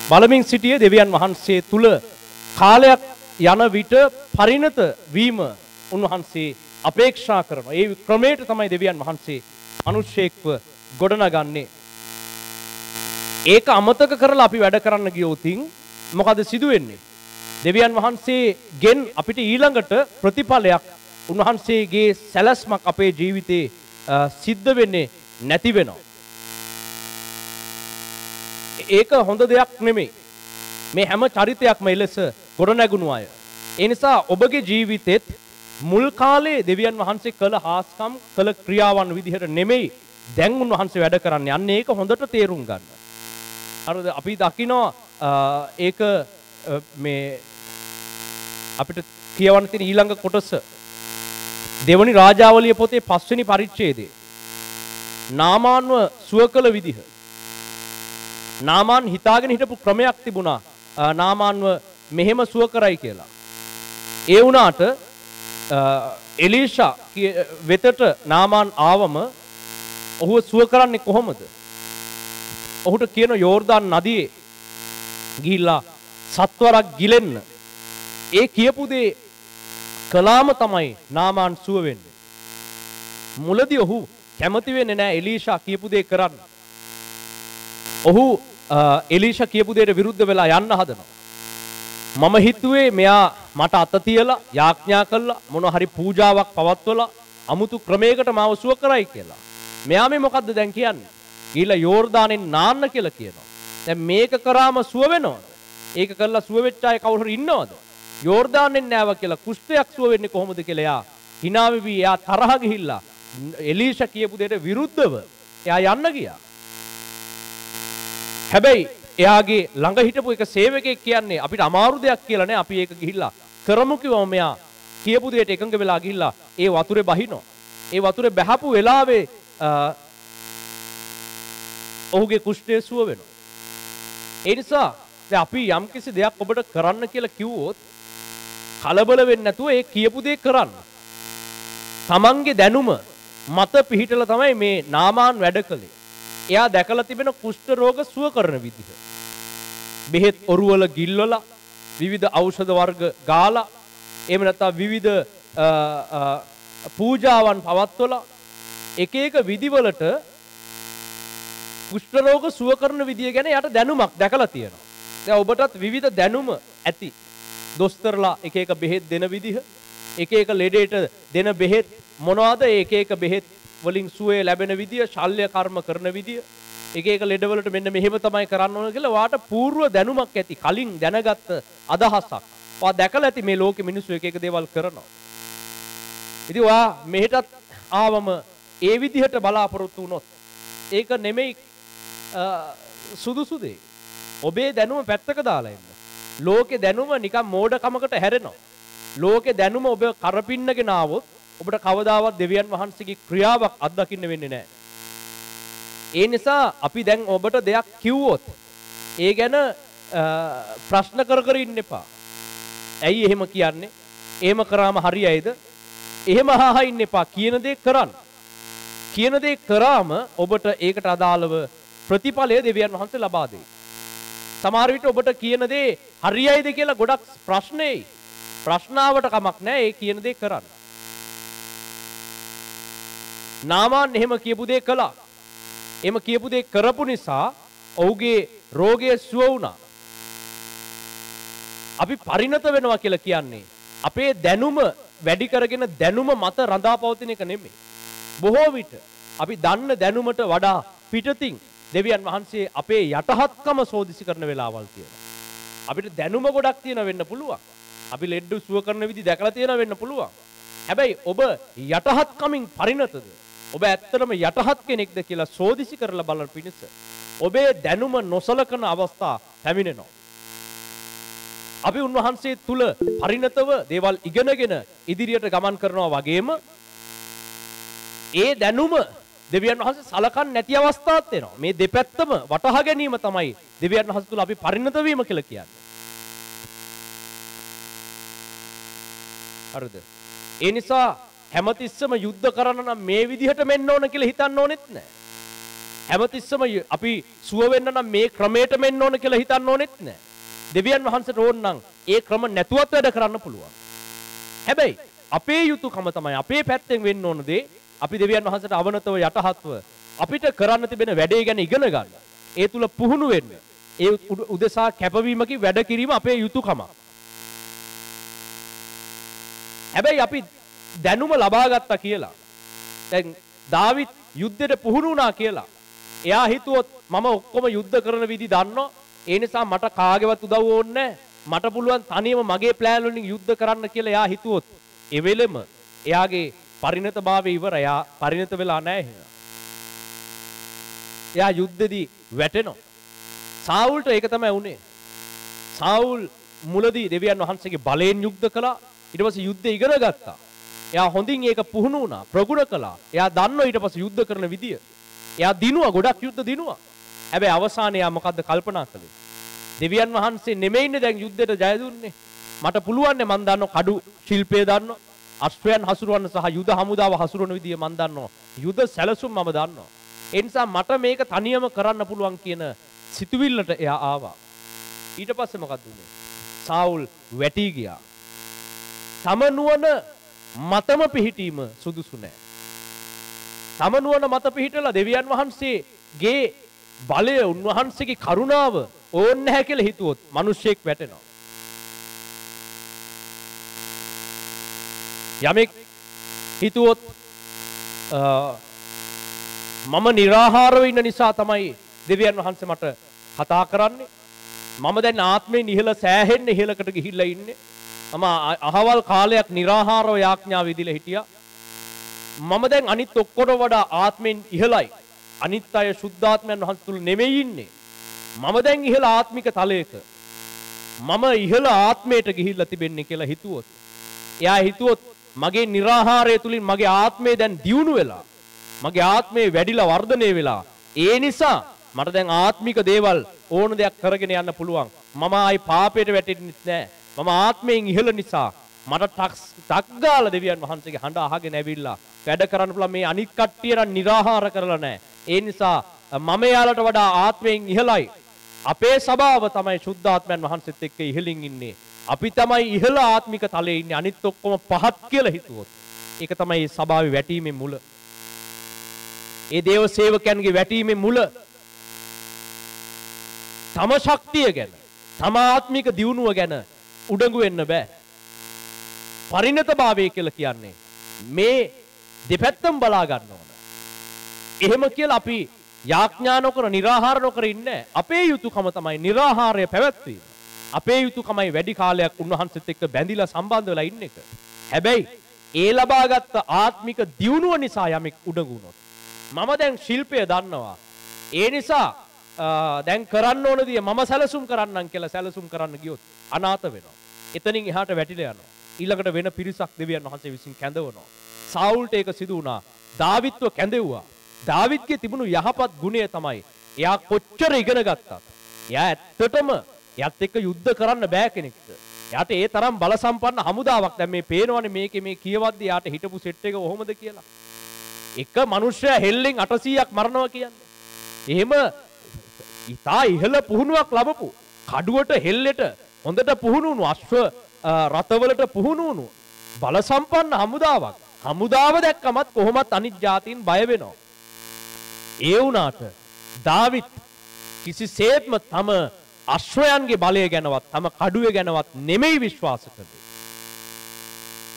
බලමින් සිටියේ දෙවියන් වහන්සේ තුල කාලයක් යන විට පරිණත වීම උන්වහන්සේ අපේක්ෂා කරනවා. ඒ ක්‍රමයට තමයි දෙවියන් වහන්සේ අනුශේක්ව ගොඩනගන්නේ. ඒක අමතක කරලා අපි වැඩ කරන්න ගියොතින් මොකද සිදු වෙන්නේ? දෙවියන් වහන්සේගෙන් අපිට ඊළඟට ප්‍රතිඵලයක් උන්වහන්සේගේ සැලැස්මක් අපේ ජීවිතේ සිද්ධ වෙන්නේ නැති වෙනවා. ඒක හොඳ දෙයක් නෙමෙයි. මේ හැම චරිතයක්ම එලෙස ගොඩනැගුණු අය. ඒ නිසා ඔබගේ ජීවිතෙත් මුල් කාලේ දෙවියන් වහන්සේ කළ හාස්කම් කළ ක්‍රියාවන් විදිහට නෙමෙයි දැන් උන්වහන්සේ වැඩ කරන්නේ. අන්න ඒක හොඳට තේරුම් ගන්න. හරිද? අපි දකිනවා ඒක මේ අපිට කියවන්න තියෙන ඊළඟ කොටස දෙවනි රාජාවලිය පොතේ 5 වෙනි පරිච්ඡේදයේ නාමාන්ව සුව කළ විදිහ. නාමාන් හිතාගෙන හිටපු ක්‍රමයක් තිබුණා නාමාන්ව මෙහෙම සුව කරයි කියලා. ඒ වුණාට එලීෂා වෙතට නාමාන් ආවම ඔහුව සුව කරන්නේ කොහොමද? ඔහුට කියන යෝර්දාන් නදියේ ගිහිල්ලා සත්වරක් ගිලෙන්න. ඒ කියපු දේ කලාම තමයි නාමාන් සුව වෙන්නේ. මුලදී ඔහු කැමති වෙන්නේ නැහැ එලීෂා කියපු දේ කරන්න. ඔහු එලීෂා කියපු දේට විරුද්ධ වෙලා යන්න හදනවා. මම හිතුවේ මෙයා මට අත තියලා යාඥා කළා මොන හරි පූජාවක් පවත්වලා අමුතු ක්‍රමයකට මාව සුව කරයි කියලා. මෙයා මේ මොකද්ද දැන් කියන්නේ? ගිහිල්ලා යෝර්දානෙන් නාන්න කියලා කියනවා. දැන් මේක කරාම සුව වෙනවද? ඒක කරලා සුව වෙච්ච අය කවුරු හරි ඉන්නවද? යෝර්දානෙන් නෑව කියලා කුෂ්ඨයක් සුව වෙන්නේ කොහොමද කියලා එයා hina වෙවි එයා තරහ ගිහිල්ලා එලීෂා කියපු දෙයට විරුද්ධව එයා යන්න ගියා. හැබැයි එයාගේ ළඟ හිටපු එක සේවකයෙක් කියන්නේ අපිට අමාරු දෙයක් කියලා නෑ අපි ඒක ගිහිල්ලා කරමු කිව්වම මෙයා කියපු දෙයට එකඟ වෙලා ගිහිල්ලා ඒ වතුරේ බහිනවා. ඒ වතුරේ බහපු වෙලාවේ ඔහුගේ කුෂ්ඨය සුව වෙනවා. ඒ නිසා දැන් අපි යම්කිසි දෙයක් ඔබට කරන්න කියලා කිව්වොත් කලබල වෙන්නේ නැතුව ඒ කියපු දේ කරන්න. තමන්ගේ දැනුම මත පිහිටලා තමයි මේ නාමාන් වැඩ කළේ. එයා දැකලා තිබෙන කුෂ්ඨ රෝග සුව කරන විදිහ. බෙහෙත් ඔරුවල ගිල්වලා විවිධ ඖෂධ වර්ග ගාලා එහෙම නැත්නම් විවිධ පූජාවන් පවත්වලා එක එක විදිවලට කුෂ්ඨ රෝග සුව කරන විදිය ගැන යට දැනුමක් දැකලා තියෙනවා. දැන් ඔබටත් විවිධ දැනුම ඇති. දොස්තරලා එක එක බෙහෙත් දෙන විදිහ, එක එක ලෙඩේට දෙන බෙහෙත් මොනවාද, එක එක බෙහෙත් වලින් සුවය ලැබෙන විදිය, ශල්‍ය කර්ම කරන විදිය, එක එක ලෙඩවලට මෙන්න මෙහෙම තමයි කරන්න ඕන කියලා වාට පූර්ව දැනුමක් ඇති. කලින් දැනගත්ත අදහසක්. වා දැකලා ඇති මේ ලෝකෙ මිනිස්සු එක එක දේවල් කරනවා. ඉතින් වා මෙහෙටත් ආවම ඒ විදිහට බලාපොරොත්තු වුණොත් ඒක නෙමෙයි සුදුසු දේ. ඔබේ දැනුම පැත්තක දාලා ඉන්න. ලෝකේ දැනුම නිකන් මෝඩකමකට හැරෙනවා. ලෝකේ දැනුම ඔබ කරපින්නගෙන ආවොත් ඔබට කවදාවත් දෙවියන් වහන්සේගේ ක්‍රියාවක් අත්දකින්න වෙන්නේ නැහැ. ඒ නිසා අපි දැන් ඔබට දෙයක් කිව්වොත් ඒ ගැන ප්‍රශ්න කර කර ඉන්න එපා. ඇයි එහෙම කියන්නේ? එහෙම කරාම හරියයිද? එහෙම අහා ඉන්න එපා. කියන දේ කරන්න. කියන දේ කරාම ඔබට ඒකට අදාළව ප්‍රතිඵලය දෙවියන් වහන්සේ ලබා දෙයි. සමහර විට ඔබට කියන දේ හරියයිද කියලා ගොඩක් ප්‍රශ්නේයි. ප්‍රශ්නාවට කමක් නැහැ. ඒ කියන දේ කරන්න. නාමාන් එහෙම කියපු දේ කළා. එහෙම කියපු දේ කරපු නිසා ඔහුගේ රෝගය සුව වුණා. අපි පරිණත වෙනවා කියලා කියන්නේ අපේ දැනුම වැඩි කරගෙන දැනුම මත රඳාපවතින එක නෙමෙයි. බොහෝ විට අපි දන්න දැනුමට වඩා පිටතින් දෙවියන් වහන්සේ අපේ යටහත්කම සෝදිසි කරන වෙලාවල් තියෙනවා. අපිට දැනුම ගොඩක් තියෙන වෙන්න පුළුවන්. අපි ලෙඩ සුව කරන විදි දැකලා තියෙන වෙන්න පුළුවන්. හැබැයි ඔබ යටහත්කමින් පරිණතද? ඔබ ඇත්තටම යටහත් කෙනෙක්ද කියලා සෝදිසි කරලා බලන පිණිස ඔබේ දැනුම නොසලකන අවස්ථා පැමිණෙනවා. අපි උන්වහන්සේ තුල පරිණතව දේවල් ඉගෙනගෙන ඉදිරියට ගමන් කරනවා වගේම ඒ දැනුම දෙවියන් වහන්සේ සලකන්නේ නැති අවස්ථාවක් වෙනවා. මේ දෙපැත්තම වටහා ගැනීම තමයි දෙවියන් වහන්සේ තුල අපි පරිණත වීම කියලා කියන්නේ. හරිද? ඒ නිසා හැමතිස්සම යුද්ධ කරන්න නම් මේ විදිහට මෙන්න ඕන කියලා හිතන්න ඕනෙත් නැහැ. හැමතිස්සම අපි සුව වෙන්න නම් මේ ක්‍රමයට මෙන්න ඕන කියලා හිතන්න ඕනෙත් නැහැ. දෙවියන් වහන්සේට ඕන නම් ඒ ක්‍රම නැතුවත් වැඩ කරන්න පුළුවන්. හැබැයි අපේ යුතුයකම තමයි අපේ පැත්තෙන් වෙන්න ඕන දේ අපි දෙවියන් වහන්සේට අවනතව යටහත්ව අපිට කරන්න තිබෙන වැඩේ ගැන ඉගෙන ගන්න. ඒ තුල පුහුණු වෙන්න. ඒ උදෙසා කැපවීමකින් වැඩ කිරීම අපේ යුතුයකම. හැබැයි අපි දැනුම ලබා ගත්තා කියලා දැන් දාවිත් යුද්ධෙට පුහුණු වුණා කියලා එයා හිතුවොත් මම ඔක්කොම යුද්ධ කරන විදි දන්නවා. ඒ නිසා මට කාගේවත් උදව් ඕනේ නැහැ. මට පුළුවන් තනියම මගේ ප්ලෑන් වලින් යුද්ධ කරන්න කියලා එයා හිතුවොත් ඒ වෙලෙම එයාගේ පරිණතභාවය ඉවරයි. එයා පරිණත වෙලා නැහැ. එයා යුද්ධෙදී වැටෙනවා. සාවුල්ට ඒක තමයි වුනේ. සාවුල් මුලදී දෙවියන් වහන්සේගේ බලයෙන් යුද්ධ කළා. ඊට පස්සේ යුද්ධය ඉගෙන ගත්තා. එයා හොඳින් ඒක පුහුණු වුණා, ප්‍රගුණ කළා. එයා දන්නවා ඊට පස්සේ යුද්ධ කරන විදිය. එයා දිනුවා, ගොඩක් යුද්ධ දිනුවා. හැබැයි අවසානයේ එයා මොකද්ද කල්පනා කළේ? දෙවියන් වහන්සේ නෙමෙයිනේ දැන් යුද්ධයට ජය දුන්නේ. මට පුළුවන් නේ මන් දන්නවා කඩු ශිල්පය දන්නවා. අශ්වයන් හසුරවන්න සහ යුද හමුදාව හසුරවන විදිය මන් දන්නවා. යුද සැලසුම් මම දන්නවා. ඒ නිසා මට මේක තනියම කරන්න පුළුවන් කියන සිතුවිල්ලට එයා ආවා. ඊට පස්සේ මොකක්ද උනේ? සාවුල් වැටි ගියා. තම නුවණ මතම පිහිටීම සුදුසු නැහැ. තම නුවණ මත පිහිටලා දෙවියන් වහන්සේගේ බලය, උන්වහන්සේගේ කරුණාව ඕන් නැහැ කියලා හිතුවොත් මිනිස්සෙක් වැටෙනවා. යමෙක් හිතුවොත් මම निराहारව ඉන්න නිසා තමයි දෙවියන් වහන්සේ මට කතා කරන්නේ. මම දැන් ආත්මයෙන් ඉහළ සෑහෙන්න ඉහළකට ගිහිල්ලා ඉන්නේ. මම අහවල් කාලයක් निराहारව යාඥා විදිලා හිටියා. මම දැන් අනිත් ඔක්කොට වඩා ආත්මෙන් ඉහළයි. අනිත් අය සුද්ධාත්මයන් වහන්සේ තුල නෙමෙයි ඉන්නේ. මම දැන් ඉහළ ආත්මික තලයක. මම ඉහළ ආත්මයට ගිහිල්ලා තිබෙන්නේ කියලා හිතුවොත්, එයා හිතුවොත් මගේ निराहारය තුලින් මගේ ආත්මය දැන් දියුණු වෙලා, මගේ ආත්මය වැඩිලා වර්ධනය වෙලා, ඒ නිසා මට දැන් ආත්මික දේවල් ඕන දෙයක් කරගෙන යන්න පුළුවන්. මම ආයි පාපයට වැටෙන්නෙත් නැහැ. මම ආත්මයෙන් ඉහළ නිසා මට ටක් ගාලා දෙවියන් වහන්සේගේ හඬ අහගෙන ඇවිල්ලා වැඩ කරන්න පුළුවන්. මේ අනිත් කට්ටිය නම් निराहार කරලා නැහැ. ඒ නිසා මම යාලට වඩා ආත්මයෙන් ඉහළයි. අපේ සභාව තමයි සුද්ධාත්මයන් වහන්සේත් එක්ක ඉහළින් ඉන්නේ. අපි තමයි ඉහළ ආත්මික තලයේ ඉන්නේ. අනිත් ඔක්කොම පහත් කියලා හිතුවොත්. ඒක තමයි මේ සභාවේ වැටීමේ මුල. ඒ දේව සේවකයන්ගේ වැටීමේ මුල. තම ශක්තිය ගැන, තම ආත්මික දියුණුව ගැන උඩඟු වෙන්න බෑ. පරිණතභාවය කියලා කියන්නේ මේ දෙපැත්තම බලා ගන්න ඕන. එහෙම කියලා අපි යාඥා නොකර निराහාර නොකර ඉන්නේ. අපේ යුතුයකම තමයි निराහාරය පැවැත්වීම. අපේ යුතුයකමයි වැඩි කාලයක් උන්වහන්සේත් එක්ක බැඳිලා සම්බන්ධ වෙලා ඉන්න එක. හැබැයි ඒ ලබාගත් ආත්මික දියුණුව නිසා යමෙක් උඩඟු වුණොත් මම දැන් ශිල්පය දන්නවා. ඒ නිසා දැන් කරන්න ඕන දේ මම සැලසුම් කරන්නම් කියලා සැලසුම් කරන්න ගියොත් අනාථ වෙනවා. එතනින් එහාට වැටිලා යනවා. ඊළඟට වෙන පිරිසක් දෙවියන් වහන්සේ විසින් කැඳවනවා. සාවුල්ට ඒක සිදු වුණා. දාවිත්ව කැඳෙව්වා. දාවිත්ගේ තිබුණු යහපත් ගුණය තමයි එයා කොච්චර ඉගෙන ගත්තත් එයා ඇත්තටම එයාත් එක්ක යුද්ධ කරන්න බෑ කෙනෙක්ට. එයාට ඒ තරම් බල සම්පන්න හමුදාවක් දැන් මේ පේනවනේ මේකේ මේ කියවද්දි එයාට හිටපු සෙට් එක කොහොමද කියලා. එක මිනිස්සයා හෙල්ලෙන් 800ක් මරනවා කියන්නේ. එහෙම ඉතා ඉහළ පුහුණුවක් ලැබපු කඩුවට හෙල්ලෙට හොඳට පුහුණු වුණු අශ්ව රථවලට පුහුණු වුණු බල සම්පන්න හමුදාවක්. හමුදාව දැක්කමත් කොහොමත් අනිත් ජාතීන් බය වෙනවා. ඒ වුණාට දාවිත් කිසිසේත්ම තම අශ්වයන්ගේ බලය ගැනවත් තම කඩුවේ ගැනවත් නෙමෙයි විශ්වාස කළේ.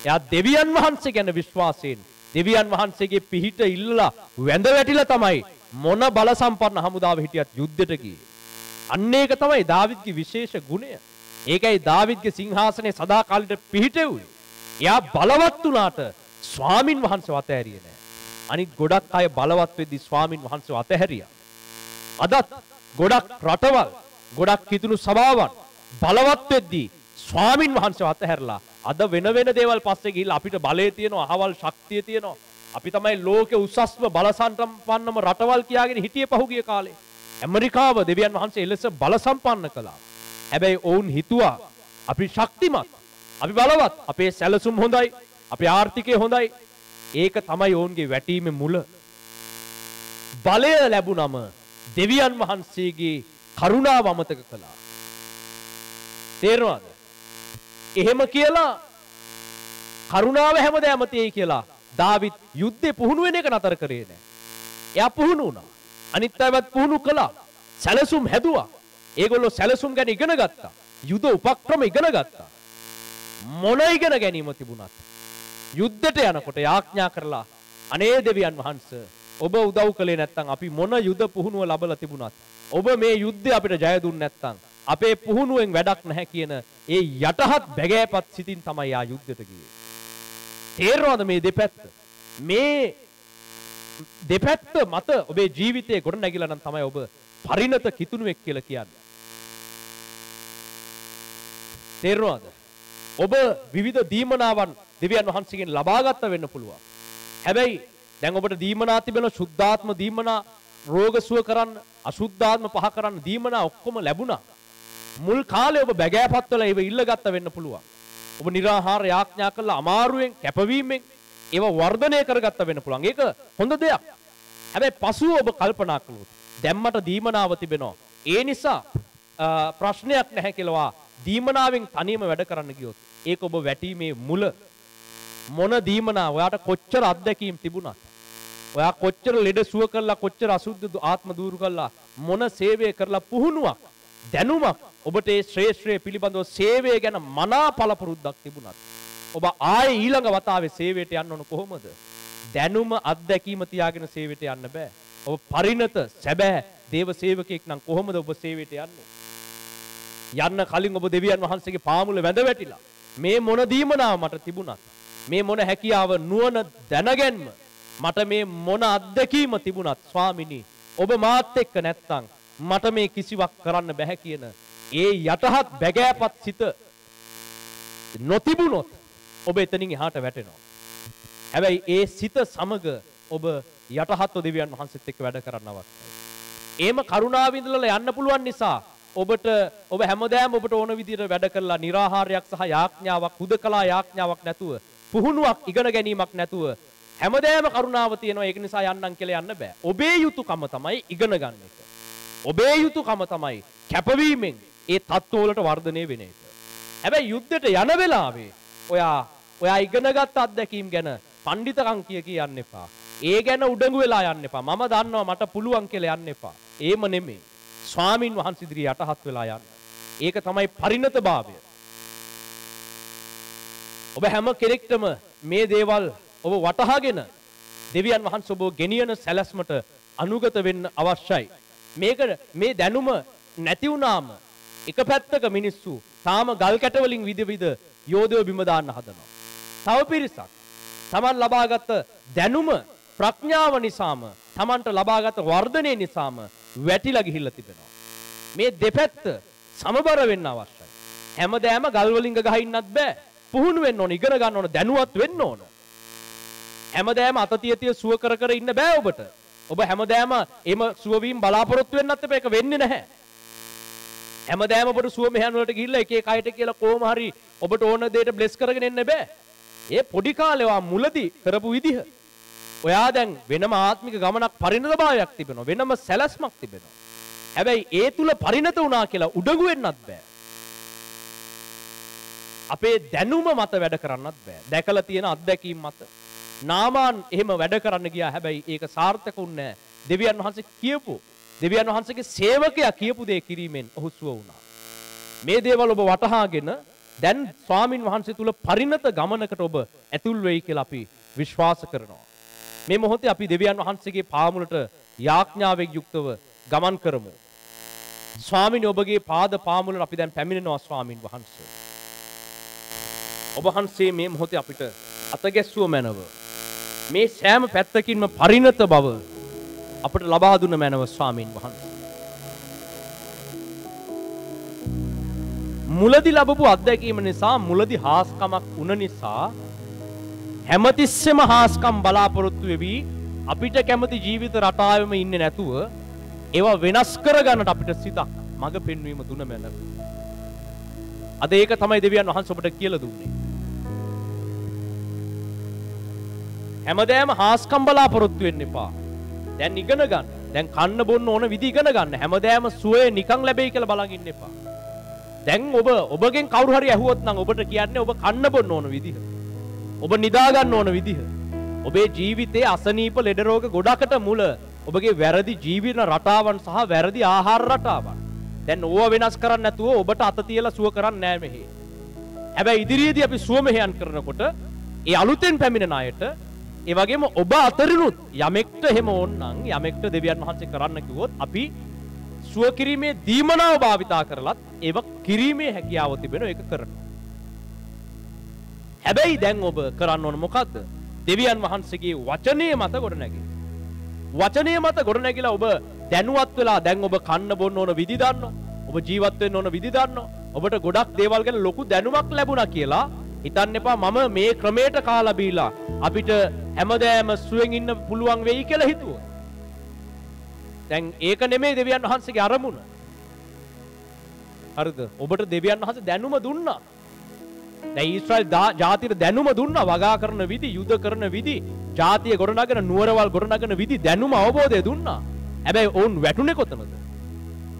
එයා දෙවියන් වහන්සේ ගැන විශ්වාසයෙන් දෙවියන් වහන්සේගේ පිහිට ඉල්ලලා වැඳ වැටිලා තමයි මොන බල සම්පන්න හමුදාව හිටියත් යුද්ධෙට ගියේ. අන්න ඒක තමයි දාවිත්ගේ විශේෂ ගුණය. ඒකයි දාවිත්ගේ සිංහාසනේ සදාකාලෙට පිහිටෙව්වේ. එයා බලවත් වුණාට ස්වාමින් වහන්සේව අතහැරියේ නෑ. අනිත් ගොඩක් අය බලවත් වෙද්දී ස්වාමින් වහන්සේව අතහැරියා. අදත් ගොඩක් රටවල් ගොඩක් කිතුණු සභාවන් බලවත් වෙද්දී ස්වාමින් වහන්සේව අතහැරලා අද වෙන වෙන දේවල් පස්සේ ගිහිල්ලා අපිට බලය තියෙනවා, අහවල් ශක්තිය තියෙනවා. අපි තමයි ලෝකේ උසස්ම බල සම්පන්නම රටවල් කියාගෙන හිටියේ පහුගිය කාලේ. ඇමරිකාව දෙවියන් වහන්සේ එලෙස බල සම්පන්න කළා. හැබැයි ඔවුන් හිතුවා අපි ශක්තිමත්, අපි බලවත්, අපේ සැලසුම් හොඳයි, අපේ ආර්ථිකය හොඳයි. ඒක තමයි ඔවුන්ගේ වැටීමේ මුල. බලය ලැබුණම දෙවියන් වහන්සේගේ කරුණාව අමතක කළා. තේරෙනවද? එහෙම කියලා කරුණාව හැමදාම තියෙයි කියලා දාවිත් යුද්ධේ පුහුණු වෙන එක නතර කරේ නැහැ. එයා පුහුණු වුණා. අනිත් අයවත් පුහුණු කළා. සැලසුම් හැදුවා. ඒගොල්ලෝ සැලසුම් ගැන ඉගෙන ගත්තා. යුද උපක්‍රම ඉගෙන ගත්තා. මොන ඉගෙන ගැනීම තිබුණත් යුද්ධයට යනකොට යාඥා කරලා අනේ දෙවියන් වහන්සේ ඔබ උදව් කළේ නැත්නම් අපි මොන යුද පුහුණුව ලැබලා තිබුණත් ඔබ මේ යුද්ධය අපිට ජය දුන්නේ නැත්නම් අපේ පුහුණුවෙන් වැඩක් නැහැ කියන ඒ යටහත් බැගෑපත් සිතින් තමයි යා යුද්ධයට ගියේ. තේරෙනවද මේ දෙපැත්ත? මේ දෙපැත්ත මත ඔබේ ජීවිතේ ගොඩ නැගිලා නම් තමයි ඔබ පරිණත කිතුණුවෙක් කියලා කියන්නේ. තේරෙනවද? ඔබ විවිධ දීමනාවන් දෙවියන් වහන්සේගෙන් ලබා ගන්න වෙන්න පුළුවන්. හැබැයි දැන් ඔබට දීමනා තිබෙන සුද්ධාත්ම දීමනා, රෝග සුව කරන්න, අසුද්ධාත්ම පහ කරන්න දීමනා ඔක්කොම ලැබුණා. මුල් කාලේ ඔබ බැගෑපත් වල ඒව ඉල්ලගත්ත වෙන්න පුළුවන්. ඔබ निराහාර යාඥා කළා අමාරුවෙන් කැපවීමෙන් ඒව වර්ධනය කරගත්ත වෙන්න පුළුවන්. ඒක හොඳ දෙයක්. හැබැයි පසුව ඔබ කල්පනා කළොත් දැන් මට දීමනාව තිබෙනවා. ඒ නිසා ප්‍රශ්නයක් නැහැ කියලා දීමනාවෙන් තනියම වැඩ කරන්න ගියොත් ඒක ඔබ වැටීමේ මුල. මොන දීමනා ඔයාට කොච්චර අත්දැකීම් තිබුණත් ඔයා කොච්චර ලෙඩ සුව කළා, කොච්චර අසුද්ධ ආත්ම දූරු කළා, මොන සේවය කරලා පුහුණුවක් දැනුමක් ඔබට ඒ ශ්‍රේෂ්ඨය පිළිබඳව සේවය ගැන මනා පළපුරුද්දක් තිබුණත් ඔබ ආයේ ඊළඟ වතාවේ සේවයට යන්න ඕන කොහොමද? දැනුම අත්දැකීම තියාගෙන සේවයට යන්න බෑ. ඔබ පරිණත සැබෑ දේව සේවකයෙක් නම් කොහොමද ඔබ සේවයට යන්නේ? යන්න කලින් ඔබ දෙවියන් වහන්සේගේ පාමුල වැඳ වැටිලා මේ මොන දීමනාව මට තිබුණත්, මේ මොන හැකියාව නුවණ දැනගැන්ම, මට මේ මොන අත්දැකීම තිබුණත් ස්වාමිනී ඔබ මාත් එක්ක නැත්තම් මට මේ කිසිවක් කරන්න බැහැ කියන ඒ යටහත් බැගෑපත් සිත නොතිබුණොත් ඔබ එතනින් එහාට වැටෙනවා. හැබැයි ඒ සිත සමග ඔබ යටහත් දෙවියන් වහන්සේත් එක්ක වැඩ කරන්න අවශ්‍යයි. එහෙම කරුණාව ඉඳලා යන්න පුළුවන් නිසා ඔබ හැමදාම ඔබට ඕන විදිහට වැඩ කරලා निराහාරයක් සහ යාඥාවක්, හුදකලා යාඥාවක් නැතුව, පුහුණුවක් ඉගෙන ගැනීමක් නැතුව හැමදාම කරුණාව තියෙනවා. ඒක නිසා යන්නම් කියලා යන්න බෑ. ඔබේ යුතුයකම තමයි ඉගෙන ගන්න එක. ඔබේ යුතුයකම තමයි කැපවීමෙන් ඒ තත්ත්වවලට වර්ධනය වෙන එක. හැබැයි යුද්ධයට යන වෙලාවේ ඔයා ඉගෙනගත් අත්දැකීම් ගැන පඬිතකම් කියන්න එපා. ඒ ගැන උඩඟු වෙලා යන්න එපා. මම දන්නවා මට පුළුවන් කියලා යන්න එපා. ඒම නෙමෙයි. ස්වාමින් වහන්සේ ඉදිරියේ යටහත් වෙලා යන්න. ඒක තමයි පරිණතභාවය. ඔබ හැම කෙනෙක්ටම මේ දේවල් ඔබ වටහාගෙන දෙවියන් වහන්සේ ඔබ ගෙනියන සැලැස්මට අනුගත වෙන්න අවශ්‍යයි. මේ දැනුම නැති වුණාම එක පැත්තක මිනිස්සු තාම ගල් කැට වලින් විද යෝධයෝ බිම දාන්න හදනවා. තව පිරිසක් Taman ලබාගත් දැනුම ප්‍රඥාව නිසාම Tamanට ලබාගත් වර්ධනය නිසාම වැටිලා ගිහිල්ලා තිබෙනවා. මේ දෙපැත්ත සමබර වෙන්න අවශ්‍යයි. හැමදාම ගල් වලින් ගහින්නත් බෑ. පුහුණු වෙන්න ඕන, ඉගෙන ගන්න ඕන, දැනුවත් වෙන්න ඕන. හැමදාම අතතිය සුව කර ඉන්න බෑ ඔබට. ඔබ හැමදාම එම සුව වීම බලාපොරොත්තු වෙන්නත් එපා. ඒක වෙන්නේ නැහැ. හැමදාම ඔබට සුව මෙහන් වලට ගිහිල්ලා එක අයට කියලා කොහොම හරි ඔබට ඕන දෙයට බ්ලෙස් කරගෙන එන්න බෑ. ඒ පොඩි කාලේ වා මුලදී කරපු විදිහ. ඔයා දැන් වෙනම ආත්මික ගමනක් පරිණතභාවයක් තිබෙනවා. වෙනම සැලැස්මක් තිබෙනවා. හැබැයි ඒ තුල පරිණත වුණා කියලා උඩඟු වෙන්නත් බෑ. අපේ දැනුම මත වැඩ කරන්නත් බෑ. දැකලා තියෙන අත්දැකීම් මත. නාමාන් එහෙම වැඩ කරන්න ගියා. හැබැයි ඒක සාර්ථකුන්නේ නැහැ. දෙවියන් වහන්සේ කියපු දෙවියන් වහන්සේගේ සේවකයා කියපු දේ කිරීමෙන් ඔහු සුව වුණා. මේ දේවල් ඔබ වටහාගෙන දැන් ස්වාමින් වහන්සේ තුල පරිණත ගමනකට ඔබ ඇතුල් වෙයි කියලා අපි විශ්වාස කරනවා. මේ මොහොතේ අපි දෙවියන් වහන්සේගේ පාමුලට යාඥාවෙන් යුක්තව ගමන් කරමු. ස්වාමින් ඔබගේ පාද පාමුලට අපි දැන් පැමිණෙනවා ස්වාමින් වහන්සේ. ඔබ වහන්සේ මේ මොහොතේ අපිට අතගැස්සුව මැනව. මේ සෑම පැත්තකින්ම පරිණත බව අපට ලබා දුන්න මැනව ස්වාමින් වහන්සේ. මුලදී ලැබපු අත්දැකීම නිසා මුලදී හාස්කමක් වුණ නිසා හැමතිස්සෙම හාස්කම් බලාපොරොත්තු වෙවි අපිට කැමති ජීවිත රටාවෙම ඉන්නේ නැතුව ඒවා වෙනස් කරගන්නට අපිට සිතක් මඟ පෙන්වීම දුන මැනව. අද ඒක තමයි දෙවියන් වහන්සේ ඔබට කියලා දුන්නේ. හැමදාම හාස්කම් බලාපොරොත්තු වෙන්න එපා. දැන් ඉගෙන ගන්න. දැන් කන්න බොන්න ඕන විදි ඉගෙන ගන්න. හැමදාම සුවේ නිකන් ලැබෙයි කියලා බලන් ඉන්න එපා. දැන් ඔබගෙන් කවුරු හරි ඇහුවොත් නම් ඔබට කියන්නේ ඔබ කන්න බොන්න ඕන විදිහ. ඔබ නිදා ගන්න ඕන විදිහ. ඔබේ ජීවිතයේ අසනීප ලෙඩ රෝග ගොඩකට මුල ඔබගේ වැරදි ජීවන රටාවන් සහ වැරදි ආහාර රටාවන්. දැන් ඕවා වෙනස් කරන්න නැතුව ඔබට අත තියලා සුව කරන්නේ නැහැ මෙහි. හැබැයි ඉදිරියේදී අපි සුව මෙහෙයන් කරනකොට ඒ අලුතෙන් පැමිණෙන අයට ඒ වගේම ඔබ අතරිනුත් යමෙක්ට එහෙම ඕනනම් යමෙක්ට දෙවියන් වහන්සේ කරන්න කිව්වොත් අපි සුව කිරීමේ දීමනාව භාවිතා කරලත් ඒව කිරීමේ හැකියාව තිබෙන එක කරනවා. හැබැයි දැන් ඔබ කරන්න ඕන මොකද්ද? දෙවියන් වහන්සේගේ වචනේ මත ගොඩනැගී. වචනේ මත ගොඩනැගිලා ඔබ දැනුවත් වෙලා දැන් ඔබ කන්න බොන්න ඕන විදි දන්නවා. ඔබ ජීවත් වෙන්න ඕන විදි දන්නවා. ඔබට ගොඩක් දේවල් ගැන ලොකු දැනුමක් ලැබුණා කියලා හිතන්න එපා මම මේ ක්‍රමයට කාලා බීලා අපිට හැමදාම සුවෙන් ඉන්න පුළුවන් වෙයි කියලා හිතුවා. දැන් ඒක නෙමෙයි දෙවියන් වහන්සේගේ අරමුණ. හරිද? ඔබට දෙවියන් වහන්සේ දැනුම දුන්නා. දැන් ඊශ්‍රායල් ජාතියට දැනුම දුන්නා වගා කරන විදි, යුද කරන විදි, ජාතිය ගොඩනගන නුවරවල් ගොඩනගන විදි දැනුම අවබෝධය දුන්නා. හැබැයි ඔවුන් වැටුනේ කොතනද?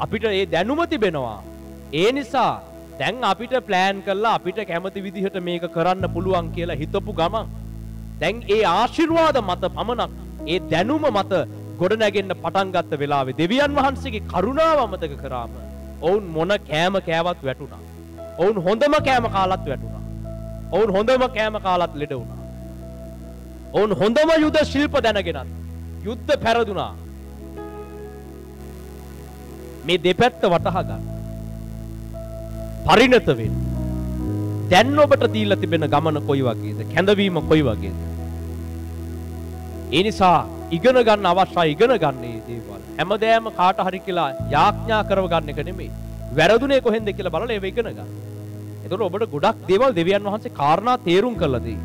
අපිට ඒ දැනුම තිබෙනවා. ඒ නිසා දැන් අපිට ප්ලෑන් කරලා අපිට කැමති විදිහට මේක කරන්න පුළුවන් කියලා හිතපු ගමන් දැන් ඒ ආශිර්වාද මත පමණක් ඒ දැනුම මත ගොඩනැගෙන්න පටන් ගත්ත වෙලාවේ දෙවියන් වහන්සේගේ කරුණාව අමතක කරාම ඔවුන් මොන කෑම කෑවත් වැටුණා. ඔවුන් හොඳම කෑම කාලත් වැටුණා. ඔවුන් හොඳම කෑම කාලත් ලෙඩ වුණා. ඔවුන් හොඳම යුද ශිල්ප දැනගෙනත් යුද්ධ පැරදුනා. මේ දෙපැත්ත වටහා ගන්න. පරිණත වෙන්න. දැන් ඔබට දීලා තිබෙන ගමන කොයි වගේද? කැඳවීම කොයි වගේද? ඒ නිසා ඉගෙන ගන්න අවශ්‍යයි. ඉගෙන ගන්න මේ දේවල්. හැමදාම කාට හරි කියලා යාඥා කරව ගන්න එක නෙමෙයි. වැරදුනේ කොහෙන්ද කියලා බලලා ඒව ඉගෙන ගන්න. එතකොට ඔබට ගොඩක් දේවල් දෙවියන් වහන්සේ කාරණා තේරුම් කරලා දෙයි.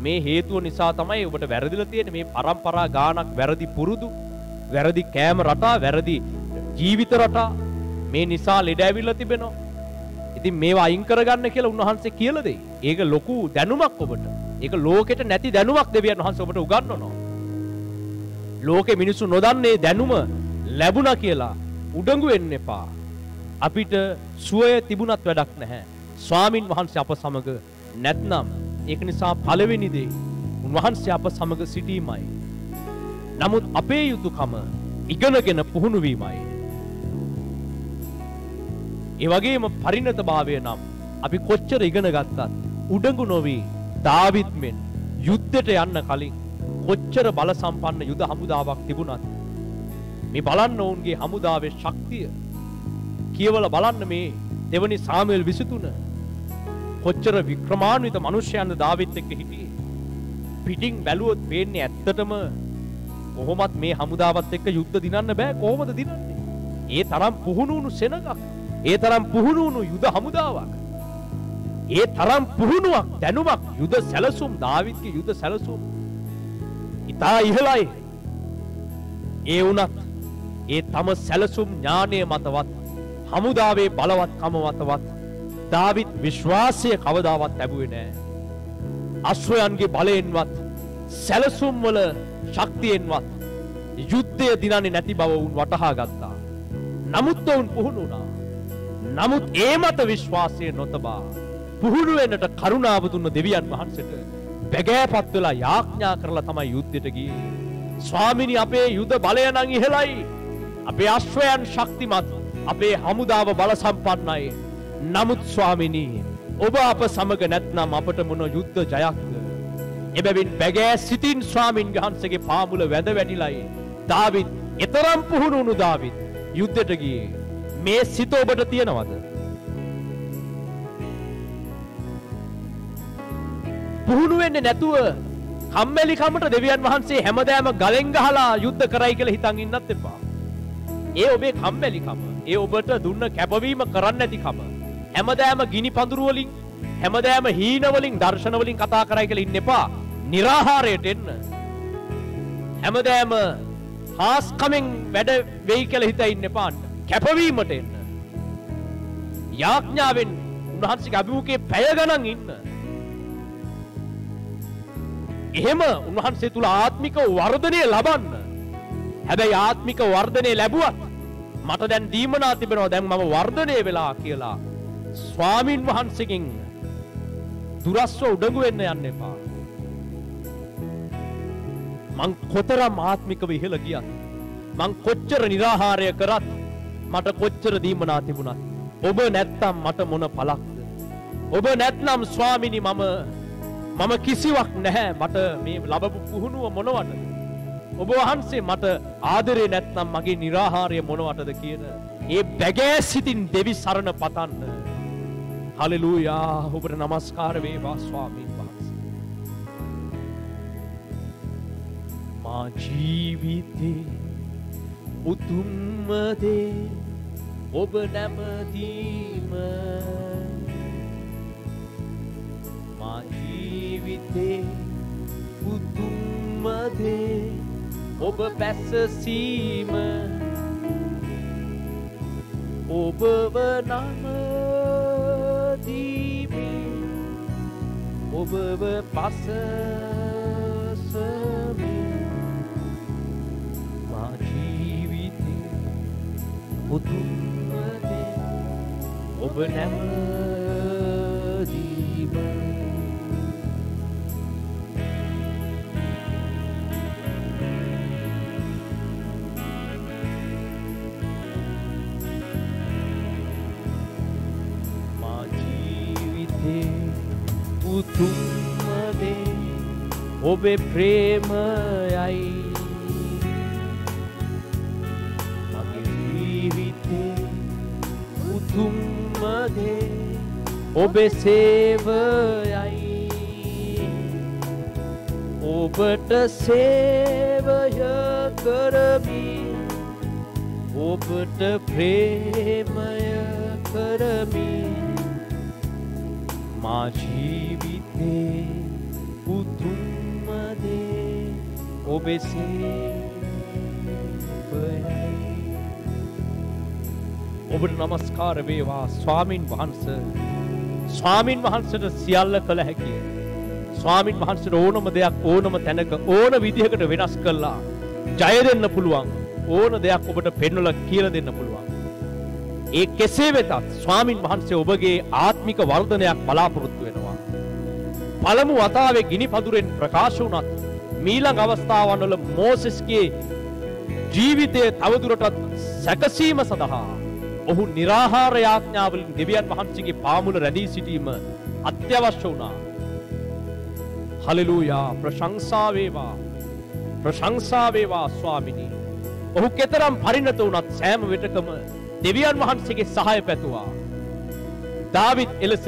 මේ හේතුව නිසා තමයි ඔබට වැරදිලා තියෙන්නේ මේ પરම්පරා ගානක් වැරදි පුරුදු, වැරදි කෑම රටා, වැරදි ජීවිත රටා. මේ නිසා ලෙඩ ඇවිල්ලා තිබෙනවා. ඉතින් මේවා අයින් කරගන්න කියලා උන්වහන්සේ කියලා දෙයි. ඒක ලොකු දැනුමක් ඔබට. ඒක ලෝකෙට නැති දැනුමක් දෙවියන් වහන්සේ ඔබට උගන්වනවා. ලෝකෙ මිනිස්සු නොදන්නේ දැනුම ලැබුණා කියලා උඩඟු වෙන්න එපා. අපිට සුවය තිබුණත් වැඩක් නැහැ. ස්වාමින් වහන්සේ අප සමග නැත්නම් ඒක නිසා පළවෙනි දේ උන්වහන්සේ අප සමග සිටීමයි. නමුත් අපේ යුතුයකම ඉගෙනගෙන පුහුණු වීමයි. ඒ වගේම පරිණතභාවය නම් අපි කොච්චර ඉගෙන ගත්තත් උඩඟු නොවි දාවිත් මෙන් යුද්ධයට යන්න කලින් කොච්චර බල සම්පන්න යුද හමුදාවක් තිබුණත් මේ බලන්න ඔවුන්ගේ හමුදාවේ ශක්තිය කියවලා බලන්න මේ දෙවනි සාමුවෙල් 23 කොච්චර වික්‍රමාන්විත මිනිසයන්ද දාවිත් එක්ක හිටියේ. පිටින් බැලුවොත් පේන්නේ ඇත්තටම කොහොමත් මේ හමුදාවත් එක්ක යුද්ධ දිනන්න බෑ. කොහොමද දිනන්නේ? ඒ තරම් පුහුණු වුණු සෙනගක්, ඒ තරම් පුහුණු වුණු යුද හමුදාවක්, ඒ තරම් පුහුණුවක් දැනුමක් යුද සැලසුම් දාවිත්ගේ යුද සැලසුම් ඉතා ඉහළයි. ඒ වුණත් ඒ තම සැලසුම් ඥානය මතවත් හමුදාවේ බලවත්කම මතවත් දාවිත් විශ්වාසය කවදාවත් ලැබුවේ නෑ. අශ්වයන්ගේ බලයෙන්වත් සැලසුම් වල ශක්තියෙන්වත් යුද්ධය දිනන්නේ නැති බව වුන් වටහා ගත්තා. නමුත් වුන් පුහුණු වුණා. නමුත් ඒ මත විශ්වාසය නොතබා පුහුණු වෙන්නට කරුණාව දුන්න දෙවියන් වහන්සේට බැගෑපත් වෙලා යාඥා කරලා තමයි යුද්ධයට ගියේ. ස්වාමිනී අපේ යුද බලය නම් ඉහළයි. අපේ අශ්වයන් ශක්තිමත්, අපේ හමුදාව බල සම්පන්නයි. නමුත් ස්වාමිනී ඔබ අප සමග නැත්නම් අපට මොන යුද්ධ ජයක්ද? එබැවින් බැගෑ සිටින් ස්වාමින් වහන්සේගේ පාමුල වැඳ වැටිලයි දාවිත් එතරම් පුහුණු වුණු දාවිත් යුද්ධයට ගියේ. මේ සිත ඔබට තියෙනවද? පුහුණු වෙන්නේ නැතුව කම්මැලිකමට දෙවියන් වහන්සේ හැමදාම ගලෙන් ගහලා යුද්ධ කරයි කියලා හිතන් ඉන්නත් එපා. ඒ ඔබේ කම්මැලිකම, ඒ ඔබට දුන්න කැපවීම කරන්න නැතිකම. හැමදාම ගිනි පඳුරු වලින්, හැමදාම හීන වලින්, දර්ශන වලින් කතා කරයි කියලා ඉන්න එපා. निराहाරයට එන්න. හැමදාම හාස්කමෙන් වැඩ වෙයි කියලා හිතා ඉන්න එපා. කැපවීමට එන්න. යාඥාවෙන් උන්වහන්සේගේ අභිමුඛයේ පැය ගණන් ඉන්න. එහෙම උන්වහන්සේ තුල ආත්මික වර්ධනය ලබන්න. හැබැයි ආත්මික වර්ධනය ලැබුවත් මට දැන් දීමනා තිබෙනවා, දැන් මම වර්ධනය වෙලා කියලා ස්වාමින් වහන්සේගෙන් දුරස්ව උඩඟු වෙන්න යන්න එපා. මං කොතරම් ආත්මිකව ඉහළ ගියත්, මං කොච්චර निराहाරය කරත්, මට කොච්චර දීමනා තිබුණත් ඔබ නැත්තම් මට මොන පළක්ද? ඔබ නැත්නම් ස්වාමිනී මම කිසිවක් නැහැ. මට මේ ලැබපු පුහුණුව මොනවටද? ඔබ වහන්සේ මට ආදරේ නැත්නම් මගේ निराहाරය මොනවටද කියන ඒ බැගෑ සිතින් දෙවි සරණ පතන්න. හලෙලූයා. ඔබට නමස්කාර වේවා ස්වාමීන් වහන්සේ. මා ජීවිතේ උතුම්ම දේ ඔබ නැමදීම. මා ජීවිතේ උතුම්ම දේ ඔබ පැසසීම. ඔබව නමදීමි, ඔබව පසසමි. මා ජීවිතේ උතුම්ම දේ ඔබ නැමදීම. උතුම්ම දේ ඔබේ ප්‍රේමයයි. මගේ ජීවිතේ උතුම්ම දේ ඔබේ සේවයයි. ඔබට සේවය කරමි, ඔබට ප්‍රේමය කරමි. මා ජීවිතේ උතුම්ම දේ ඔබේ සේවයයි. ඔබට නමස්කාර වේවා ස්වාමින් වහන්සේ. ස්වාමින් වහන්සේට සියල්ල කළ හැකියි. ස්වාමින් වහන්සේට ඕනම දෙයක් ඕනම තැනක ඕන විදිහකට වෙනස් කළා ජය දෙන්න පුළුවන්. ඕන දෙයක් ඔබට පෙන්වලා කියලා දෙන්න පුළුවන්. ඒ කෙසේ වෙතත් ස්වාමින් වහන්සේ ඔබගේ ආත්මික වර්ධනයක් බලාපොරොත්තු වෙනවා. පළමු වතාවේ ගිනි පඳුරෙන් ප්‍රකාශ වුණත් මීළඟ අවස්ථාවන් වල මෝසෙස්ගේ ජීවිතය තවදුරටත් සැකසීම සඳහා ඔහු निराहार යාඥාවලින් දෙවියන් වහන්සේගේ පාමුල රැඳී සිටීම අත්‍යවශ්‍ය වුණා. හලෙලූයා. ප්‍රශංසා වේවා. ප්‍රශංසා වේවා ස්වාමිනී. ඔහු කෙතරම් පරිණත වුණත් සෑම විටකම දෙවියන් වහන්සේගේ සහාය පැතුවා. දාවිත් එලෙස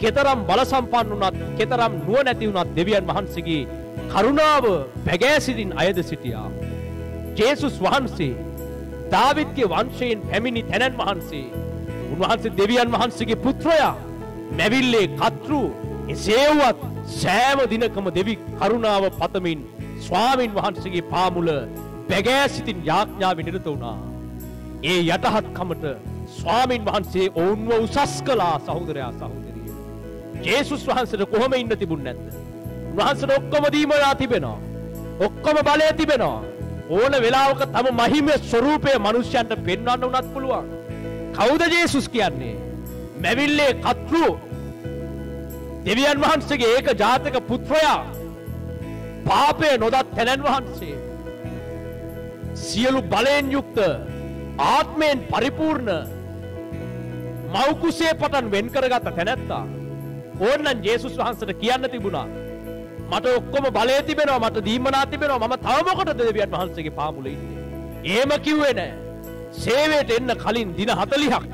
කෙතරම් බල සම්පන්න වුණත් කෙතරම් නුවණැති වුණත් දෙවියන් වහන්සේගේ කරුණාව බැගෑ සිටින් අයද සිටියා. ජේසුස් වහන්සේ දාවිත්ගේ වංශයෙන් පැමිණි තැනැන් වහන්සේ උන්වහන්සේ දෙවියන් වහන්සේගේ පුත්‍රයා මැවිල්ලේ කතෘ එසේවත් සෑම දිනකම දෙවි කරුණාව පතමින් ස්වාමින් වහන්සේගේ පාමුල බැගෑ සිටින් යාඥාවෙ නිරත වුණා. ඒ යටහත්කමට ස්වාමින් වහන්සේ ඔවුන්ව උසස් කළා. සහෝදරයා සහෝදරිය, ජේසුස් වහන්සේට කොහොම ඉන්න තිබුණ නැද්ද? උන්වහන්සේට ඔක්කොම දීමලා තිබෙනවා. ඔක්කොම බලය තිබෙනවා. ඕන වෙලාවක තම මහිමේ ස්වරූපය මිනිස්යන්ට පෙන්වන්න උනත් පුළුවන්. කවුද ජේසුස් කියන්නේ? මැවිල්ලේ කතෘ දෙවියන් වහන්සේගේ ඒක ජාතක පුත්‍රයා, පාපය නොදත් තැනැන් වහන්සේ, සියලු බලයෙන් යුක්ත ආත්මයෙන් පරිපූර්ණ මව් කුසේ පටන් වෙන් කරගත් තැනැත්තා. ඕනනම් ජේසුස් වහන්සේට කියන්න තිබුණා, මට ඔක්කොම බලය තිබෙනවා, මට දීමනා තිබෙනවා, මම තව මොකටද දෙවියන් වහන්සේගේ පාමුලේ ඉන්නේ? එහෙම කිව්වේ නෑ. සේවයට එන්න කලින් දින 40ක්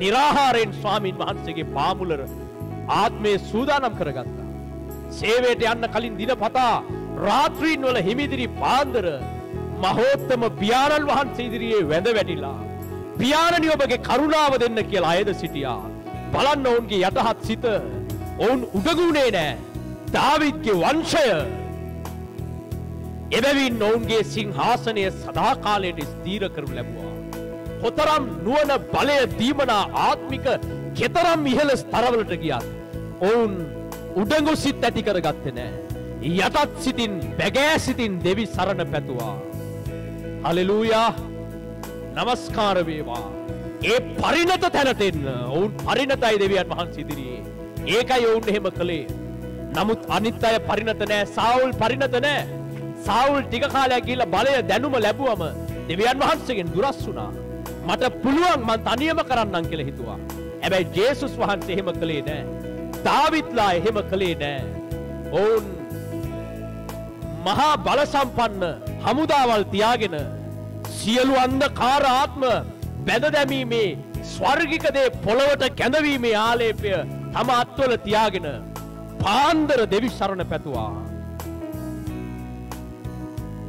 निराहारයෙන් ස්වාමින් වහන්සේගේ පාමුලර ආත්මේ සූදානම් කරගත්තා. සේවයට යන්න කලින් දිනපතා රාත්‍රීන් වල හිමිදිරි පාන්දර මහෝත්තම පියාණන් වහන්සේ ඉදිරියේ වැඳ වැටිලා, පියාණනි ඔබගේ කරුණාව දෙන්න කියලා අයද සිටියා. බලන්න ඔවුන්ගේ යටහත් සිත, ඔවුන් උඩගුණේ නෑ. දාවිද්ගේ වංශය. එබැවින් ඔවුන්ගේ සිංහාසනය සදාකාලයට ස්ථීර කරනු ලැබුවා. කොතරම් නුවණ, බලය, දීමනා, ආත්මික කෙතරම් ඉහළ ස්තරවලට ගියත් ඔවුන් උඩඟු සිත් ඇති කරගත්තේ නෑ. යටත් සිතින්, බැගෑ සිතින් දෙවි සරණ පැතුවා. හලෙලූයා. නමස්කාර වේවා. ඒ පරිණත තැනට එන්න ඔවුන් පරිණතයි දෙවියන් වහන්සේ ඉදිරියේ. ඒකයි ඔවුන් එහෙම කළේ. නමුත් අනිත් අය පරිණත නෑ. සාවුල් පරිණත නෑ. සාවුල් ටික කාලයක් ගිහිල්ලා බලය දැනුම ලැබුවම දෙවියන් වහන්සේගෙන් දුරස් වුණා. මට පුළුවන් මං තනියම කරන්නම් කියලා හිතුවා. හැබැයි ජේසුස් වහන්සේ එහෙම කළේ නෑ. දාවිත්ලා එහෙම කළේ නෑ. ඔවුන් මහා බල සම්පන්න හමුදාවල් තියාගෙන සියලු අන්ධකාර ආත්ම බැඳ දැමීමේ ස්වර්ගික දේ පොළවට කැඳවීමේ ආලේපය තම අත්වල තියාගෙන පාන්දර දෙවි සරණ පැතුවා.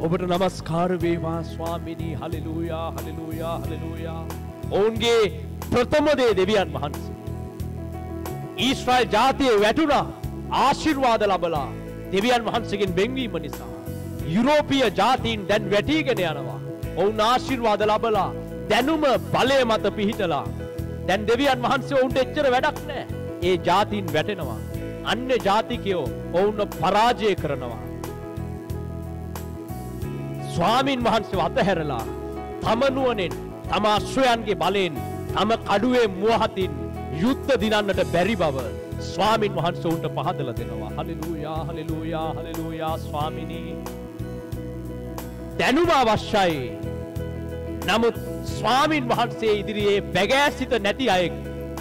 ඔබට නමස්කාර වේවා ස්වාමිනී. Hallelujah, hallelujah, hallelujah. ඔවුන්ගේ ප්‍රථම දේ දෙවියන් වහන්සේ. ඊශ්‍රායල් ජාතිය වැටුණා ආශිර්වාද ලබලා දෙවියන් වහන්සේගෙන් වෙන්වීම නිසා. යුරෝපීය ජාතීන් දැන් වැටීගෙන යනවා. ඔවුන් ආශිර්වාද ලබලා දැනුම බලය මත පිහිටලා දැන් දෙවියන් වහන්සේ ඔවුන්ට එච්චර වැඩක් නැහැ. ඒ ජාතීන් වැටෙනවා. අන්‍ය ජාතිකයෝ ඔවුන්ව පරාජය කරනවා. ස්වාමින් වහන්සේව අතහැරලා තම නුවණෙන්, තම අශ්වයන්ගේ බලයෙන්, තම කඩුවේ මුවහතින් යුද්ධ දිනන්නට බැරි බව ස්වාමින් වහන්සේ උන්ට පහදලා දෙනවා. Hallelujah, hallelujah, hallelujah. ස්වාමිනී, දැනුම අවශ්‍යයි. නමුත් ස්වාමින් වහන්සේ ඉදිරියේ බැගෑසිත නැති අයෙක්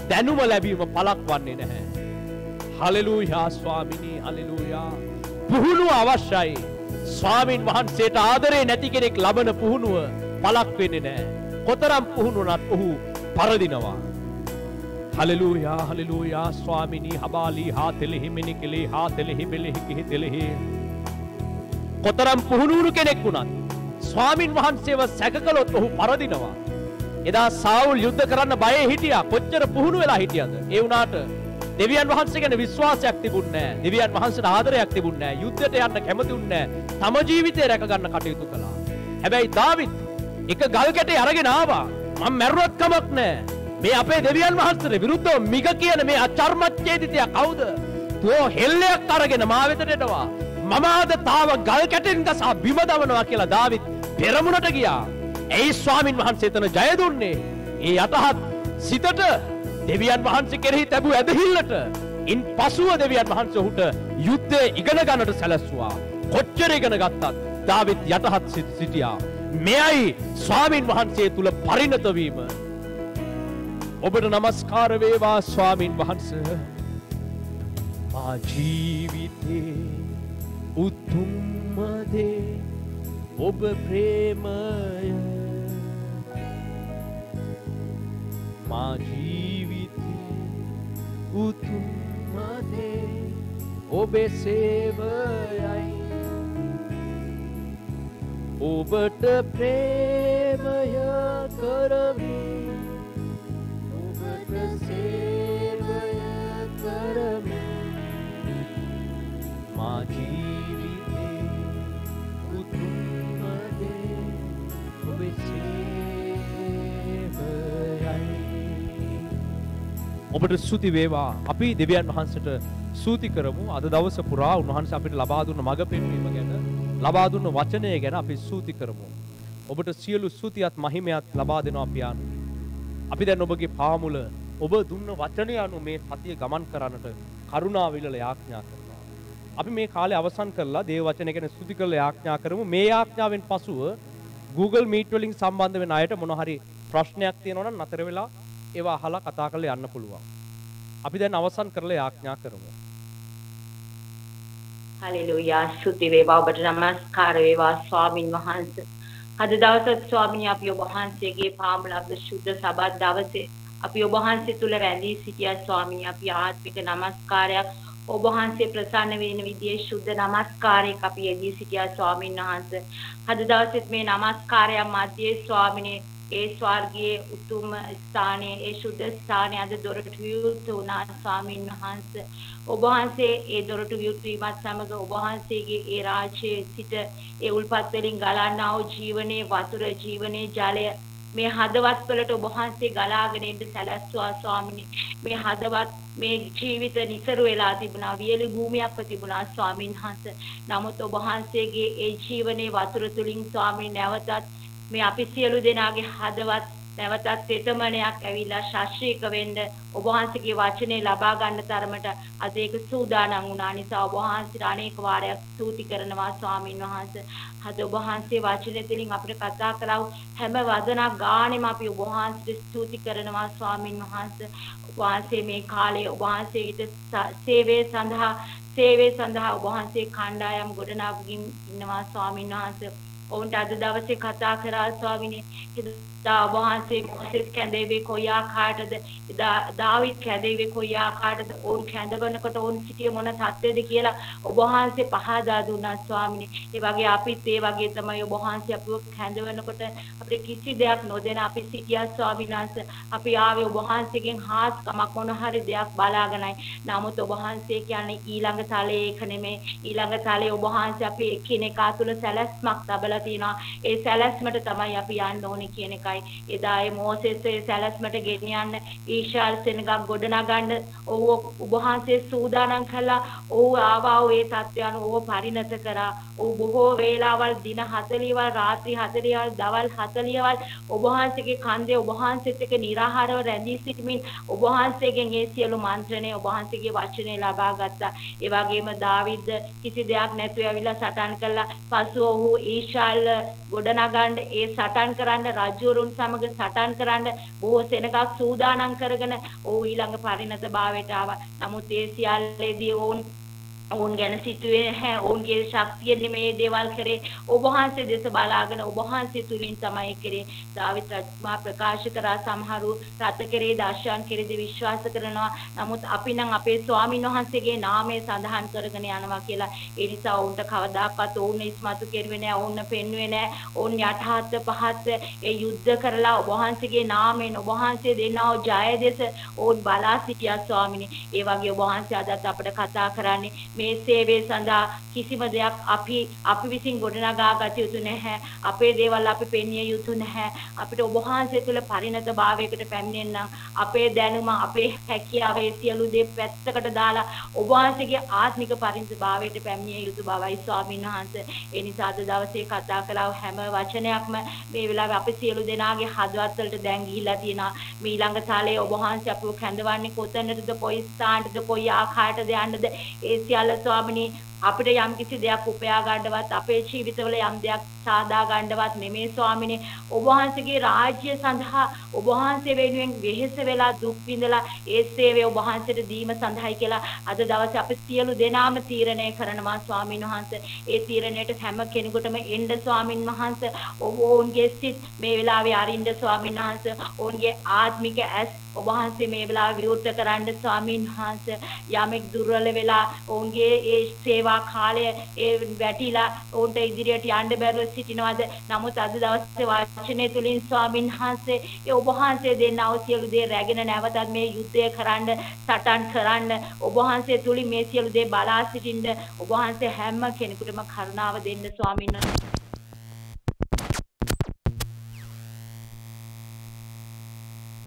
දැනුම ලැබීම පළක් වන්නේ නැහැ. හලෙලූයා ස්වාමිනී, හලෙලූයා. පුහුණුව අවශ්‍යයි. ස්වාමින් වහන්සේට ආදරේ නැති කෙනෙක් ලබන පුහුණුව පළක් වෙන්නේ නැහැ. කොතරම් පුහුණුනත් ඔහු පරදිනවා. Hallelujah, hallelujah. ස්වාමිනී හබාලි හාතෙලෙහි මිනිකලේ හාතෙලෙහි බෙලෙහි කිහිතෙලෙහි. කොතරම් පුහුණුණු කෙනෙක් වුණත් ස්වාමින් වහන්සේව සැකකලොත් ඔහු පරදිනවා. එදා සාවුල් යුද්ධ කරන්න බයේ හිටියා. කොච්චර පුහුණු වෙලා හිටියද? ඒ වුණාට දෙවියන් වහන්සේ ගැන විශ්වාසයක් තිබුණේ නැහැ. දෙවියන් වහන්සේට ආදරයක් තිබුණේ නැහැ. යුද්ධයට යන්න කැමතිුන්නේ නැහැ. තම ජීවිතය රැක ගන්න කටයුතු කළා. හැබැයි දාවිත් එක ගල් කැටේ අරගෙන ආවා. මම මැරුණත් කමක් නැහැ. මේ අපේ දෙවියන් වහන්සේට විරුද්ධව මිග කියන මේ අචර්මච්ඡේදිතයා කවුද? තෝ හෙල්ලයක් අරගෙන මා වෙතට එනවා. මම ආද තාව ගල් කැටෙන් ගසා බිම දවනවා කියලා දාවිත් පෙරමුණට ගියා. ඒ ස්වාමින් වහන්සේ එතන ජය දුන්නේ. ඒ යටහත් සිතට දෙවියන් වහන්සේ කෙරෙහි තැබූ ඇදහිල්ලට ඉන් පසුව දෙවියන් වහන්සේ ඔහුට යුද්ධය ඉගෙන ගන්නට සැලැස්සුවා. කොච්චර ඉගෙන ගත්තත් දාවිත් යටහත් සිටියා. මෙයයි ස්වාමින් වහන්සේ තුල පරිණත වීම. ඔබට නමස්කාර වේවා ස්වාමින් වහන්සේ. මා ජීවිතේ උතුම්ම දේ ඔබ ප්‍රේමය. මා ජීවිතේ උතුම්ම දේ ඔබේ සේවයයි. ඔබට ප්‍රේමය කරමි. ඔබට සේවය කරමි. මා ජීවිතේ උතුම්ම දේ ඔබේ සේවයයි. ඔබට ස්තුති වේවා. අපි දෙවියන් වහන්සේට ස්තුති කරමු. අද දවස පුරා උන්වහන්සේ අපිට ලබා දුන්න මඟ පෙන්වීම ගැන, ලබා දුන්න වචනය ගැන අපි ස්තුති කරමු. ඔබට සියලු ස්තුතියත් මහිමයත් ලබා දෙනවා පියාණන්. අපි දැන් ඔබගේ පාමුල ඔබ දුන්න වචනය අනුව මේ සතිය ගමන් කරන්නට කරුණාව ඉල්ලලා යාඥා කරනවා. අපි මේ කාලේ අවසන් කරලා දේව වචනය ගැන ස්තුති කරලා යාඥා කරමු. මේ යාඥාවෙන් පසුව Google Meet වලින් සම්බන්ධ වෙන අයට මොන හරි ප්‍රශ්නයක් තියෙනවා නම් නතර වෙලා ඒවා අහලා කතා කරලා යන්න පුළුවන්. අපි දැන් අවසන් කරලා යාඥා කරමු. හලෙලූයා. ස්තුති වේවා ඔබට නමස්කාර වේවා ස්වාමින් වහන්සේ. අද දවසේ ස්වාමිනී අපි ඔබ වහන්සේගේ පාමුල අප සුද්ධ සබත් දවසේ අපි ඔබ වහන්සේ තුල රැඳී සිටියා ස්වාමිනී. අපි ආත්මික නමස්කාරයක් ඔබ වහන්සේ ප්‍රසන්න වෙන විදිහේ සුද්ධ නමස්කාරයක් අපි යෙදී සිටියා ස්වාමින් වහන්සේ. අද දවසෙත් මේ නමස්කාරයන් මැදේ ස්වාමිනී ඒ ස්වර්ගයේ උතුම් ස්ථානයේ ඒ සුද්ධ ස්ථානයේ අද දොරටු වුණා ස්වාමින් වහන්සේ. ඔබ වහන්සේ ඒ දොරටු වීමත් සමග ඔබ වහන්සේගේ ඒ රාජ්‍යයේ සිට ඒ උල්පත් වලින් ගලන්නා වූ ජීවනයේ වතුර ජීවනයේ ජලය මේ හදවත් වලට ඔබ වහන්සේ ගලාගෙන එන්න සැලැස්සුවා ස්වාමිනී. මේ හදවත් මේ ජීවිත නිසරු වෙලා තිබුණා, වියලි භූමියක්ව තිබුණා ස්වාමින් වහන්සේ. නමුත් ඔබ වහන්සේගේ ඒ ජීවනයේ වතුර තුලින් ස්වාමිනී නැවතත් මේ අපි සියලු දෙනාගේ හදවත් නැවතත් තෙතමනයක් ඇවිල්ලා ශාස්ත්‍රීක වෙන්න ඔබ වහන්සේගේ වචනේ ලබා ගන්න තරමට අද ඒක සූදානම් වුණා නිසා ඔබ වහන්සේට අනේක වාරයක් ස්තුති කරනවා ස්වාමින් වහන්සේ. අද ඔබ වහන්සේ වචනේ තුලින් අපිට කතා කළා හැම වදනක් ගානෙම අපි ඔබ වහන්සේට ස්තුති කරනවා ස්වාමින් වහන්සේ. ඔබ වහන්සේ මේ කාලේ ඔබ වහන්සේට සේවය සඳහා ඔබ වහන්සේ කණ්ඩායම් ගොඩනගමින් ඉන්නවා ස්වාමින් වහන්සේ. ඔවුන්ට අද දවසේ කතා කරා ස්වාමිනේ. එදා ඔබ වහන්සේ මොසෙස් කැඳෙවේ කොයි ආකාරයටද, එදා දාවිත් කැඳෙවේ කොයි ආකාරයටද, ඔවුන් කැඳවනකොට ඔවුන් සිටියේ මොන තත්ත්වෙද කියලා ඔබ වහන්සේ පහදා දුන්නා ස්වාමිනේ. ඒ වගේ අපිත් ඒ වගේ තමයි ඔබ වහන්සේ අපිව කැඳවනකොට අපිට කිසි දෙයක් නොදෙන අපි සිටියා ස්වාමීන් වහන්සේ. අපි ආවේ ඔබ වහන්සේගෙන් හාස්කමක් මොන හරි දෙයක් බලාගෙනයි. නමුත් ඔබ වහන්සේ කියන්නේ ඊළඟ තලයේ එක නෙමෙයි. ඊළඟ තලයේ ඔබ වහන්සේ අපි එකිනෙකා තුල සැලැස්මක් තබලා තියෙනවා. ඒ සැලැස්මට තමයි අපි යන්න ඕනේ කියන එකයි. එදා ඒ මෝසෙස් ඒ සැලැස්මට ගෙනියන්න ඊශ්‍රායල් සෙනගක් ගොඩනගන්න ඔබ වහන්සේ සූදානම් කළා. ඔව් ආවා ඒ සත්‍යයන් ඔව් පරිණත කරා. ඔව් බොහෝ වේලාවල් දින 40 වල් රාත්‍රී 40 වල් දවල් 40 වල් ඔබ වහන්සේගේ කන්දේ ඔබ වහන්සේත් එක්ක නිරාහාරව රැඳී සිටමින් ඔබ වහන්සේගෙන් ඒ සියලු මන්ත්‍රණය ඔබ වහන්සේගේ වචනේ ලබා ගත්තා. ඒ වගේම දාවිද කිසි දෙයක් නැතුව ඇවිල්ලා සටන් කළා. පසුව ඔහු ඊශ්‍රායල් ගොඩනගන්න ඒ සටන් කරන්න රජුරුන් සමග සටන් කරන්න බොහෝ සෙනගක් සූදානම් කරගෙන ඔහු ඊළඟ පරිණත භාවයට ආවා. නමුත් ඒ සියල්ලේදී ඔවුන් ගැන සිටුවේ නැහැ. ඔවුන්ගේ ශක්තිය නෙමේ දේවල් කරේ. ඔබ වහන්සේ දෙස බලාගෙන ඔබ වහන්සේ තුලින් තමයි කරේ. දාවිත් රජතුමා ප්‍රකාශ කරා සමහරු රත කරේ දර්ශයන් කෙරෙහිද විශ්වාස කරනවා. නමුත් අපි නම් අපේ ස්වාමීන් වහන්සේගේ නාමය සඳහන් කරගෙන යනවා කියලා. ඒ නිසා ඔවුන්ට කවදාකවත් ඔවුන් ඉස්මතු කෙරුවේ නැහැ. ඔවුන් පෙන්වුවේ නැහැ. ඔවුන් යටහත් පහත් ඒ යුද්ධ කරලා ඔබ වහන්සේගේ නාමයෙන් ඔබ වහන්සේ දෙනා ජය දෙස ඔවුන් බලා සිටියා ස්වාමීනි. ඒ වගේ ඔබ වහන්සේ අදත් අපිට කතා කරන්නේ මේ සේවය සඳහා කිසිම දෙයක් අපි විසින් ගොඩනගා ගත යුතු නැහැ. අපේ දේවල් අපි පෙන්විය යුතු නැහැ. අපිට ඔබ වහන්සේ තුළ පරිණත භාවයකට පැමිණෙන්න අපේ දැනුම අපේ හැකියාව ඒ සියලු දේ පැත්තකට දාලා ඔබ වහන්සේගේ ආත්මික පරිණත භාවයට පැමිණිය යුතු බවයි ස්වාමීන් වහන්සේ. ඒ නිසා අද දවසේ කතා කළා හැම වචනයක්ම මේ වෙලාවේ අපි සියලු දෙනාගේ හදවත් වලට දැන් ගිහිලා තියෙනවා. මේ ඊළඟ කාලේ ඔබ වහන්සේ අපව කැඳවන්නේ කොතැනටද, කොයි ස්ථානටද, කොයි ආකාරයටද යන්නද, ඒ සියල්ල ස්වාමිනී අපිට යම් කිසි දෙයක් උපයා ගන්නවත් අපේ ජීවිතවල යම් දෙයක් සාදා ගන්නවත් නෙමේ ස්වාමිනේ. ඔබ වහන්සේගේ රාජ්‍ය සඳහා ඔබ වහන්සේ වෙනුවෙන් වෙහෙස වෙලා දුක් විඳලා ඒ සේවය ඔබ වහන්සේට දීම සඳහායි කියලා අද දවසේ අපි සියලු දෙනාම තීරණය කරනවා ස්වාමීන් වහන්සේ. ඒ තීරණයට හැම කෙනෙකුටම එන්න ස්වාමීන් වහන්සේ. ඔවුන්ගේ සිත් මේ වෙලාවේ අරින්න ස්වාමීන් වහන්සේ. ඔවුන්ගේ ආත්මික ඇස් ඔබ වහන්සේ මේ වෙලාවේ විවෘත කරන්න ස්වාමීන් වහන්සේ. යමෙක් දුර්වල වෙලා ඔවුන්ගේ ඒ සේවා කාලය ඒ වැටිලා ඔවුන්ට ඉදිරියට යන්න බැරුව සිටිනවාද? නමුත් අද දවසේ වචනේ තුලින් ස්වාමීන් වහන්සේ ඒ ඔබ වහන්සේ දෙන්නා වූ සියලු දේ රැගෙන නැවතත් මේ යුද්ධය කරන්න සටන් කරන්න ඔබ වහන්සේ තුලින් මේ සියලු දේ බලා සිටින්න ඔබ වහන්සේ හැම කෙනෙකුටම කරුණාව දෙන්න ස්වාමීන් වහන්සේ.